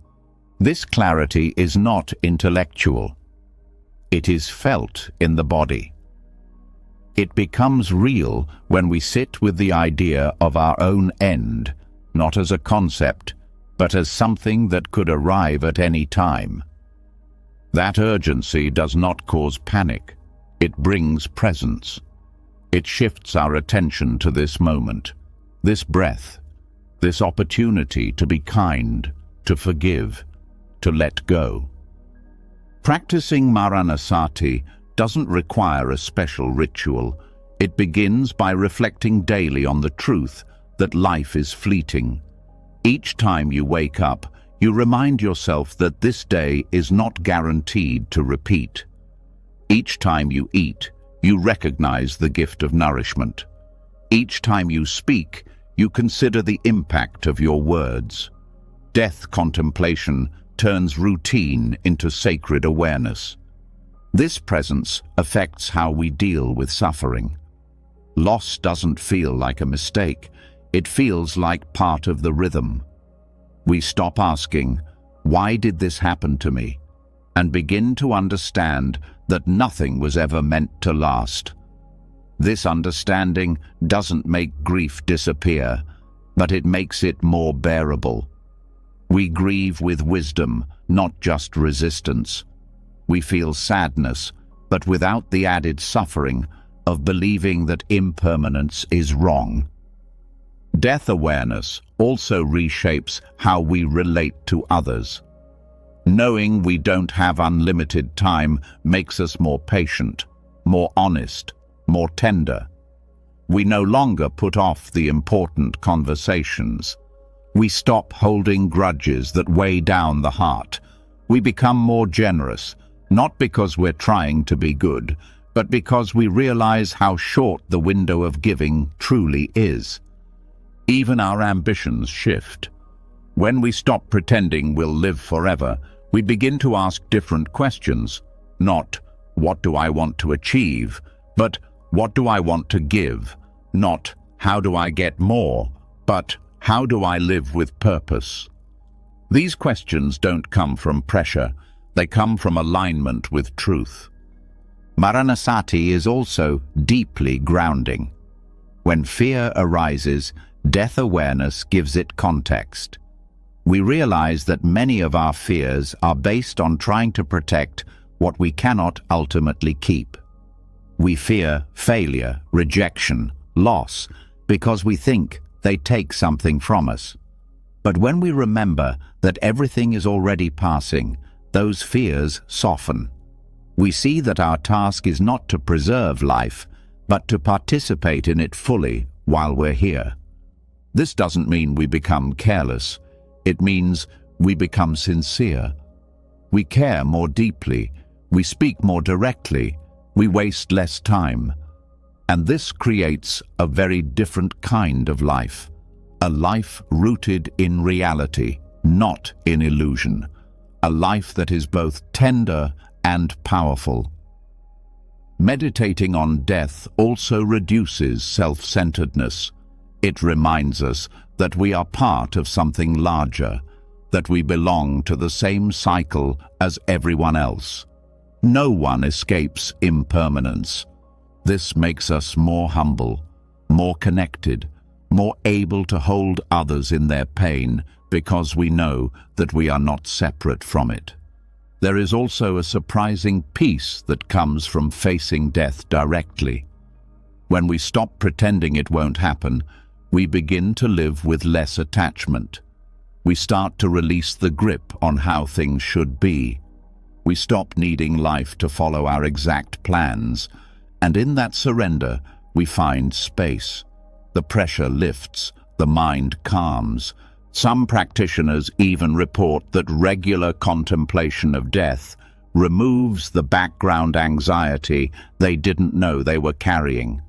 This clarity is not intellectual. It is felt in the body. It becomes real when we sit with the idea of our own end, not as a concept, but as something that could arrive at any time. That urgency does not cause panic. It brings presence. It shifts our attention to this moment, this breath, this opportunity to be kind, to forgive, to let go. Practicing Maranasati doesn't require a special ritual. It begins by reflecting daily on the truth that life is fleeting. Each time you wake up, you remind yourself that this day is not guaranteed to repeat. Each time you eat, you recognize the gift of nourishment. Each time you speak, you consider the impact of your words. Death contemplation turns routine into sacred awareness. This presence affects how we deal with suffering. Loss doesn't feel like a mistake. It feels like part of the rhythm. We stop asking, "Why did this happen to me?" and begin to understand that nothing was ever meant to last. This understanding doesn't make grief disappear, but it makes it more bearable. We grieve with wisdom, not just resistance. We feel sadness, but without the added suffering of believing that impermanence is wrong. Death awareness also reshapes how we relate to others. Knowing we don't have unlimited time makes us more patient, more honest, more tender. We no longer put off the important conversations. We stop holding grudges that weigh down the heart. We become more generous, not because we're trying to be good, but because we realize how short the window of giving truly is. Even our ambitions shift. When we stop pretending we'll live forever, we begin to ask different questions. Not, what do I want to achieve? But, what do I want to give? Not, how do I get more? But, how do I live with purpose? These questions don't come from pressure. They come from alignment with truth. Maranasati is also deeply grounding. When fear arises, death awareness gives it context. We realize that many of our fears are based on trying to protect what we cannot ultimately keep. We fear failure, rejection, loss, because we think they take something from us. But when we remember that everything is already passing, those fears soften. We see that our task is not to preserve life, but to participate in it fully while we're here. This doesn't mean we become careless. It means we become sincere. We care more deeply. We speak more directly. We waste less time. And this creates a very different kind of life. A life rooted in reality, not in illusion. A life that is both tender and powerful. Meditating on death also reduces self-centeredness. It reminds us that we are part of something larger, that we belong to the same cycle as everyone else. No one escapes impermanence. This makes us more humble, more connected, more able to hold others in their pain because we know that we are not separate from it. There is also a surprising peace that comes from facing death directly. When we stop pretending it won't happen, we begin to live with less attachment. We start to release the grip on how things should be. We stop needing life to follow our exact plans, and in that surrender, we find space. The pressure lifts, the mind calms. Some practitioners even report that regular contemplation of death removes the background anxiety they didn't know they were carrying.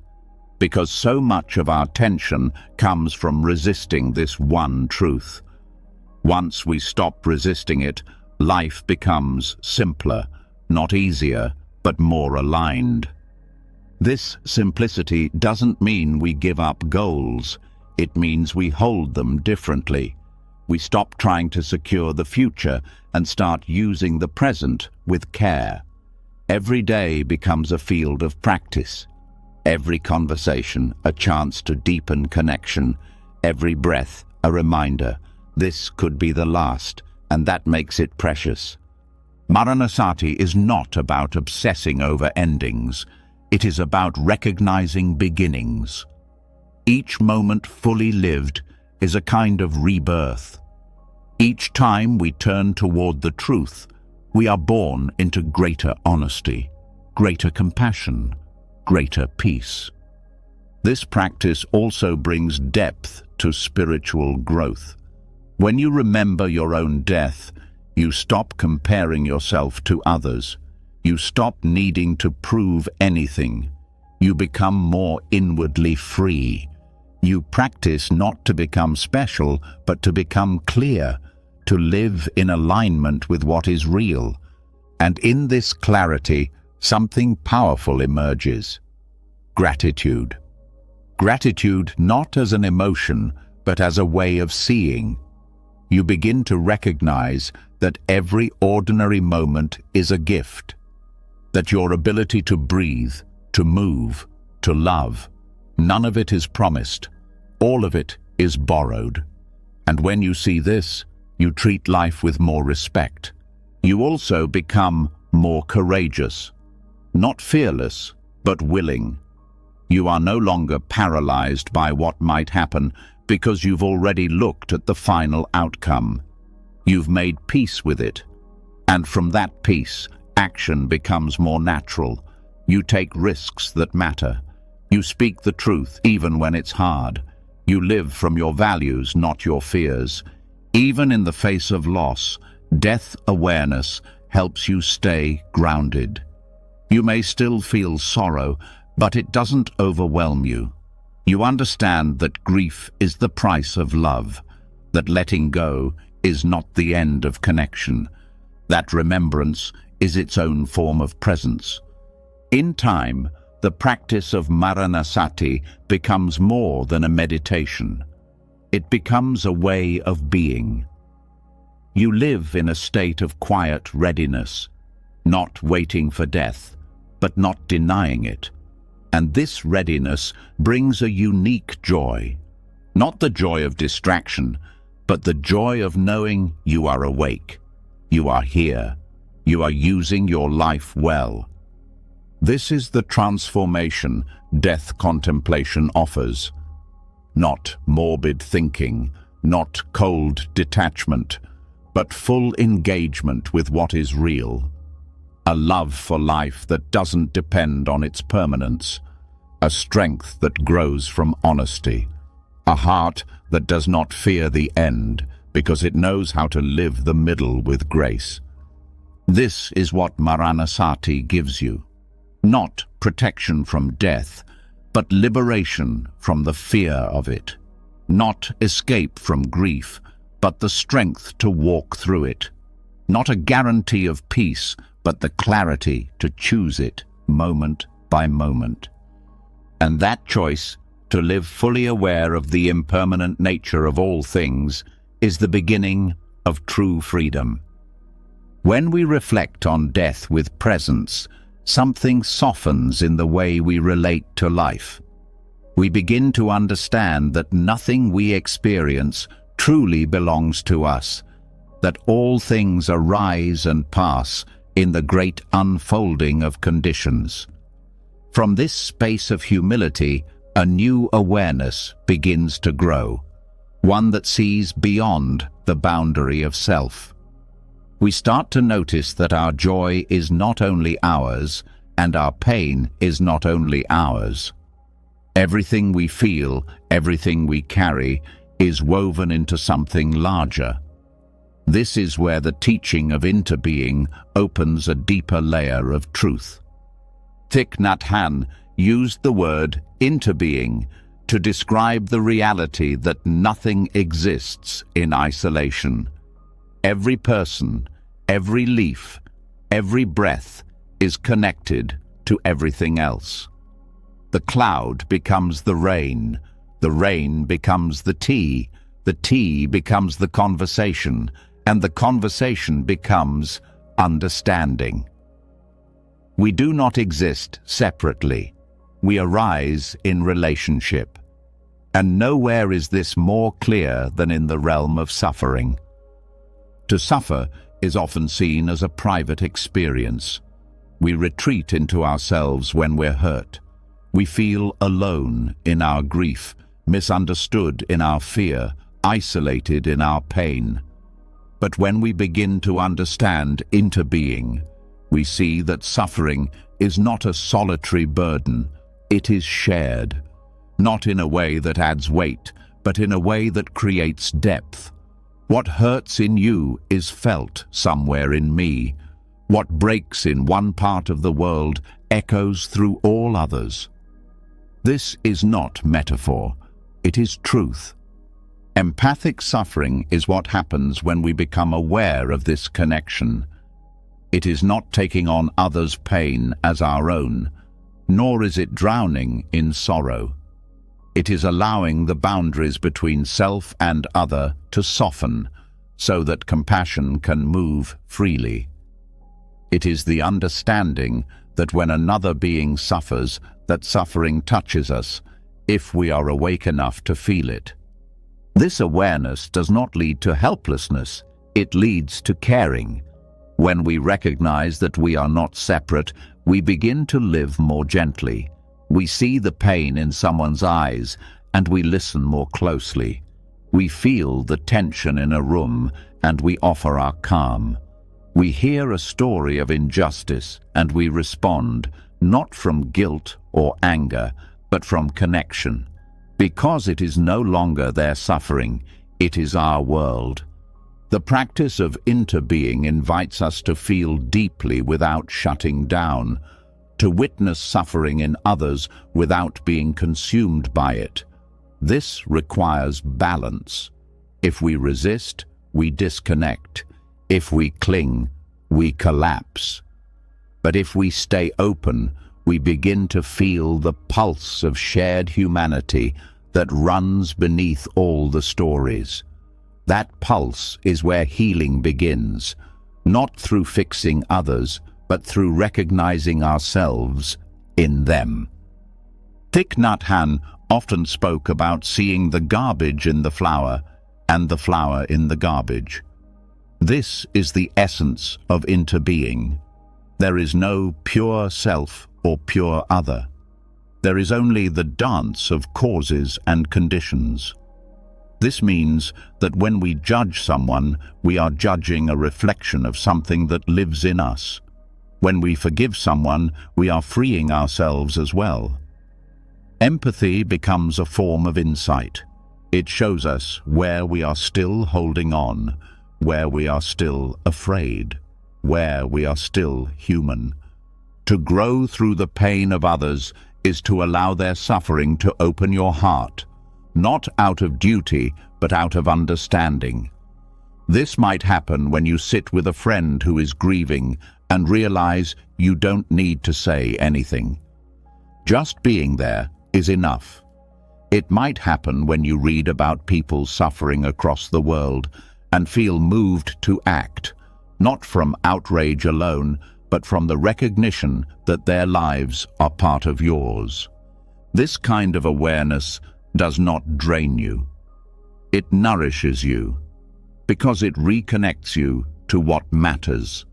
Because so much of our tension comes from resisting this one truth. Once we stop resisting it, life becomes simpler, not easier, but more aligned. This simplicity doesn't mean we give up goals. It means we hold them differently. We stop trying to secure the future and start using the present with care. Every day becomes a field of practice. Every conversation a chance to deepen connection. Every breath a reminder. This could be the last, and that makes it precious. Maranasati is not about obsessing over endings. It is about recognizing beginnings. Each moment fully lived is a kind of rebirth. Each time we turn toward the truth, we are born into greater honesty, greater compassion, greater peace. This practice also brings depth to spiritual growth. When you remember your own death, you stop comparing yourself to others. You stop needing to prove anything. You become more inwardly free. You practice not to become special, but to become clear, to live in alignment with what is real. And in this clarity, something powerful emerges. Gratitude. Gratitude not as an emotion, but as a way of seeing. You begin to recognize that every ordinary moment is a gift, that your ability to breathe, to move, to love, none of it is promised, all of it is borrowed. And when you see this, you treat life with more respect. You also become more courageous, not fearless, but willing. You are no longer paralyzed by what might happen because you've already looked at the final outcome. You've made peace with it. And from that peace, action becomes more natural. You take risks that matter. You speak the truth even when it's hard. You live from your values, not your fears. Even in the face of loss, death awareness helps you stay grounded. You may still feel sorrow, but it doesn't overwhelm you. You understand that grief is the price of love. that letting go is not the end of connection, that remembrance is its own form of presence. In time, the practice of Maranasati becomes more than a meditation. It becomes a way of being. You live in a state of quiet readiness, not waiting for death, but not denying it. And this readiness brings a unique joy. Not the joy of distraction, but the joy of knowing you are awake. You are here. You are using your life well. This is the transformation death contemplation offers. Not morbid thinking, not cold detachment, but full engagement with what is real. A love for life that doesn't depend on its permanence. A strength that grows from honesty. A heart that does not fear the end because it knows how to live the middle with grace. This is what Maranasati gives you. Not protection from death, but liberation from the fear of it. Not escape from grief, but the strength to walk through it. Not a guarantee of peace, but the clarity to choose it moment by moment. And that choice, to live fully aware of the impermanent nature of all things, is the beginning of true freedom. When we reflect on death with presence, something softens in the way we relate to life. We begin to understand that nothing we experience truly belongs to us, that all things arise and pass in the great unfolding of conditions. From this space of humility, a new awareness begins to grow, one that sees beyond the boundary of self. We start to notice that our joy is not only ours, and our pain is not only ours. Everything we feel, everything we carry, is woven into something larger. This is where the teaching of interbeing opens a deeper layer of truth. Thich Nhat Hanh used the word interbeing to describe the reality that nothing exists in isolation. Every person, every leaf, every breath is connected to everything else. The cloud becomes the rain becomes the tea becomes the conversation, and the conversation becomes understanding. We do not exist separately. We arise in relationship. And nowhere is this more clear than in the realm of suffering. To suffer is often seen as a private experience. We retreat into ourselves when we're hurt. We feel alone in our grief, misunderstood in our fear, isolated in our pain. But when we begin to understand interbeing, we see that suffering is not a solitary burden, it is shared. Not in a way that adds weight, but in a way that creates depth. What hurts in you is felt somewhere in me. What breaks in one part of the world echoes through all others. This is not metaphor, it is truth. Empathic suffering is what happens when we become aware of this connection. It is not taking on others' pain as our own, nor is it drowning in sorrow. It is allowing the boundaries between self and other to soften, so that compassion can move freely. It is the understanding that when another being suffers, that suffering touches us, if we are awake enough to feel it. This awareness does not lead to helplessness, it leads to caring. When we recognize that we are not separate, we begin to live more gently. We see the pain in someone's eyes, and we listen more closely. We feel the tension in a room, and we offer our calm. We hear a story of injustice, and we respond, not from guilt or anger, but from connection. Because it is no longer their suffering, it is our world. The practice of interbeing invites us to feel deeply without shutting down, to witness suffering in others without being consumed by it. This requires balance. If we resist, we disconnect. If we cling, we collapse. But if we stay open, we begin to feel the pulse of shared humanity that runs beneath all the stories. That pulse is where healing begins, not through fixing others, but through recognizing ourselves in them. Thich Nhat Hanh often spoke about seeing the garbage in the flower and the flower in the garbage. This is the essence of interbeing. There is no pure self or pure other. There is only the dance of causes and conditions. This means that when we judge someone, we are judging a reflection of something that lives in us. When we forgive someone, we are freeing ourselves as well. Empathy becomes a form of insight. It shows us where we are still holding on, where we are still afraid, where we are still human. To grow through the pain of others is to allow their suffering to open your heart, not out of duty, but out of understanding. This might happen when you sit with a friend who is grieving and realize you don't need to say anything. Just being there is enough. It might happen when you read about people suffering across the world and feel moved to act, not from outrage alone, but from the recognition that their lives are part of yours. This kind of awareness does not drain you. It nourishes you, because it reconnects you to what matters.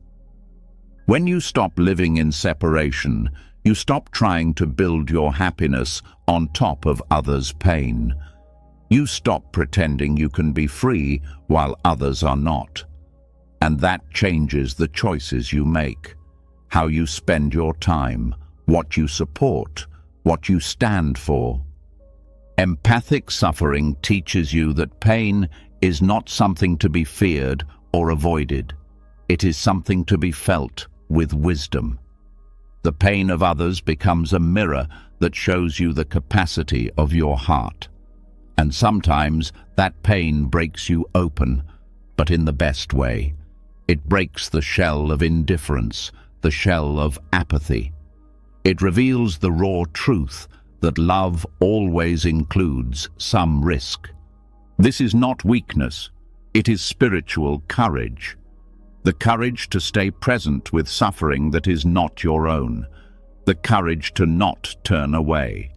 When you stop living in separation, you stop trying to build your happiness on top of others' pain. You stop pretending you can be free while others are not. And that changes the choices you make, how you spend your time, what you support, what you stand for. Empathic suffering teaches you that pain is not something to be feared or avoided. It is something to be felt with wisdom. The pain of others becomes a mirror that shows you the capacity of your heart. And sometimes that pain breaks you open, but in the best way. It breaks the shell of indifference, the shell of apathy. It reveals the raw truth that love always includes some risk. This is not weakness, it is spiritual courage. The courage to stay present with suffering that is not your own. The courage to not turn away.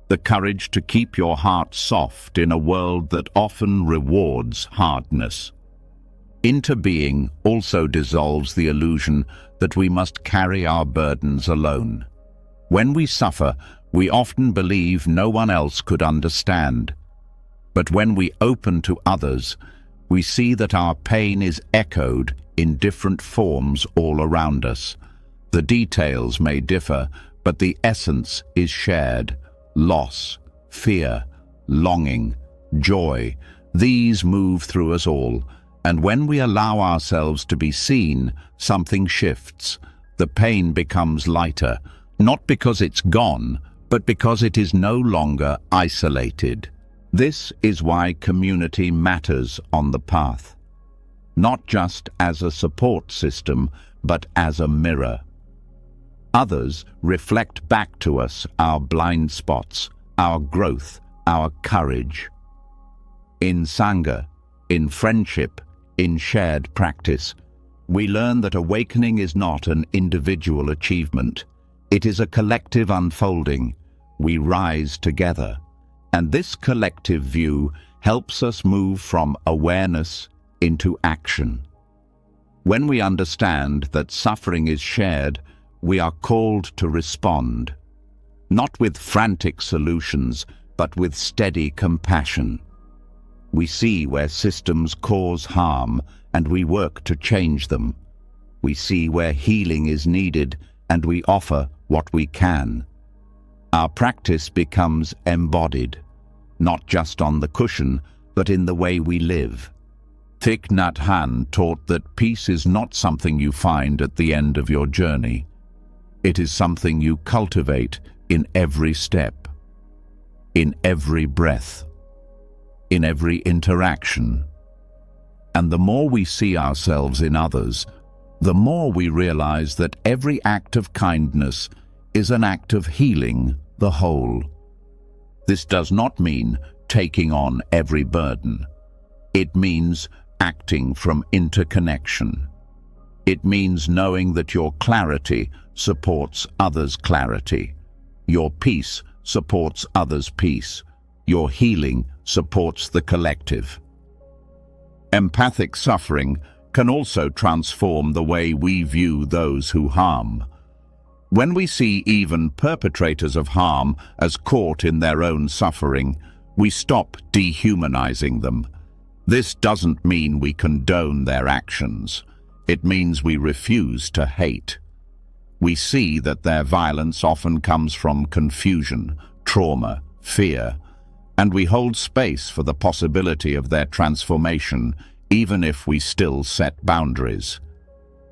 The courage to keep your heart soft in a world that often rewards hardness. Interbeing also dissolves the illusion that we must carry our burdens alone. When we suffer, we often believe no one else could understand. But when we open to others, we see that our pain is echoed in different forms all around us. The details may differ, but the essence is shared. Loss, fear, longing, joy, these move through us all, and when we allow ourselves to be seen, something shifts. The pain becomes lighter, not because it's gone, but because it is no longer isolated. This is why community matters on the path. Not just as a support system, but as a mirror. Others reflect back to us our blind spots, our growth, our courage. In Sangha, in friendship, in shared practice, we learn that awakening is not an individual achievement. It is a collective unfolding. We rise together. And this collective view helps us move from awareness into action. When we understand that suffering is shared, we are called to respond, not with frantic solutions, but with steady compassion. We see where systems cause harm, and we work to change them. We see where healing is needed, and we offer what we can. Our practice becomes embodied, not just on the cushion, but in the way we live. Thich Nhat Hanh taught that peace is not something you find at the end of your journey. It is something you cultivate in every step, in every breath, in every interaction, And the more we see ourselves in others, the more we realize that every act of kindness is an act of healing the whole. This does not mean taking on every burden. It means acting from interconnection. It means knowing that your clarity supports others' clarity. Your peace supports others' peace. Your healing supports the collective. Empathic suffering can also transform the way we view those who harm. When we see even perpetrators of harm as caught in their own suffering, we stop dehumanizing them. This doesn't mean we condone their actions. It means we refuse to hate. We see that their violence often comes from confusion, trauma, fear, and we hold space for the possibility of their transformation, even if we still set boundaries.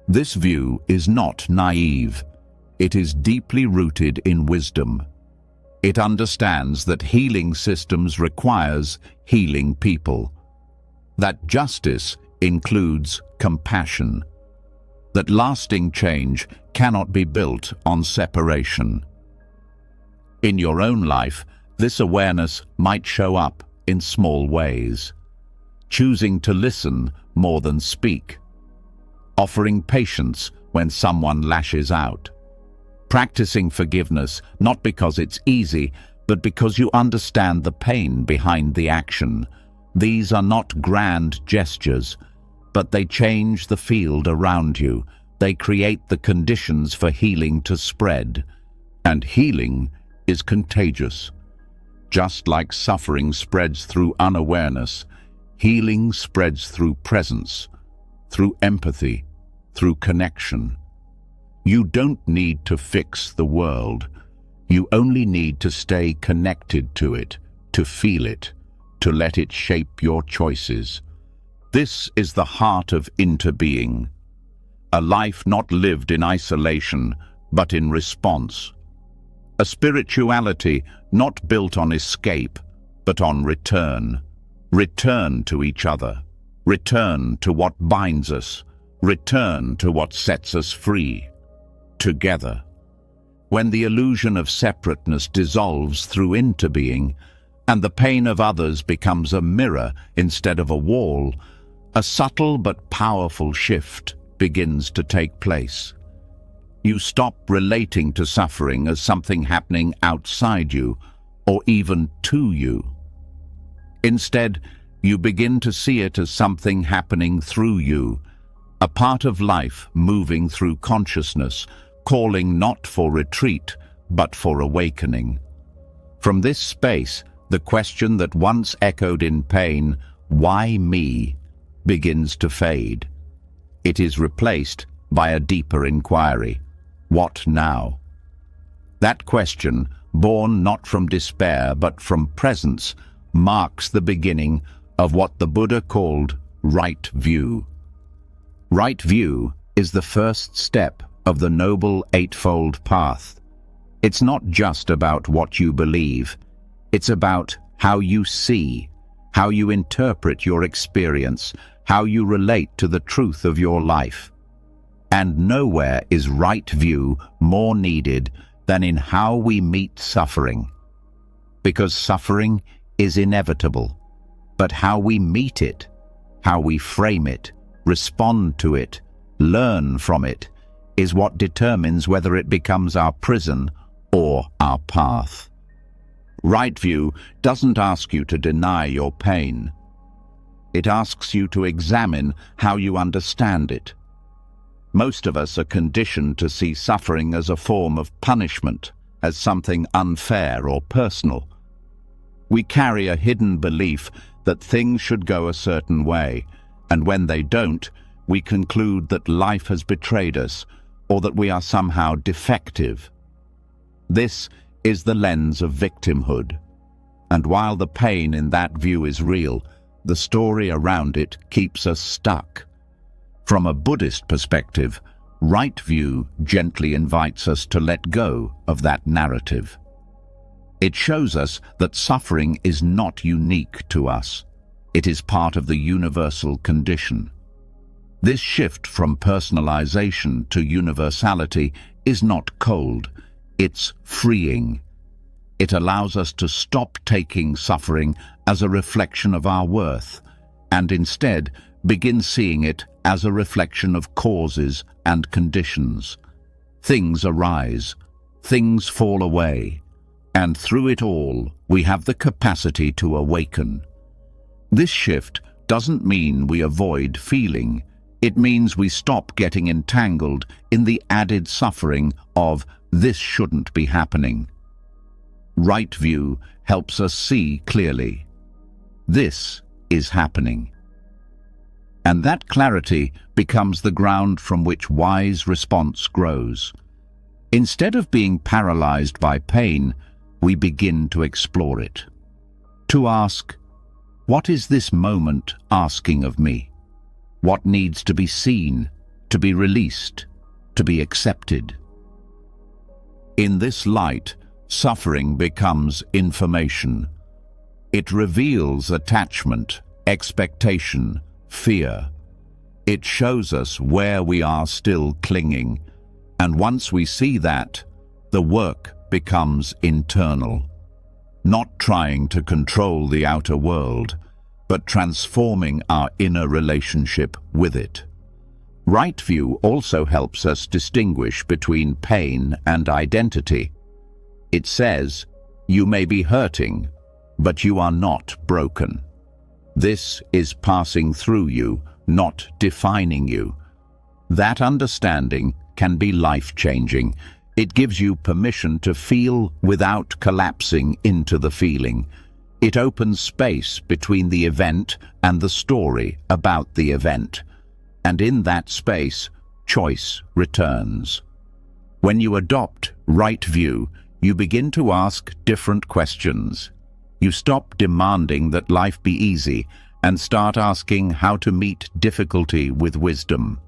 This view is not naive. It is deeply rooted in wisdom. It understands that healing systems requires healing people, that justice includes compassion, that lasting change cannot be built on separation. In your own life, this awareness might show up in small ways. Choosing to listen more than speak. Offering patience when someone lashes out. Practicing forgiveness not because it's easy, but because you understand the pain behind the action. These are not grand gestures, but they change the field around you. They create the conditions for healing to spread. And healing is contagious. Just like suffering spreads through unawareness, healing spreads through presence, through empathy, through connection. You don't need to fix the world. You only need to stay connected to it, to feel it, to let it shape your choices. This is the heart of interbeing, a life not lived in isolation, but in response. A spirituality not built on escape, but on return. Return to each other. Return to what binds us. Return to what sets us free. Together. When the illusion of separateness dissolves through interbeing, and the pain of others becomes a mirror instead of a wall, a subtle but powerful shift begins to take place. You stop relating to suffering as something happening outside you, or even to you. Instead, you begin to see it as something happening through you, a part of life moving through consciousness, calling not for retreat, but for awakening. From this space, the question that once echoed in pain, "Why me?" begins to fade. It is replaced by a deeper inquiry. What now? That question, born not from despair but from presence, marks the beginning of what the Buddha called right view. Right view is the first step of the Noble Eightfold Path. It's not just about what you believe. It's about how you see, how you interpret your experience, how you relate to the truth of your life. And nowhere is right view more needed than in how we meet suffering. Because suffering is inevitable, but how we meet it, how we frame it, respond to it, learn from it, is what determines whether it becomes our prison or our path. Right view doesn't ask you to deny your pain. It asks you to examine how you understand it. Most of us are conditioned to see suffering as a form of punishment, as something unfair or personal. We carry a hidden belief that things should go a certain way, and when they don't, we conclude that life has betrayed us, or that we are somehow defective. This is the lens of victimhood. And while the pain in that view is real, the story around it keeps us stuck. From a Buddhist perspective, right view gently invites us to let go of that narrative. It shows us that suffering is not unique to us. It is part of the universal condition. This shift from personalization to universality is not cold, it's freeing. It allows us to stop taking suffering as a reflection of our worth, and instead begin seeing it as a reflection of causes and conditions. Things arise, things fall away, and through it all, we have the capacity to awaken. This shift doesn't mean we avoid feeling. It means we stop getting entangled in the added suffering of "this shouldn't be happening." Right view helps us see clearly. This is happening. And that clarity becomes the ground from which wise response grows. Instead of being paralyzed by pain, we begin to explore it. To ask, what is this moment asking of me? What needs to be seen, to be released, to be accepted? In this light, suffering becomes information. It reveals attachment, expectation, fear. It shows us where we are still clinging, and once we see that, the work becomes internal. Not trying to control the outer world, but transforming our inner relationship with it. Right view also helps us distinguish between pain and identity. It says, you may be hurting, but you are not broken. This is passing through you, not defining you. That understanding can be life-changing. It gives you permission to feel without collapsing into the feeling. It opens space between the event and the story about the event. And in that space, choice returns. When you adopt right view, you begin to ask different questions. You stop demanding that life be easy and start asking how to meet difficulty with wisdom.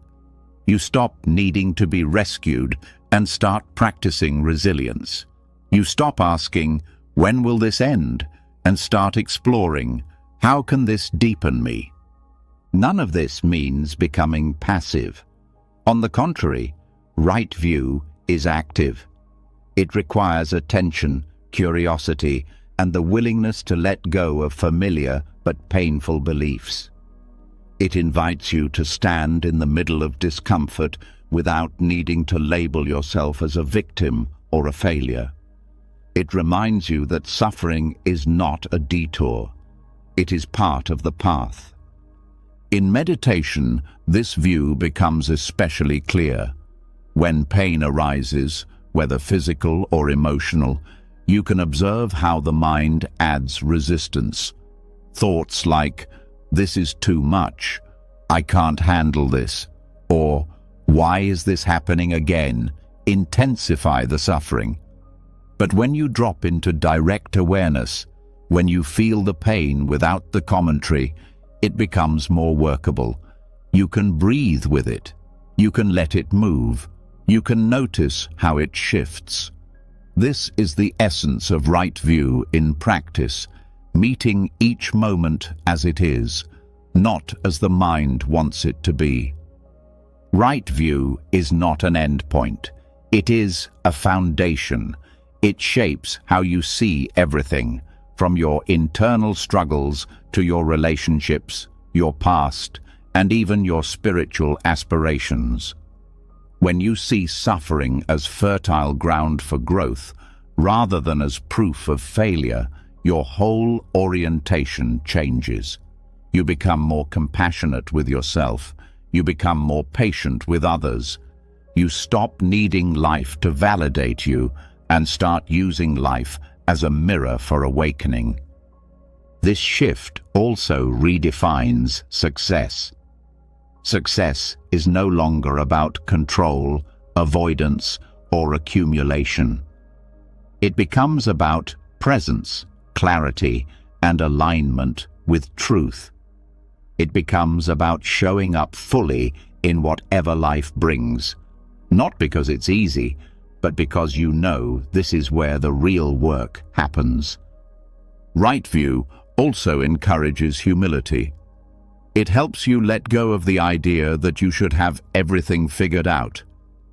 You stop needing to be rescued and start practicing resilience. You stop asking, when will this end? And start exploring, how can this deepen me? None of this means becoming passive. On the contrary, right view is active. It requires attention, curiosity, and the willingness to let go of familiar but painful beliefs. It invites you to stand in the middle of discomfort without needing to label yourself as a victim or a failure. It reminds you that suffering is not a detour. It is part of the path. In meditation, this view becomes especially clear. When pain arises, whether physical or emotional, you can observe how the mind adds resistance. Thoughts like, "This is too much," "I can't handle this," or "Why is this happening again?" intensify the suffering. But when you drop into direct awareness, when you feel the pain without the commentary, it becomes more workable. You can breathe with it. You can let it move. You can notice how it shifts. This is the essence of right view in practice, meeting each moment as it is, not as the mind wants it to be. Right view is not an endpoint. It is a foundation. It shapes how you see everything, from your internal struggles to your relationships, your past, and even your spiritual aspirations. When you see suffering as fertile ground for growth, rather than as proof of failure, your whole orientation changes. You become more compassionate with yourself. You become more patient with others. You stop needing life to validate you and start using life as a mirror for awakening. This shift also redefines success. Success is no longer about control, avoidance, or accumulation. It becomes about presence, clarity, and alignment with truth. It becomes about showing up fully in whatever life brings, not because it's easy, but because you know this is where the real work happens. Right view also encourages humility. It helps you let go of the idea that you should have everything figured out.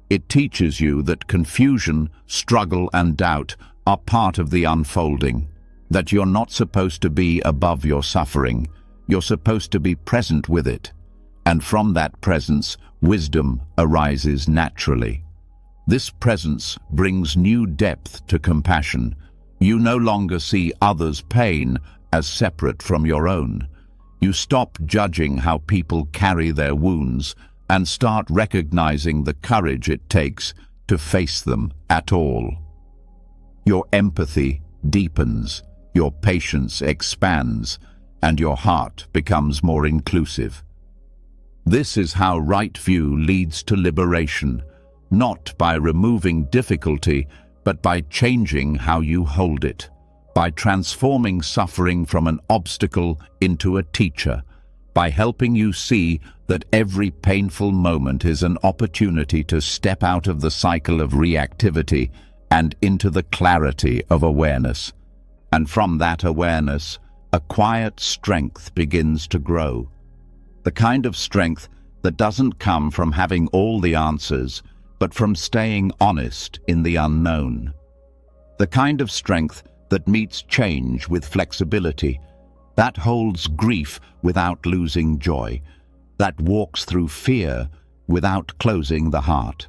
It teaches you that confusion, struggle, and doubt are part of the unfolding, that you're not supposed to be above your suffering, you're supposed to be present with it. And from that presence, wisdom arises naturally. This presence brings new depth to compassion. You no longer see others' pain as separate from your own. You stop judging how people carry their wounds and start recognizing the courage it takes to face them at all. Your empathy deepens, your patience expands, and your heart becomes more inclusive. This is how right view leads to liberation, not by removing difficulty, but by changing how you hold it, by transforming suffering from an obstacle into a teacher, by helping you see that every painful moment is an opportunity to step out of the cycle of reactivity and into the clarity of awareness. And from that awareness, a quiet strength begins to grow. The kind of strength that doesn't come from having all the answers, but from staying honest in the unknown. The kind of strength that meets change with flexibility, that holds grief without losing joy, that walks through fear without closing the heart.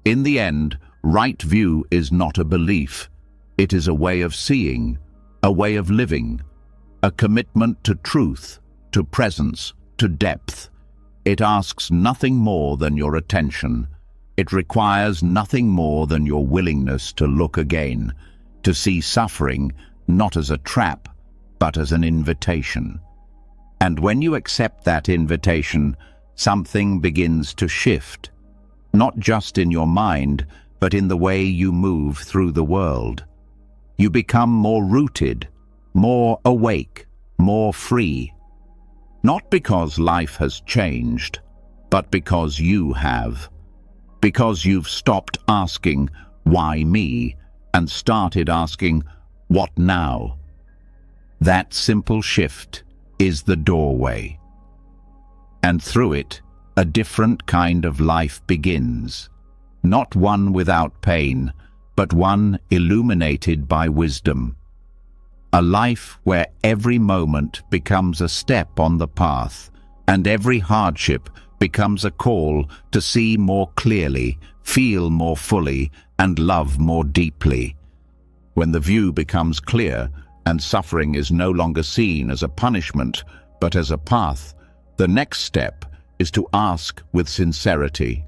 In the end, right view is not a belief. It is a way of seeing, a way of living, a commitment to truth, to presence, to depth. It asks nothing more than your attention. It requires nothing more than your willingness to look again, to see suffering not as a trap, but as an invitation. And when you accept that invitation, something begins to shift, not just in your mind, but in the way you move through the world. You become more rooted, more awake, more free. Not because life has changed, but because you have. Because you've stopped asking, "Why me?" and started asking, "What now?" That simple shift is the doorway. And through it, a different kind of life begins. Not one without pain, but one illuminated by wisdom. A life where every moment becomes a step on the path, and every hardship becomes a call to see more clearly, feel more fully, and love more deeply. When the view becomes clear, and suffering is no longer seen as a punishment, but as a path, the next step is to ask with sincerity,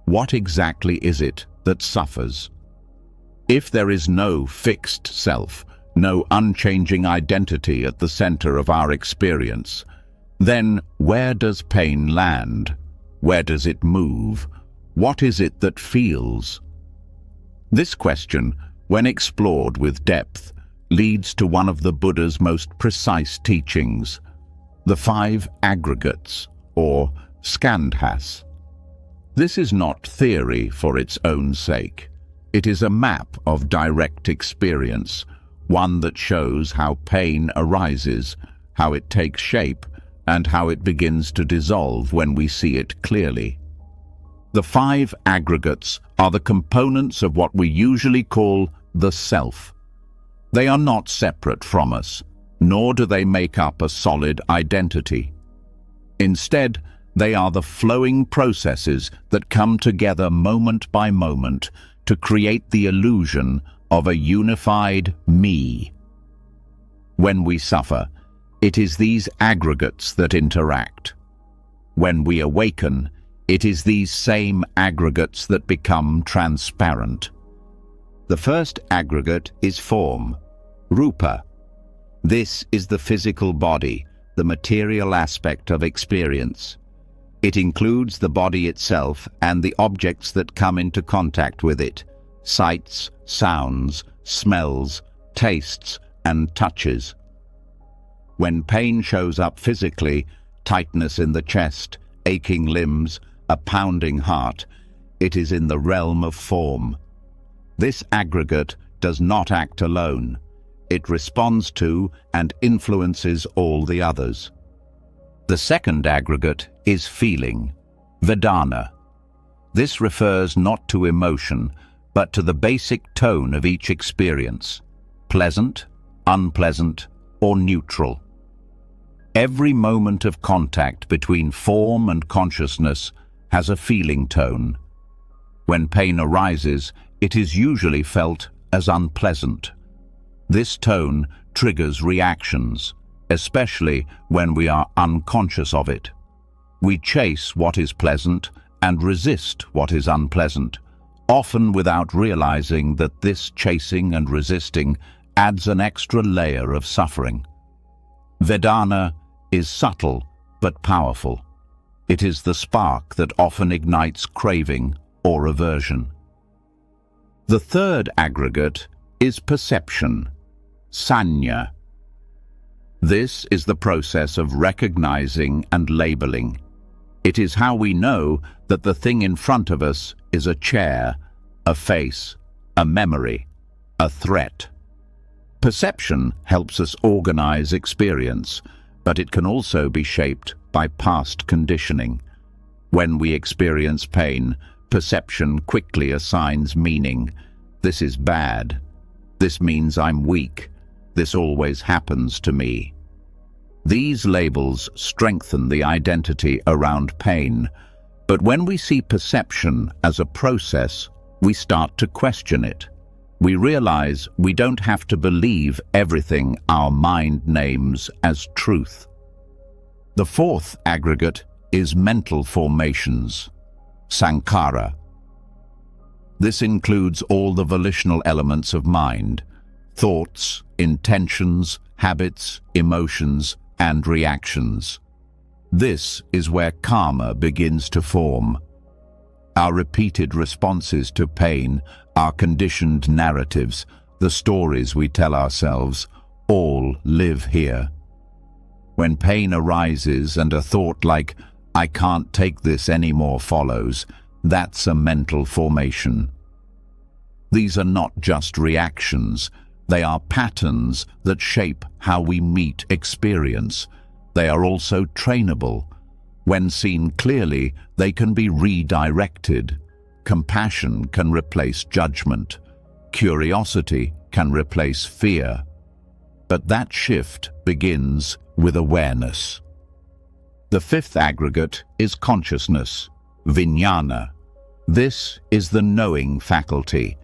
what exactly is it that suffers? If there is no fixed self, no unchanging identity at the center of our experience, then where does pain land? Where does it move? What is it that feels? This question, when explored with depth, leads to one of the Buddha's most precise teachings, the 5 aggregates, or skandhas. This is not theory for its own sake. It is a map of direct experience, one that shows how pain arises, how it takes shape, and how it begins to dissolve when we see it clearly. The 5 aggregates are the components of what we usually call the self. They are not separate from us, nor do they make up a solid identity. Instead, they are the flowing processes that come together moment by moment to create the illusion of a unified me. When we suffer, it is these aggregates that interact. When we awaken, it is these same aggregates that become transparent. The first aggregate is form, rupa. This is the physical body, the material aspect of experience. It includes the body itself and the objects that come into contact with it, sights, sounds, smells, tastes, and touches. When pain shows up physically, tightness in the chest, aching limbs, a pounding heart, it is in the realm of form. This aggregate does not act alone. it responds to and influences all the others. The second aggregate is feeling, Vedana. This refers not to emotion, but to the basic tone of each experience, pleasant, unpleasant, or neutral. Every moment of contact between form and consciousness has a feeling tone. When pain arises, it is usually felt as unpleasant. This tone triggers reactions, especially when we are unconscious of it. We chase what is pleasant and resist what is unpleasant, often without realizing that this chasing and resisting adds an extra layer of suffering. Vedana is subtle but powerful. It is the spark that often ignites craving or aversion. The third aggregate is perception, Sanya. This is the process of recognizing and labeling. It is how we know that the thing in front of us is a chair, a face, a memory, a threat. Perception helps us organize experience, but it can also be shaped by past conditioning. When we experience pain, perception quickly assigns meaning. This is bad. This means I'm weak. This always happens to me. These labels strengthen the identity around pain, but when we see perception as a process, we start to question it. We realize we don't have to believe everything our mind names as truth. The fourth aggregate is mental formations, Sankhara. This includes all the volitional elements of mind, thoughts, intentions, habits, emotions, and reactions. This is where karma begins to form. Our repeated responses to pain, our conditioned narratives, the stories we tell ourselves, all live here. When pain arises and a thought like, "I can't take this anymore," follows, that's a mental formation. These are not just reactions, they are patterns that shape how we meet experience. They are also trainable. When seen clearly, they can be redirected. Compassion can replace judgment. Curiosity can replace fear. But that shift begins with awareness. The fifth aggregate is consciousness, Vijnana. This is the knowing faculty.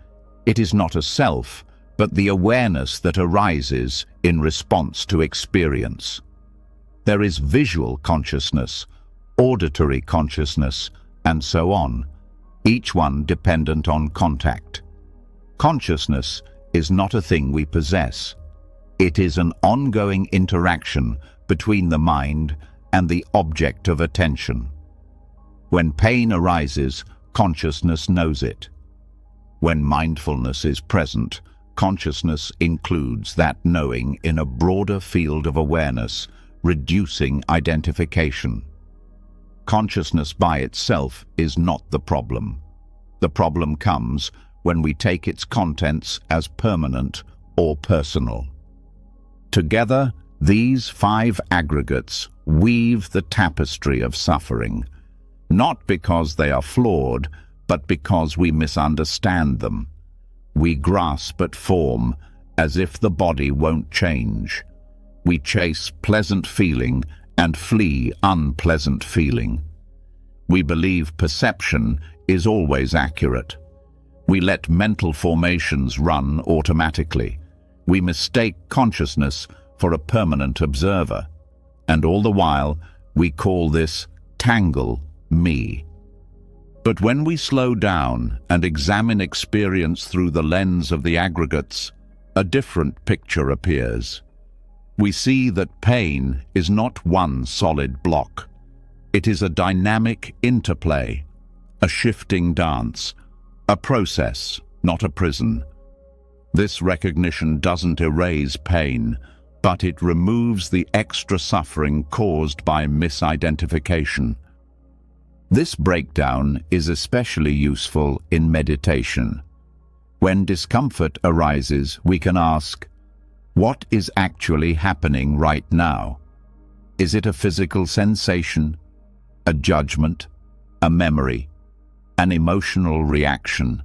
It is not a self, but the awareness that arises in response to experience. There is visual consciousness, auditory consciousness, and so on, each one dependent on contact. Consciousness is not a thing we possess. It is an ongoing interaction between the mind and the object of attention. When pain arises, consciousness knows it. When mindfulness is present, consciousness includes that knowing in a broader field of awareness, reducing identification. Consciousness by itself is not the problem. The problem comes when we take its contents as permanent or personal. Together, these 5 aggregates weave the tapestry of suffering, not because they are flawed, but because we misunderstand them. We grasp at form as if the body won't change. We chase pleasant feeling and flee unpleasant feeling. We believe perception is always accurate. We let mental formations run automatically. We mistake consciousness for a permanent observer. And all the while, we call this tangle me. But when we slow down and examine experience through the lens of the aggregates, a different picture appears. We see that pain is not one solid block. It is a dynamic interplay, a shifting dance, a process, not a prison. This recognition doesn't erase pain, but it removes the extra suffering caused by misidentification. This breakdown is especially useful in meditation. When discomfort arises, we can ask, What is actually happening right now? Is it a physical sensation, a judgment, a memory, an emotional reaction?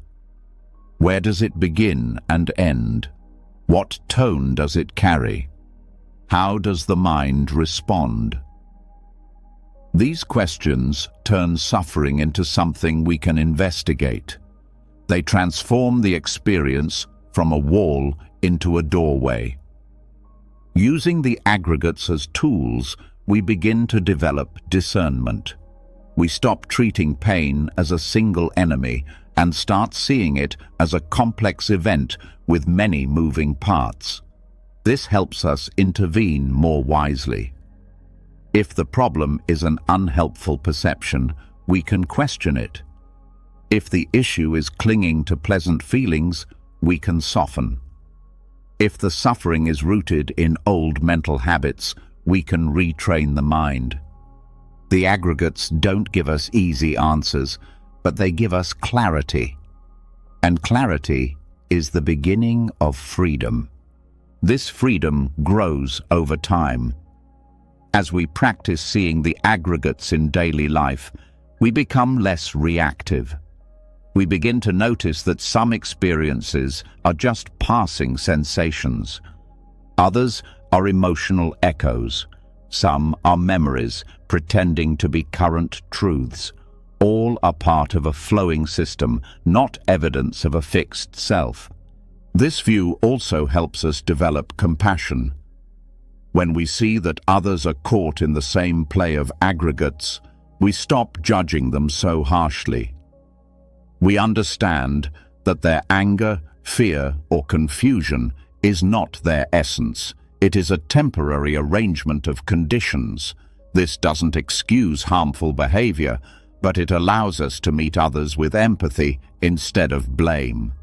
Where does it begin and end? What tone does it carry? How does the mind respond? These questions turn suffering into something we can investigate. They transform the experience from a wall into a doorway. Using the aggregates as tools, we begin to develop discernment. We stop treating pain as a single enemy and start seeing it as a complex event with many moving parts. This helps us intervene more wisely. If the problem is an unhelpful perception, we can question it. If the issue is clinging to pleasant feelings, we can soften. If the suffering is rooted in old mental habits, we can retrain the mind. The aggregates don't give us easy answers, but they give us clarity. And clarity is the beginning of freedom. This freedom grows over time. As we practice seeing the aggregates in daily life, we become less reactive. We begin to notice that some experiences are just passing sensations. Others are emotional echoes. Some are memories pretending to be current truths. All are part of a flowing system, not evidence of a fixed self. This view also helps us develop compassion. When we see that others are caught in the same play of aggregates, we stop judging them so harshly. We understand that their anger, fear, or confusion is not their essence. It is a temporary arrangement of conditions. This doesn't excuse harmful behavior, but it allows us to meet others with empathy instead of blame.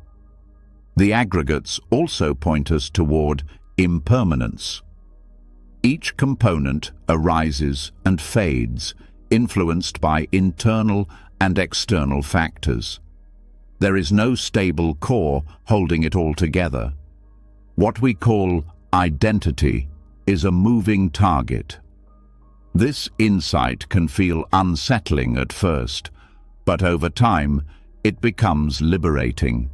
The aggregates also point us toward impermanence. Each component arises and fades, influenced by internal and external factors. There is no stable core holding it all together. What we call identity is a moving target. This insight can feel unsettling at first, but over time it becomes liberating.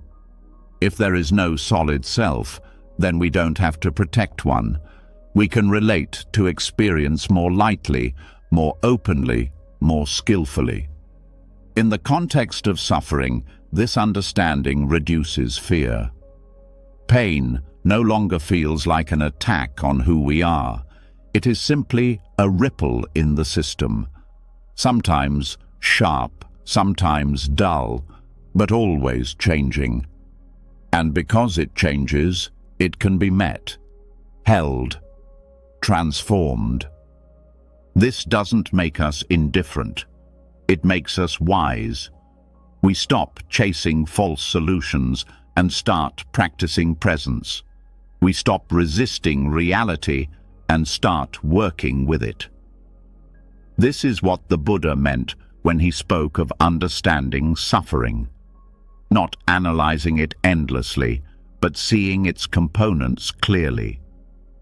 If there is no solid self, then we don't have to protect one. We can relate to experience more lightly, more openly, more skillfully. In the context of suffering, this understanding reduces fear. Pain no longer feels like an attack on who we are. It is simply a ripple in the system, sometimes sharp, sometimes dull, but always changing. And because it changes, it can be met, held, transformed. This doesn't make us indifferent. It makes us wise. We stop chasing false solutions and start practicing presence. We stop resisting reality and start working with it. This is what the Buddha meant when he spoke of understanding suffering. Not analyzing it endlessly, but seeing its components clearly.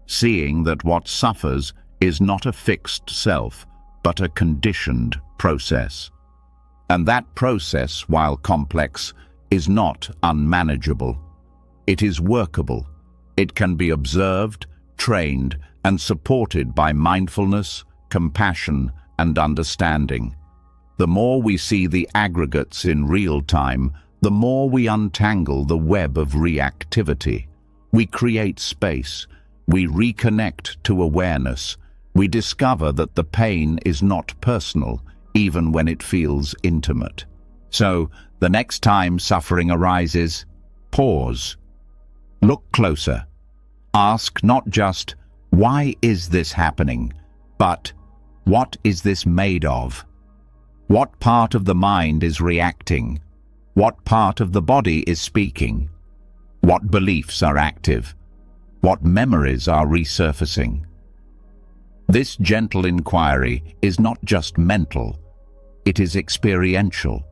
Seeing that what suffers is not a fixed self, but a conditioned process. And that process, while complex, is not unmanageable. It is workable. It can be observed, trained, and supported by mindfulness, compassion, and understanding. The more we see the aggregates in real time, the more we untangle the web of reactivity. We create space. We reconnect to awareness. We discover that the pain is not personal, even when it feels intimate. So, the next time suffering arises, pause. Look closer. Ask not just, why is this happening? But, what is this made of? What part of the mind is reacting? What part of the body is speaking? What beliefs are active? What memories are resurfacing? This gentle inquiry is not just mental, it is experiential.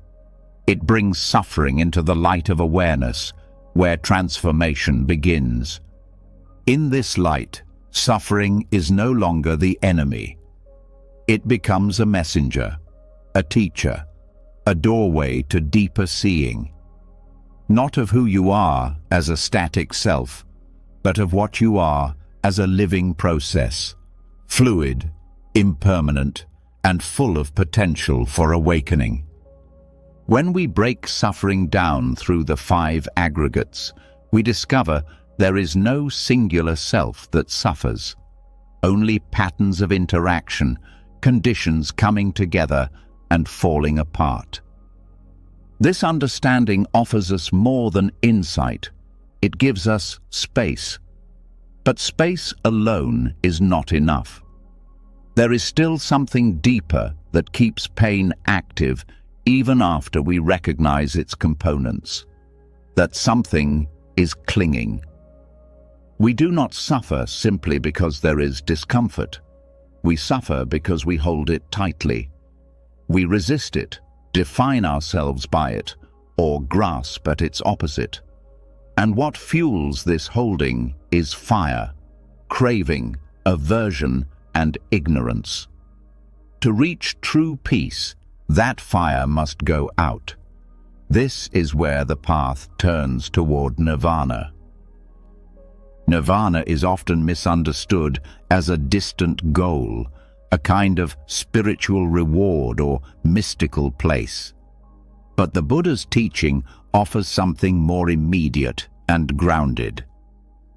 It brings suffering into the light of awareness, where transformation begins. In this light, suffering is no longer the enemy. It becomes a messenger, a teacher, a doorway to deeper seeing. Not of who you are as a static self, but of what you are as a living process, fluid, impermanent, and full of potential for awakening. When we break suffering down through the 5 aggregates, we discover there is no singular self that suffers, only patterns of interaction, conditions coming together and falling apart. This understanding offers us more than insight. It gives us space. But space alone is not enough. There is still something deeper that keeps pain active even after we recognize its components. That something is clinging. We do not suffer simply because there is discomfort. We suffer because we hold it tightly. We resist it, define ourselves by it, or grasp at its opposite. And what fuels this holding is fire, craving, aversion, and ignorance. To reach true peace, that fire must go out. This is where the path turns toward nirvana. Nirvana is often misunderstood as a distant goal, a kind of spiritual reward or mystical place. But the Buddha's teaching offers something more immediate and grounded.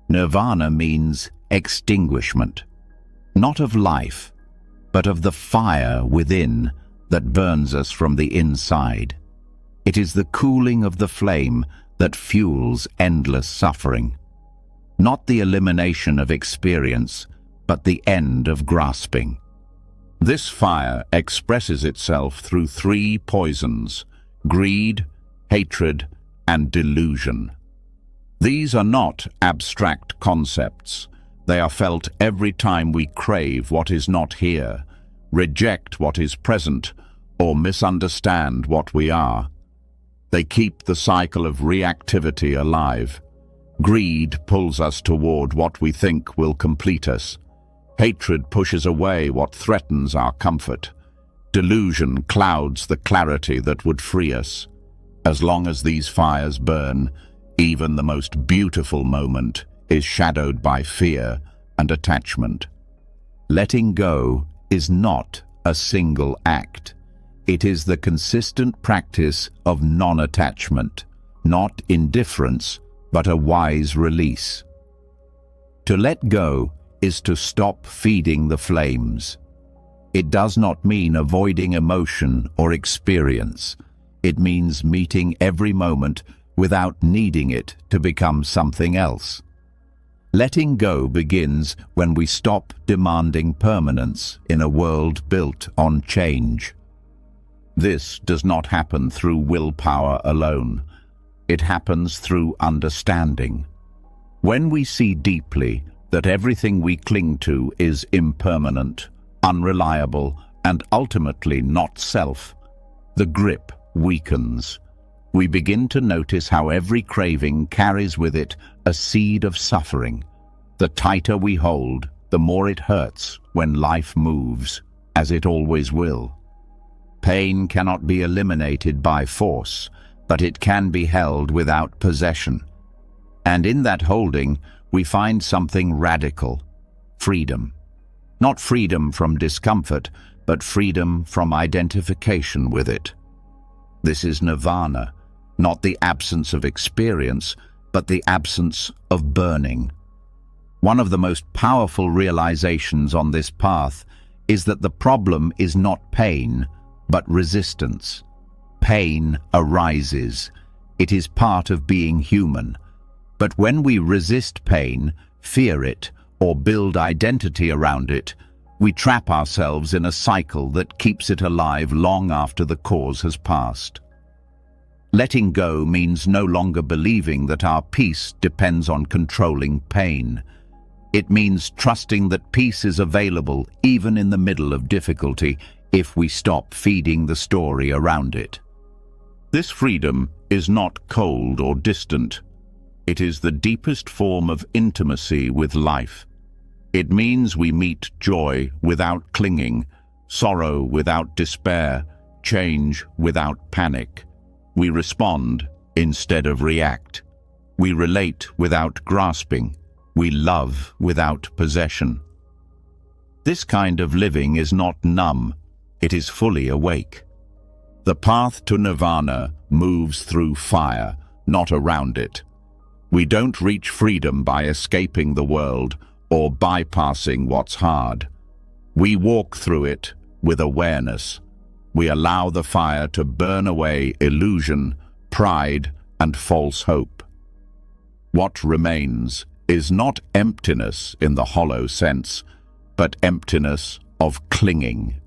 Nirvana means extinguishment, not of life, but of the fire within that burns us from the inside. It is the cooling of the flame that fuels endless suffering. Not the elimination of experience, but the end of grasping. This fire expresses itself through 3 poisons: greed, hatred, and delusion. These are not abstract concepts. They are felt every time we crave what is not here, reject what is present, or misunderstand what we are. They keep the cycle of reactivity alive. Greed pulls us toward what we think will complete us. Hatred pushes away what threatens our comfort. Delusion clouds the clarity that would free us. As long as these fires burn, even the most beautiful moment is shadowed by fear and attachment. Letting go is not a single act. It is the consistent practice of non-attachment, not indifference, but a wise release. To let go is to stop feeding the flames. It does not mean avoiding emotion or experience. It means meeting every moment without needing it to become something else. Letting go begins when we stop demanding permanence in a world built on change. This does not happen through willpower alone. It happens through understanding. When we see deeply that everything we cling to is impermanent, unreliable, and ultimately not self, the grip weakens. We begin to notice how every craving carries with it a seed of suffering. The tighter we hold, the more it hurts when life moves, as it always will. Pain cannot be eliminated by force, but it can be held without possession. And in that holding, we find something radical: freedom. Not freedom from discomfort, but freedom from identification with it. This is nirvana, not the absence of experience, but the absence of burning. One of the most powerful realizations on this path is that the problem is not pain, but resistance. Pain arises. It is part of being human. But when we resist pain, fear it, or build identity around it, we trap ourselves in a cycle that keeps it alive long after the cause has passed. Letting go means no longer believing that our peace depends on controlling pain. It means trusting that peace is available even in the middle of difficulty if we stop feeding the story around it. This freedom is not cold or distant. It is the deepest form of intimacy with life. It means we meet joy without clinging, sorrow without despair, change without panic. We respond instead of react. We relate without grasping. We love without possession. This kind of living is not numb, it is fully awake. The path to nirvana moves through fire, not around it. We don't reach freedom by escaping the world or bypassing what's hard. We walk through it with awareness. We allow the fire to burn away illusion, pride, and false hope. What remains is not emptiness in the hollow sense, but emptiness of clinging.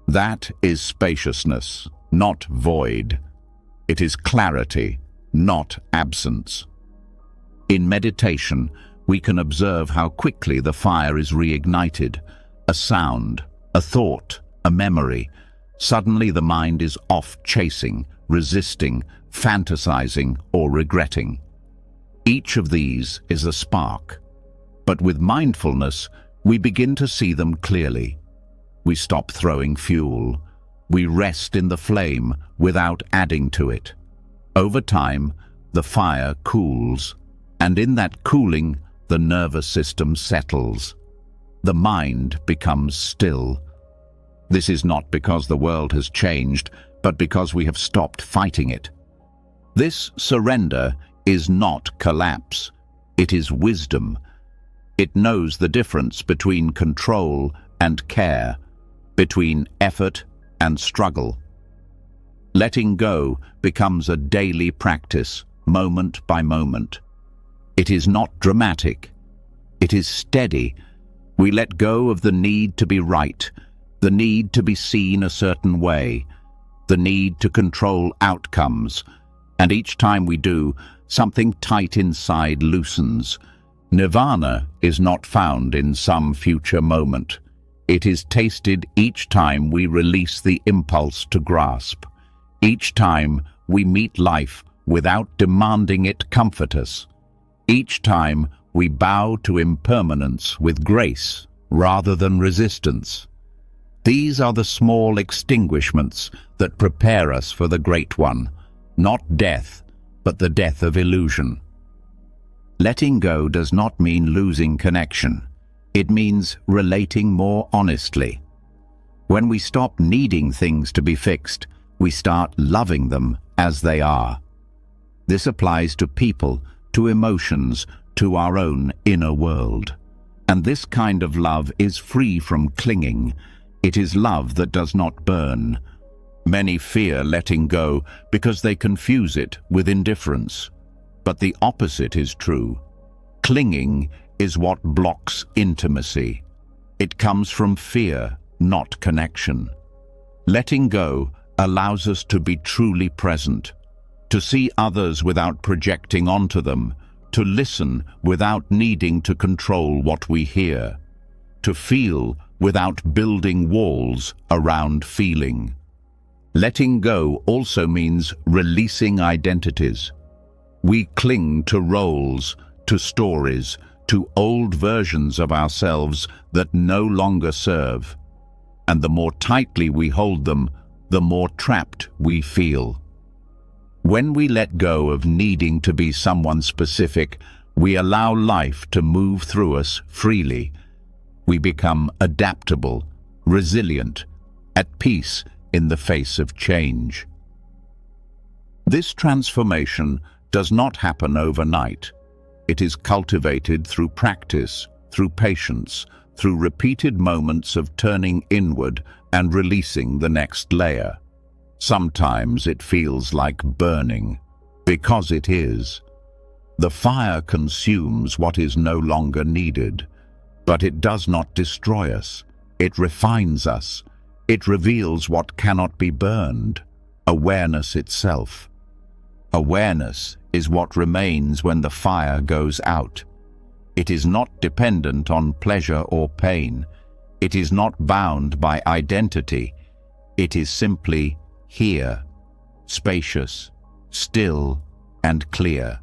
That is spaciousness, not void. It is clarity, not absence. In meditation, we can observe how quickly the fire is reignited. A sound, a thought, a memory. Suddenly the mind is off chasing, resisting, fantasizing, or regretting. Each of these is a spark. But with mindfulness, we begin to see them clearly. We stop throwing fuel. We rest in the flame without adding to it. Over time, the fire cools, and in that cooling, the nervous system settles. The mind becomes still. This is not because the world has changed, but because we have stopped fighting it. This surrender is not collapse. It is wisdom. It knows the difference between control and care, between effort and struggle. Letting go becomes a daily practice, moment by moment. It is not dramatic. It is steady. We let go of the need to be right, the need to be seen a certain way, the need to control outcomes. And each time we do, something tight inside loosens. Nirvana is not found in some future moment. It is tasted each time we release the impulse to grasp. Each time we meet life without demanding it comfort us. Each time we bow to impermanence with grace rather than resistance. These are the small extinguishments that prepare us for the great one, not death, but the death of illusion. Letting go does not mean losing connection. It means relating more honestly. When we stop needing things to be fixed, we start loving them as they are. This applies to people, to emotions, to our own inner world. And this kind of love is free from clinging. It is love that does not burn. Many fear letting go because they confuse it with indifference. But the opposite is true. Clinging is what blocks intimacy. It comes from fear, not connection. Letting go allows us to be truly present, to see others without projecting onto them, to listen without needing to control what we hear, to feel without building walls around feeling. Letting go also means releasing identities. We cling to roles, to stories, to old versions of ourselves that no longer serve. And the more tightly we hold them, the more trapped we feel. When we let go of needing to be someone specific, we allow life to move through us freely. We become adaptable, resilient, at peace in the face of change. This transformation does not happen overnight. It is cultivated through practice, through patience, through repeated moments of turning inward and releasing the next layer. Sometimes it feels like burning, because it is. The fire consumes what is no longer needed, but it does not destroy us. It refines us. It reveals what cannot be burned, awareness itself. Awareness is what remains when the fire goes out. It is not dependent on pleasure or pain. It is not bound by identity. It is simply here, spacious, still, and clear.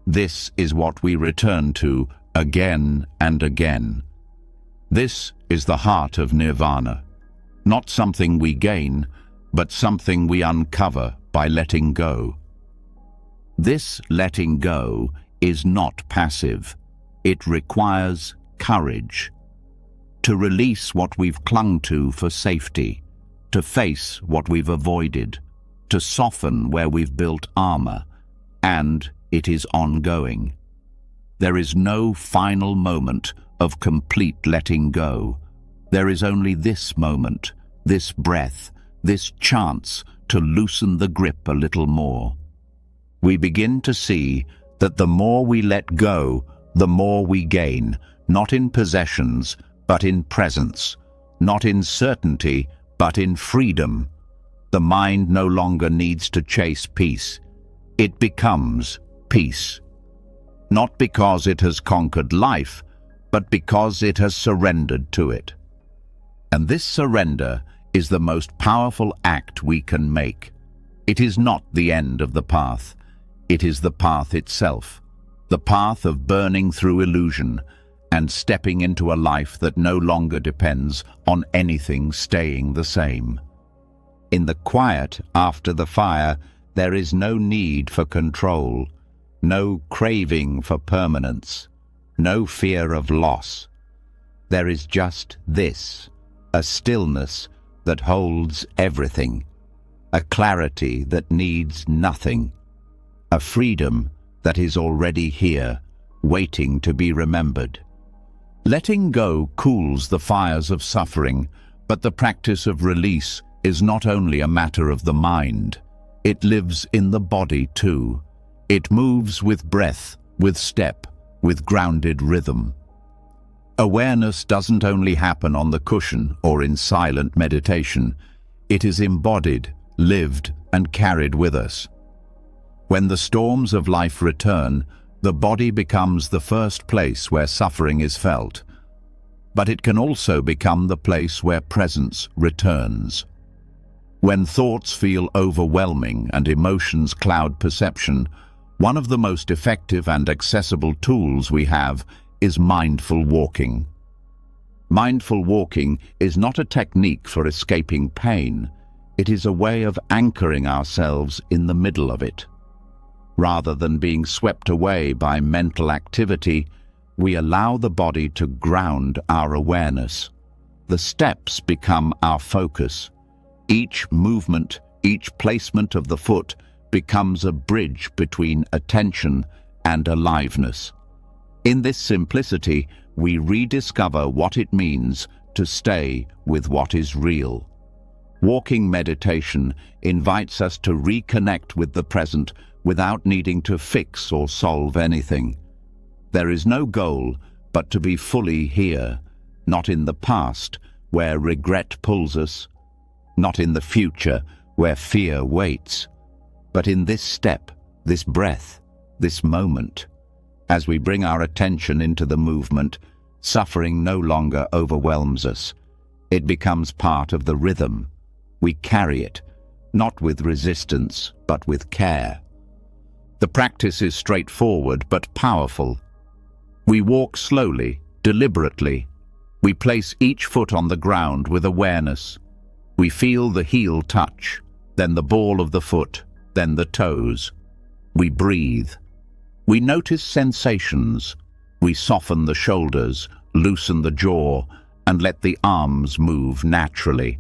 This is what we return to again and again. This is the heart of nirvana. Not something we gain, but something we uncover by letting go. This letting go is not passive. It requires courage. To release what we've clung to for safety, to face what we've avoided, to soften where we've built armor, and it is ongoing. There is no final moment of complete letting go. There is only this moment, this breath, this chance to loosen the grip a little more. We begin to see that the more we let go, the more we gain, not in possessions, but in presence, not in certainty, but in freedom. The mind no longer needs to chase peace. It becomes peace. Not because it has conquered life, but because it has surrendered to it. And this surrender is the most powerful act we can make. It is not the end of the path. It is the path itself, the path of burning through illusion and stepping into a life that no longer depends on anything staying the same. In the quiet after the fire, there is no need for control, no craving for permanence, no fear of loss. There is just this, a stillness that holds everything, a clarity that needs nothing, a freedom that is already here, waiting to be remembered. Letting go cools the fires of suffering, but the practice of release is not only a matter of the mind. It lives in the body too. It moves with breath, with step, with grounded rhythm. Awareness doesn't only happen on the cushion or in silent meditation. It is embodied, lived, and carried with us. When the storms of life return, the body becomes the first place where suffering is felt. But it can also become the place where presence returns. When thoughts feel overwhelming and emotions cloud perception, one of the most effective and accessible tools we have is mindful walking. Mindful walking is not a technique for escaping pain. It is a way of anchoring ourselves in the middle of it. Rather than being swept away by mental activity, we allow the body to ground our awareness. The steps become our focus. Each movement, each placement of the foot becomes a bridge between attention and aliveness. In this simplicity, we rediscover what it means to stay with what is real. Walking meditation invites us to reconnect with the present without needing to fix or solve anything. There is no goal but to be fully here, not in the past, where regret pulls us, not in the future, where fear waits, but in this step, this breath, this moment. As we bring our attention into the movement, suffering no longer overwhelms us. It becomes part of the rhythm. We carry it, not with resistance, but with care. The practice is straightforward but powerful. We walk slowly, deliberately. We place each foot on the ground with awareness. We feel the heel touch, then the ball of the foot, then the toes. We breathe. We notice sensations. We soften the shoulders, loosen the jaw, and let the arms move naturally.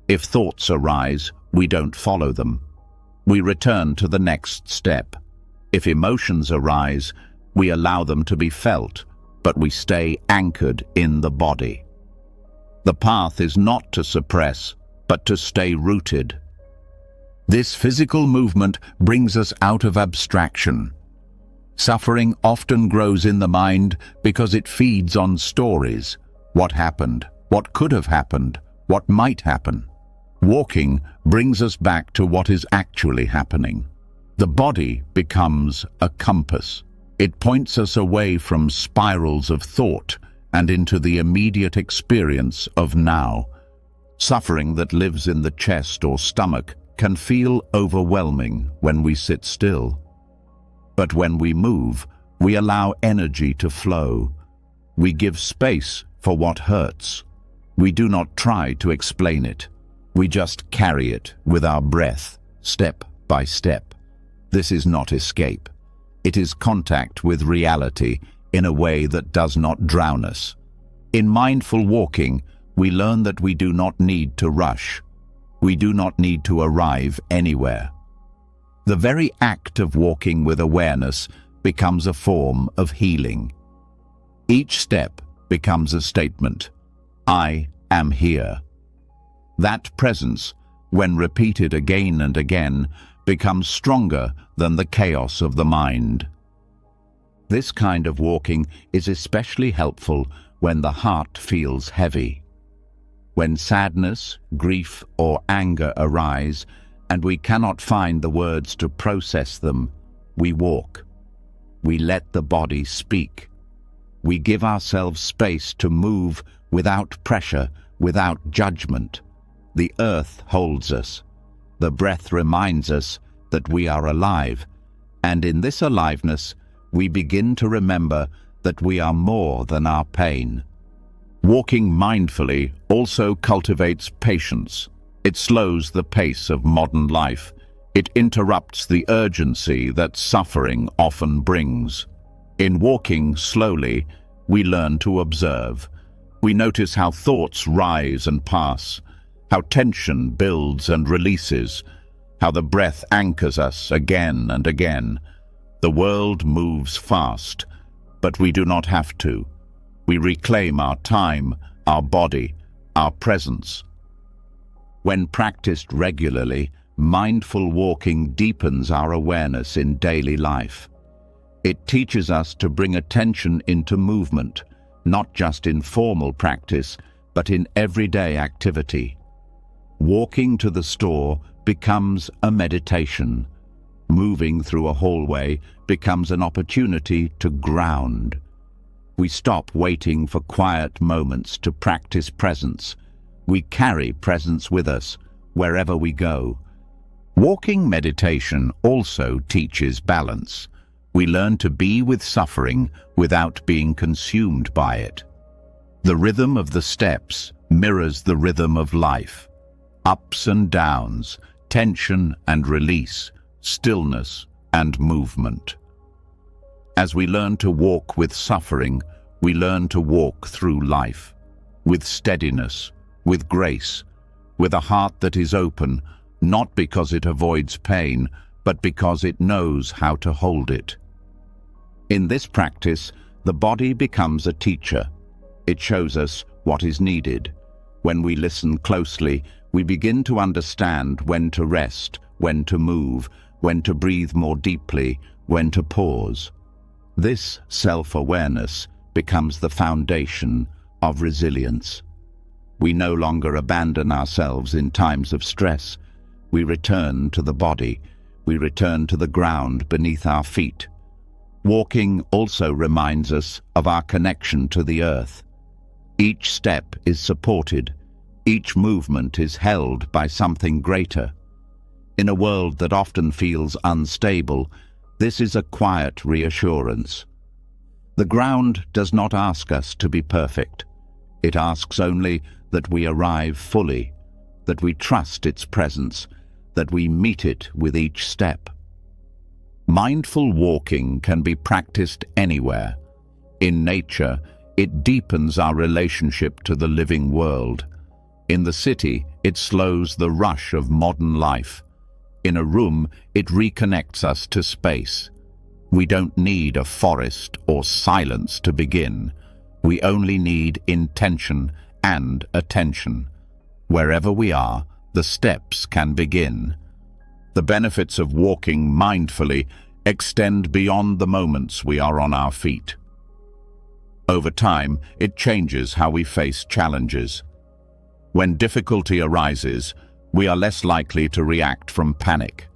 If thoughts arise, we don't follow them. We return to the next step. If emotions arise, we allow them to be felt, but we stay anchored in the body. The path is not to suppress, but to stay rooted. This physical movement brings us out of abstraction. Suffering often grows in the mind because it feeds on stories. What happened? What could have happened? What might happen? Walking brings us back to what is actually happening. The body becomes a compass. It points us away from spirals of thought and into the immediate experience of now. Suffering that lives in the chest or stomach can feel overwhelming when we sit still. But when we move, we allow energy to flow. We give space for what hurts. We do not try to explain it. We just carry it with our breath, step by step. This is not escape. It is contact with reality in a way that does not drown us. In mindful walking, we learn that we do not need to rush. We do not need to arrive anywhere. The very act of walking with awareness becomes a form of healing. Each step becomes a statement. I am here. That presence, when repeated again and again, becomes stronger than the chaos of the mind. This kind of walking is especially helpful when the heart feels heavy. When sadness, grief, or anger arise, and we cannot find the words to process them, we walk. We let the body speak. We give ourselves space to move without pressure, without judgment. The earth holds us. The breath reminds us that we are alive, and in this aliveness, we begin to remember that we are more than our pain. Walking mindfully also cultivates patience. It slows the pace of modern life. It interrupts the urgency that suffering often brings. In walking slowly, we learn to observe. We notice how thoughts rise and pass, how tension builds and releases, how the breath anchors us again and again. The world moves fast, but we do not have to. We reclaim our time, our body, our presence. When practiced regularly, mindful walking deepens our awareness in daily life. It teaches us to bring attention into movement, not just in formal practice, but in everyday activity. Walking to the store becomes a meditation. Moving through a hallway becomes an opportunity to ground. We stop waiting for quiet moments to practice presence. We carry presence with us wherever we go. Walking meditation also teaches balance. We learn to be with suffering without being consumed by it. The rhythm of the steps mirrors the rhythm of life. Ups and downs, tension and release, stillness and movement. As we learn to walk with suffering, we learn to walk through life, with steadiness, with grace, with a heart that is open, not because it avoids pain, but because it knows how to hold it. In this practice, the body becomes a teacher. It shows us what is needed. When we listen closely, we begin to understand when to rest, when to move, when to breathe more deeply, when to pause. This self-awareness becomes the foundation of resilience. We no longer abandon ourselves in times of stress. We return to the body. We return to the ground beneath our feet. Walking also reminds us of our connection to the earth. Each step is supported. Each movement is held by something greater. In a world that often feels unstable, this is a quiet reassurance. The ground does not ask us to be perfect. It asks only that we arrive fully, that we trust its presence, that we meet it with each step. Mindful walking can be practiced anywhere. In nature, it deepens our relationship to the living world. In the city, it slows the rush of modern life. In a room, it reconnects us to space. We don't need a forest or silence to begin. We only need intention and attention. Wherever we are, the steps can begin. The benefits of walking mindfully extend beyond the moments we are on our feet. Over time, it changes how we face challenges. When difficulty arises, we are less likely to react from panic.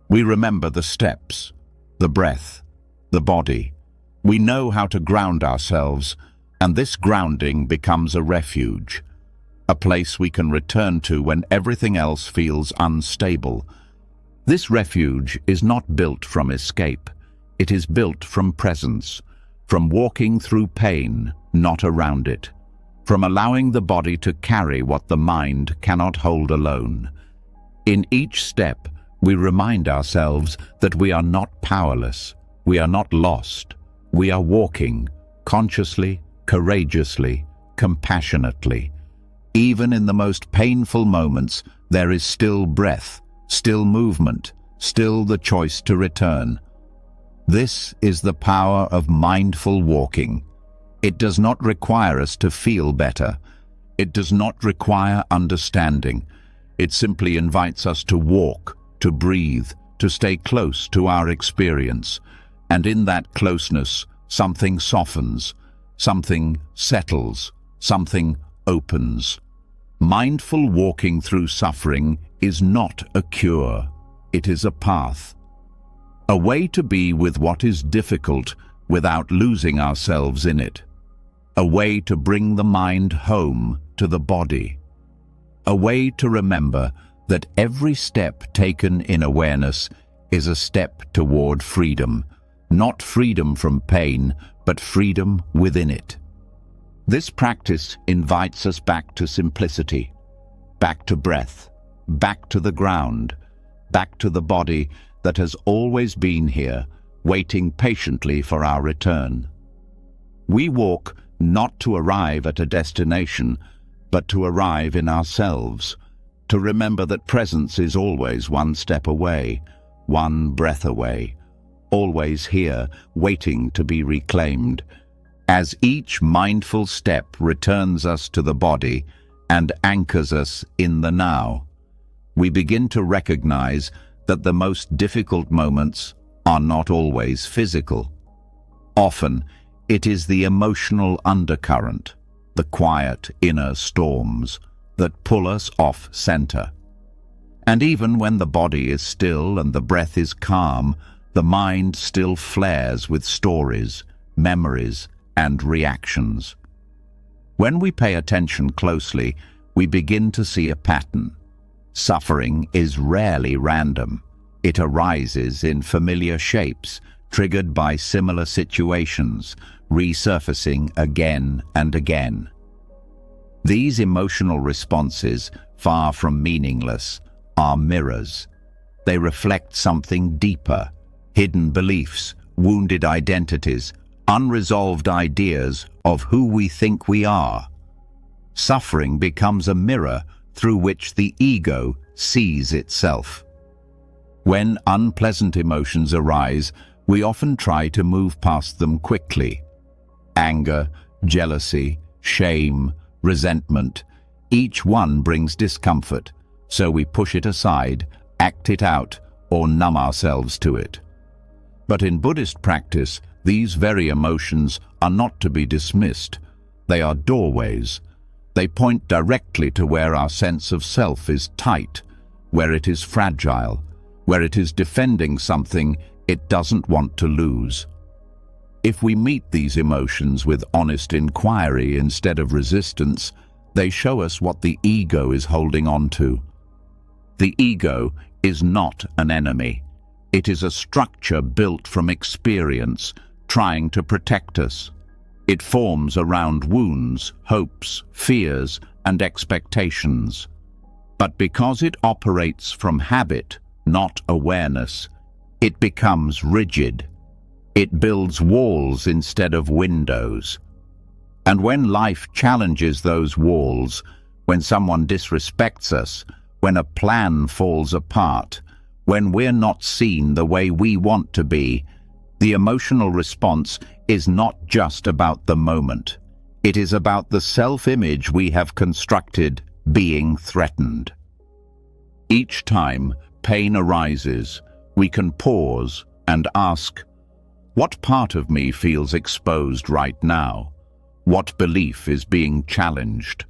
We remember the steps, the breath, the body. We know how to ground ourselves, and this grounding becomes a refuge, a place we can return to when everything else feels unstable. This refuge is not built from escape. It is built from presence, from walking through pain, not around it, from allowing the body to carry what the mind cannot hold alone. In each step, we remind ourselves that we are not powerless, we are not lost, we are walking, consciously, courageously, compassionately. Even in the most painful moments, there is still breath, still movement, still the choice to return. This is the power of mindful walking. It does not require us to feel better. It does not require understanding. It simply invites us to walk, to breathe, to stay close to our experience. And in that closeness, something softens, something settles, something opens. Mindful walking through suffering is not a cure. It is a path. A way to be with what is difficult without losing ourselves in it. A way to bring the mind home to the body. A way to remember that every step taken in awareness is a step toward freedom. Not freedom from pain, but freedom within it. This practice invites us back to simplicity, back to breath, back to the ground, back to the body that has always been here, waiting patiently for our return. We walk not to arrive at a destination, but to arrive in ourselves, to remember that presence is always one step away, one breath away, always here, waiting to be reclaimed. As each mindful step returns us to the body and anchors us in the now, we begin to recognize that the most difficult moments are not always physical. Often, it is the emotional undercurrent, the quiet inner storms that pull us off center. And even when the body is still and the breath is calm, the mind still flares with stories, memories, and reactions. When we pay attention closely, we begin to see a pattern. Suffering is rarely random. It arises in familiar shapes, triggered by similar situations, resurfacing again and again. These emotional responses, far from meaningless, are mirrors. They reflect something deeper, hidden beliefs, wounded identities, unresolved ideas of who we think we are. Suffering becomes a mirror through which the ego sees itself. When unpleasant emotions arise, we often try to move past them quickly. Anger, jealousy, shame, resentment, each one brings discomfort, so we push it aside, act it out, or numb ourselves to it. But in Buddhist practice, these very emotions are not to be dismissed. They are doorways. They point directly to where our sense of self is tight, where it is fragile, where it is defending something it doesn't want to lose. If we meet these emotions with honest inquiry instead of resistance, they show us what the ego is holding on to. The ego is not an enemy. It is a structure built from experience, trying to protect us. It forms around wounds, hopes, fears, and expectations. But because it operates from habit, not awareness, it becomes rigid. It builds walls instead of windows. And when life challenges those walls, when someone disrespects us, when a plan falls apart, when we're not seen the way we want to be, the emotional response is not just about the moment. It is about the self-image we have constructed being threatened. Each time pain arises, we can pause and ask, what part of me feels exposed right now? What belief is being challenged?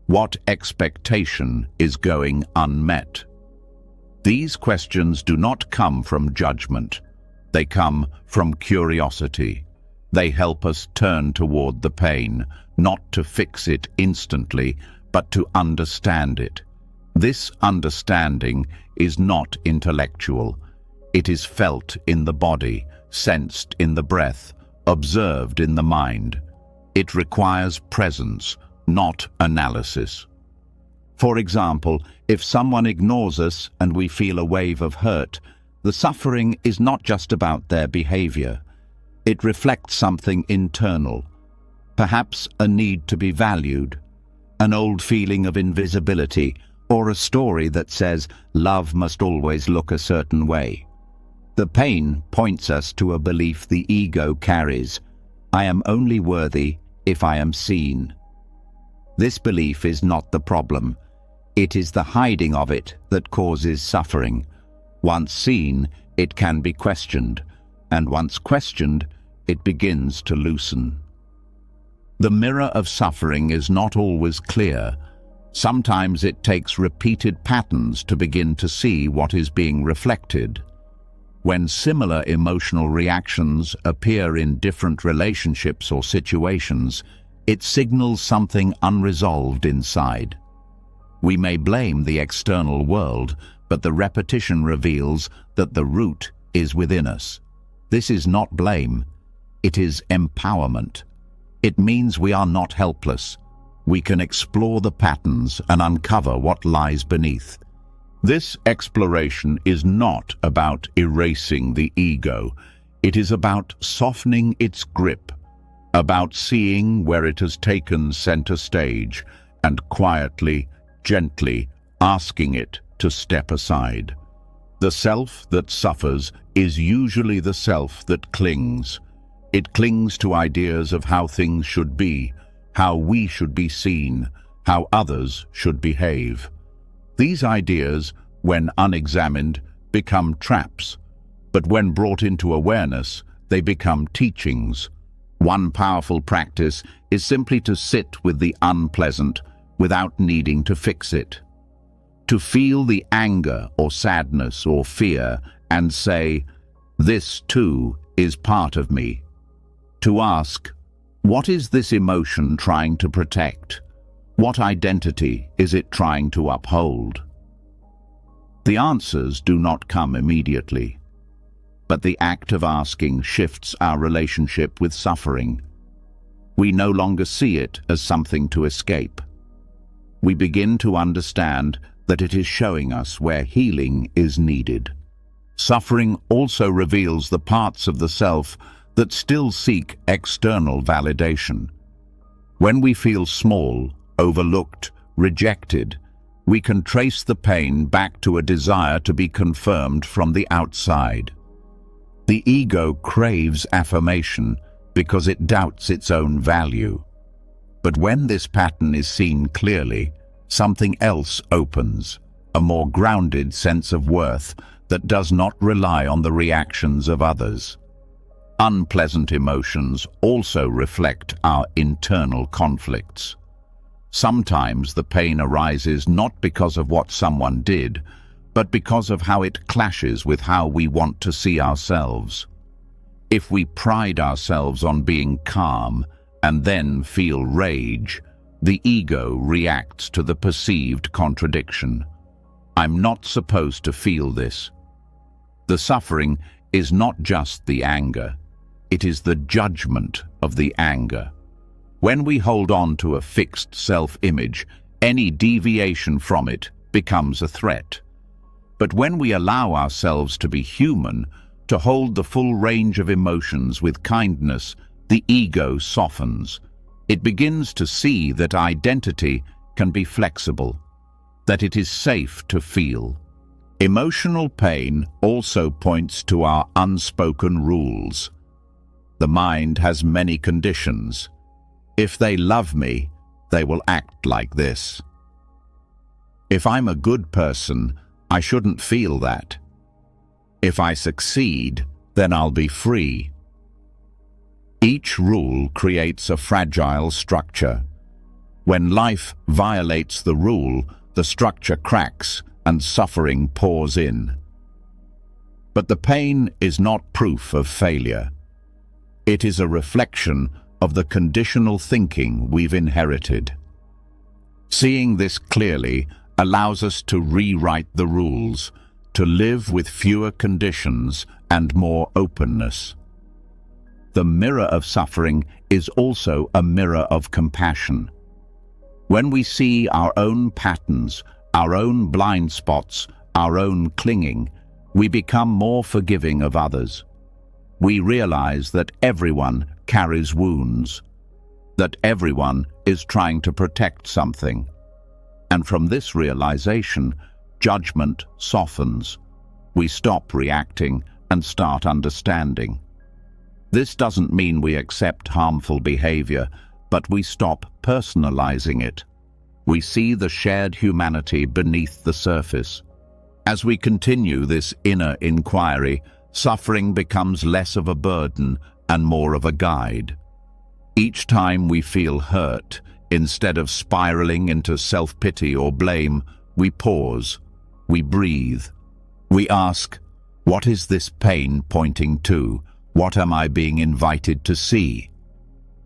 What expectation is going unmet? These questions do not come from judgment. They come from curiosity. They help us turn toward the pain, not to fix it instantly, but to understand it. This understanding is not intellectual. It is felt in the body, sensed in the breath, observed in the mind. It requires presence, not analysis. For example, if someone ignores us and we feel a wave of hurt, the suffering is not just about their behavior. It reflects something internal, perhaps a need to be valued, an old feeling of invisibility, or a story that says love must always look a certain way. The pain points us to a belief the ego carries: I am only worthy if I am seen. This belief is not the problem. It is the hiding of it that causes suffering. Once seen, it can be questioned, and once questioned, it begins to loosen. The mirror of suffering is not always clear. Sometimes it takes repeated patterns to begin to see what is being reflected. When similar emotional reactions appear in different relationships or situations, it signals something unresolved inside. We may blame the external world, but the repetition reveals that the root is within us. This is not blame. It is empowerment. It means we are not helpless. We can explore the patterns and uncover what lies beneath. This exploration is not about erasing the ego. It is about softening its grip, about seeing where it has taken center stage and quietly, gently asking it to step aside. The self that suffers is usually the self that clings. It clings to ideas of how things should be, how we should be seen, how others should behave. These ideas, when unexamined, become traps, but when brought into awareness, they become teachings. One powerful practice is simply to sit with the unpleasant without needing to fix it. To feel the anger or sadness or fear and say, "This too is part of me." To ask, what is this emotion trying to protect? What identity is it trying to uphold? The answers do not come immediately, but the act of asking shifts our relationship with suffering. We no longer see it as something to escape. We begin to understand that it is showing us where healing is needed. Suffering also reveals the parts of the self that still seek external validation. When we feel small, overlooked, rejected, we can trace the pain back to a desire to be confirmed from the outside. The ego craves affirmation because it doubts its own value. But when this pattern is seen clearly, something else opens, a more grounded sense of worth that does not rely on the reactions of others. Unpleasant emotions also reflect our internal conflicts. Sometimes the pain arises not because of what someone did, but because of how it clashes with how we want to see ourselves. If we pride ourselves on being calm and then feel rage, the ego reacts to the perceived contradiction. I'm not supposed to feel this. The suffering is not just the anger. It is the judgment of the anger. When we hold on to a fixed self-image, any deviation from it becomes a threat. But when we allow ourselves to be human, to hold the full range of emotions with kindness, the ego softens. It begins to see that identity can be flexible, that it is safe to feel. Emotional pain also points to our unspoken rules. The mind has many conditions. If they love me, they will act like this. If I'm a good person, I shouldn't feel that. If I succeed, then I'll be free. Each rule creates a fragile structure. When life violates the rule, the structure cracks and suffering pours in. But the pain is not proof of failure. It is a reflection of the conditional thinking we've inherited. Seeing this clearly allows us to rewrite the rules, to live with fewer conditions and more openness. the mirror of suffering is also a mirror of compassion. When we see our own patterns, our own blind spots, our own clinging, we become more forgiving of others. We realize that everyone carries wounds, that everyone is trying to protect something. And from this realization, judgment softens. We stop reacting and start understanding. This doesn't mean we accept harmful behavior, but we stop personalizing it. We see the shared humanity beneath the surface. As we continue this inner inquiry, suffering becomes less of a burden and more of a guide. Each time we feel hurt, instead of spiraling into self-pity or blame, we pause, we breathe. We ask, what is this pain pointing to? What am I being invited to see?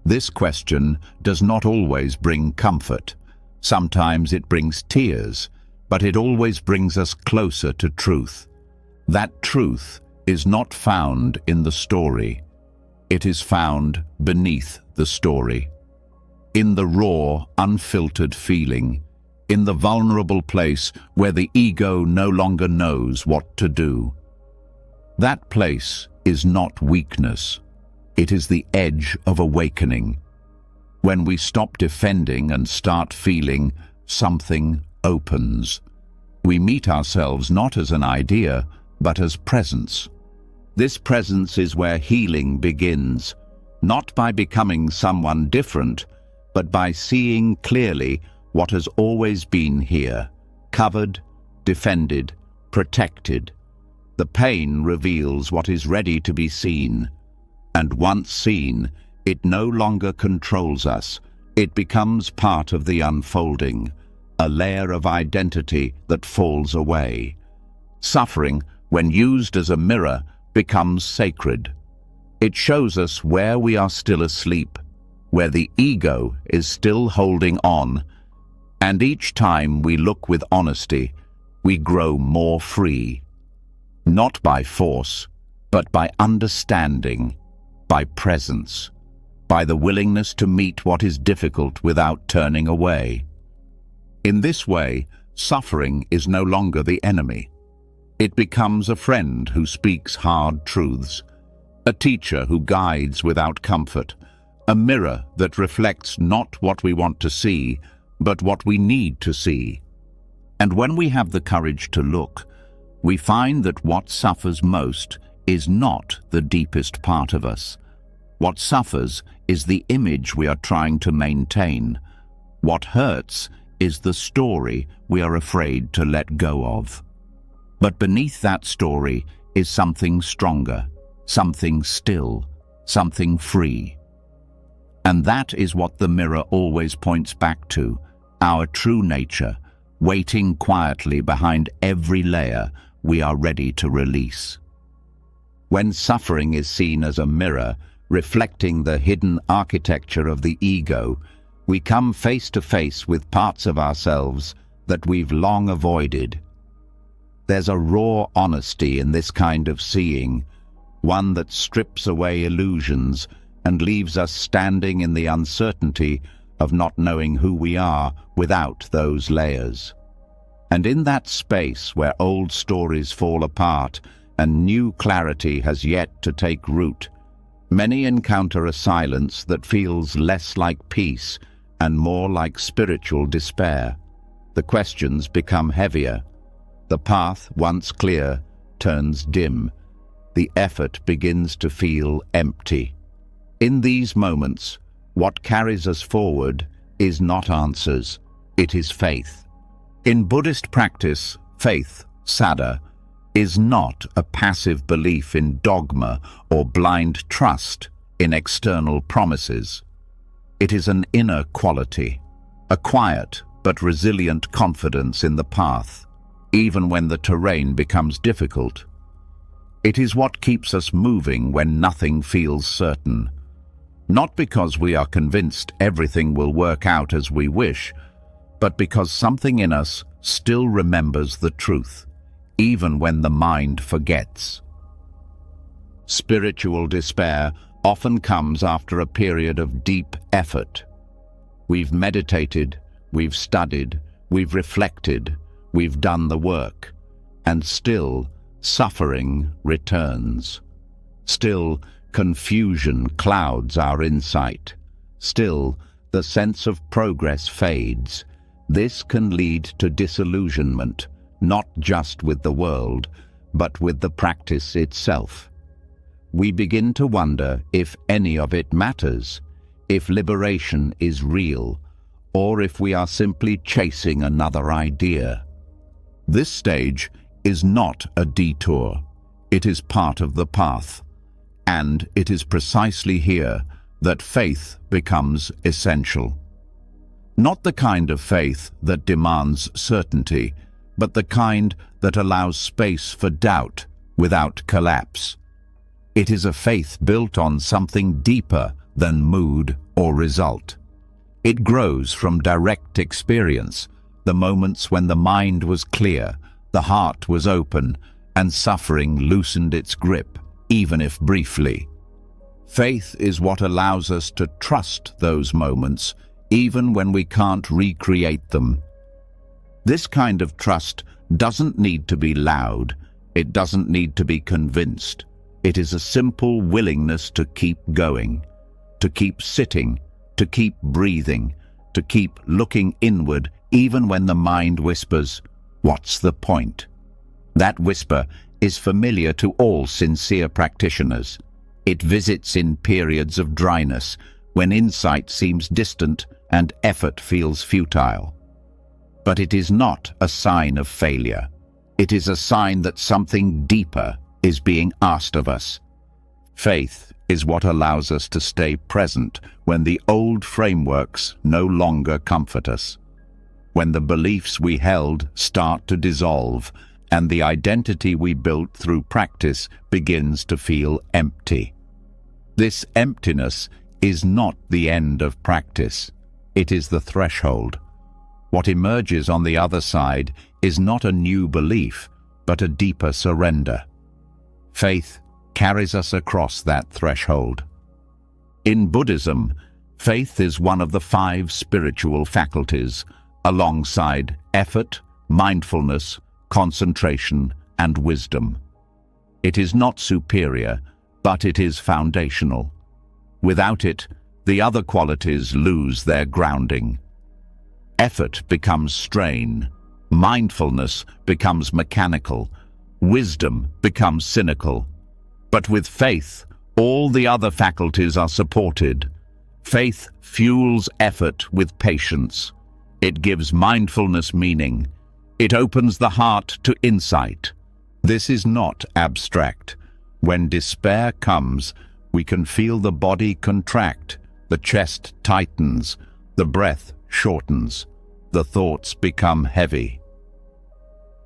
This question does not always bring comfort. Sometimes it brings tears, but it always brings us closer to truth. That truth is not found in the story. It is found beneath the story. In the raw, unfiltered feeling, in the vulnerable place where the ego no longer knows what to do. That place is not weakness. It is the edge of awakening. When we stop defending and start feeling, something opens. We meet ourselves not as an idea, but as presence. This presence is where healing begins, not by becoming someone different, but by seeing clearly what has always been here, covered, defended, protected. The pain reveals what is ready to be seen, and once seen, it no longer controls us. It becomes part of the unfolding, a layer of identity that falls away. Suffering, when used as a mirror, becomes sacred. It shows us where we are still asleep, where the ego is still holding on, and each time we look with honesty, we grow more free. Not by force, but by understanding, by presence, by the willingness to meet what is difficult without turning away. In this way, suffering is no longer the enemy. It becomes a friend who speaks hard truths, a teacher who guides without comfort, a mirror that reflects not what we want to see, but what we need to see. And when we have the courage to look, we find that what suffers most is not the deepest part of us. What suffers is the image we are trying to maintain. What hurts is the story we are afraid to let go of. But beneath that story is something stronger, something still, something free. And that is what the mirror always points back to, our true nature, waiting quietly behind every layer we are ready to release. When suffering is seen as a mirror, reflecting the hidden architecture of the ego, we come face to face with parts of ourselves that we've long avoided. There's a raw honesty in this kind of seeing, one that strips away illusions and leaves us standing in the uncertainty of not knowing who we are without those layers. And in that space where old stories fall apart and new clarity has yet to take root, many encounter a silence that feels less like peace and more like spiritual despair. The questions become heavier. The path, once clear, turns dim. The effort begins to feel empty. In these moments, what carries us forward is not answers, it is faith. In Buddhist practice, faith, saddha, is not a passive belief in dogma or blind trust in external promises. It is an inner quality, a quiet but resilient confidence in the path, even when the terrain becomes difficult. It is what keeps us moving when nothing feels certain. Not because we are convinced everything will work out as we wish, but because something in us still remembers the truth, even when the mind forgets. Spiritual despair often comes after a period of deep effort. We've meditated, we've studied, we've reflected, we've done the work, and still suffering returns. Still, confusion clouds our insight. Still, the sense of progress fades. This can lead to disillusionment, not just with the world, but with the practice itself. We begin to wonder if any of it matters, if liberation is real, or if we are simply chasing another idea. This stage is not a detour. It is part of the path. And it is precisely here that faith becomes essential. Not the kind of faith that demands certainty, but the kind that allows space for doubt without collapse. It is a faith built on something deeper than mood or result. It grows from direct experience, the moments when the mind was clear, the heart was open, and suffering loosened its grip, even if briefly. Faith is what allows us to trust those moments, even when we can't recreate them. This kind of trust doesn't need to be loud. It doesn't need to be convinced. It is a simple willingness to keep going, to keep sitting, to keep breathing, to keep looking inward, even when the mind whispers, "What's the point?" That whisper is familiar to all sincere practitioners. It visits in periods of dryness, when insight seems distant and effort feels futile. But it is not a sign of failure. It is a sign that something deeper is being asked of us. Faith is what allows us to stay present when the old frameworks no longer comfort us, when the beliefs we held start to dissolve, and the identity we built through practice begins to feel empty. This emptiness is not the end of practice. It is the threshold. What emerges on the other side is not a new belief, but a deeper surrender. Faith carries us across that threshold. In Buddhism, faith is one of the 5 spiritual faculties, alongside effort, mindfulness, concentration, and wisdom. It is not superior, but it is foundational. Without it, the other qualities lose their grounding. Effort becomes strain, mindfulness becomes mechanical, wisdom becomes cynical. But with faith, all the other faculties are supported. Faith fuels effort with patience. It gives mindfulness meaning. It opens the heart to insight. This is not abstract. When despair comes, we can feel the body contract, the chest tightens, the breath shortens, the thoughts become heavy.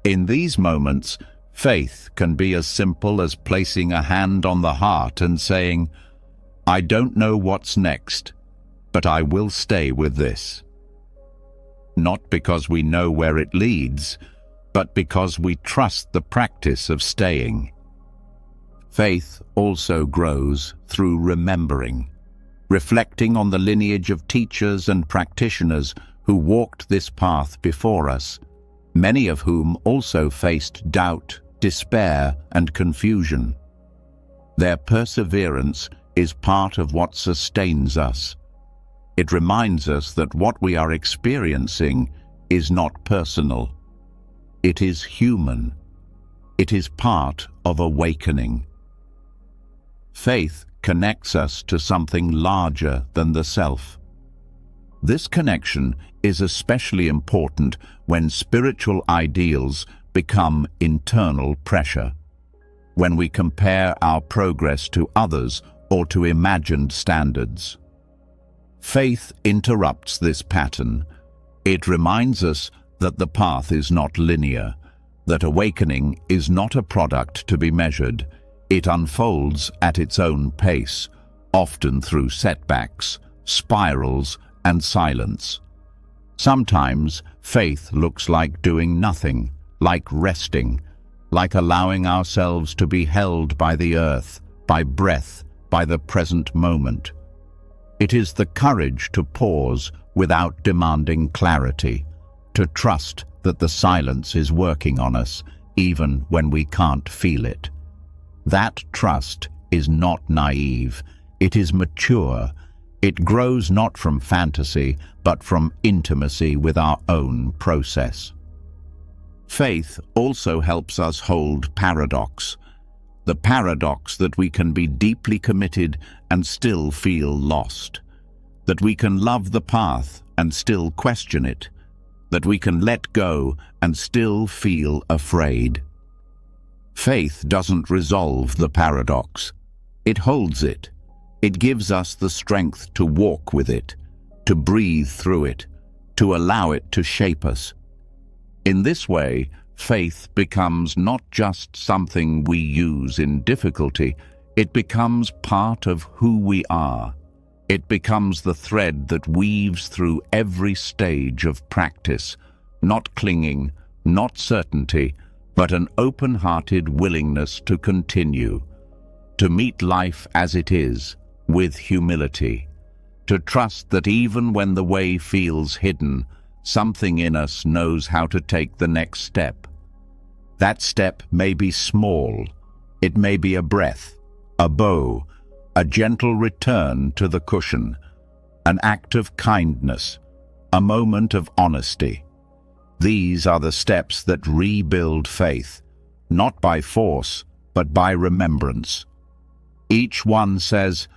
In these moments, faith can be as simple as placing a hand on the heart and saying, "I don't know what's next, but I will stay with this." Not because we know where it leads, but because we trust the practice of staying. Faith also grows through remembering, reflecting on the lineage of teachers and practitioners who walked this path before us, many of whom also faced doubt, despair, and confusion. Their perseverance is part of what sustains us. It reminds us that what we are experiencing is not personal. It is human. It is part of awakening. Faith connects us to something larger than the self. This connection is especially important when spiritual ideals become internal pressure, when we compare our progress to others or to imagined standards. Faith interrupts this pattern. It reminds us that the path is not linear, that awakening is not a product to be measured. It unfolds at its own pace, often through setbacks, spirals, and silence. Sometimes faith looks like doing nothing, like resting, like allowing ourselves to be held by the earth, by breath, by the present moment. It is the courage to pause without demanding clarity, to trust that the silence is working on us, even when we can't feel it. That trust is not naive, it is mature. It grows not from fantasy, but from intimacy with our own process. Faith also helps us hold paradox. The paradox that we can be deeply committed and still feel lost. That we can love the path and still question it. That we can let go and still feel afraid. Faith doesn't resolve the paradox. It holds it. It gives us the strength to walk with it, to breathe through it, to allow it to shape us. In this way, faith becomes not just something we use in difficulty, it becomes part of who we are. It becomes the thread that weaves through every stage of practice, not clinging, not certainty, but an open-hearted willingness to continue, to meet life as it is, with humility, to trust that even when the way feels hidden, something in us knows how to take the next step. That step may be small, it may be a breath, a bow, a gentle return to the cushion, an act of kindness, a moment of honesty. These are the steps that rebuild faith, not by force, but by remembrance. Each one says,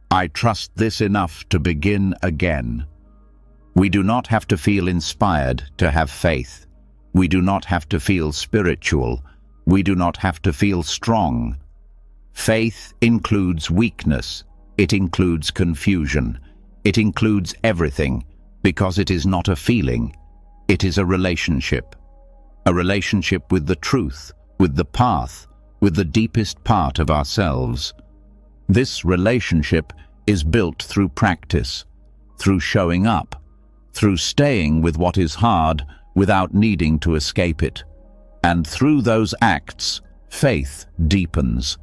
"I trust this enough to begin again." We do not have to feel inspired to have faith. We do not have to feel spiritual. We do not have to feel strong. Faith includes weakness. It includes confusion. It includes everything, because it is not a feeling. It is a relationship. A relationship with the truth, with the path, with the deepest part of ourselves. This relationship is built through practice, through showing up, through staying with what is hard without needing to escape it. And through those acts, faith deepens.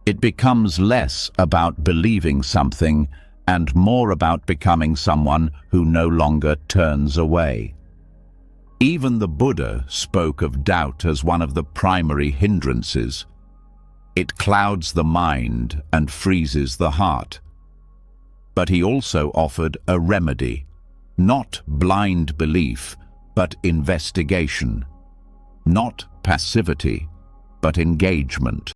It becomes less about believing something and more about becoming someone who no longer turns away. Even the Buddha spoke of doubt as one of the primary hindrances. It clouds the mind and freezes the heart. But he also offered a remedy, not blind belief, but investigation, not passivity, but engagement.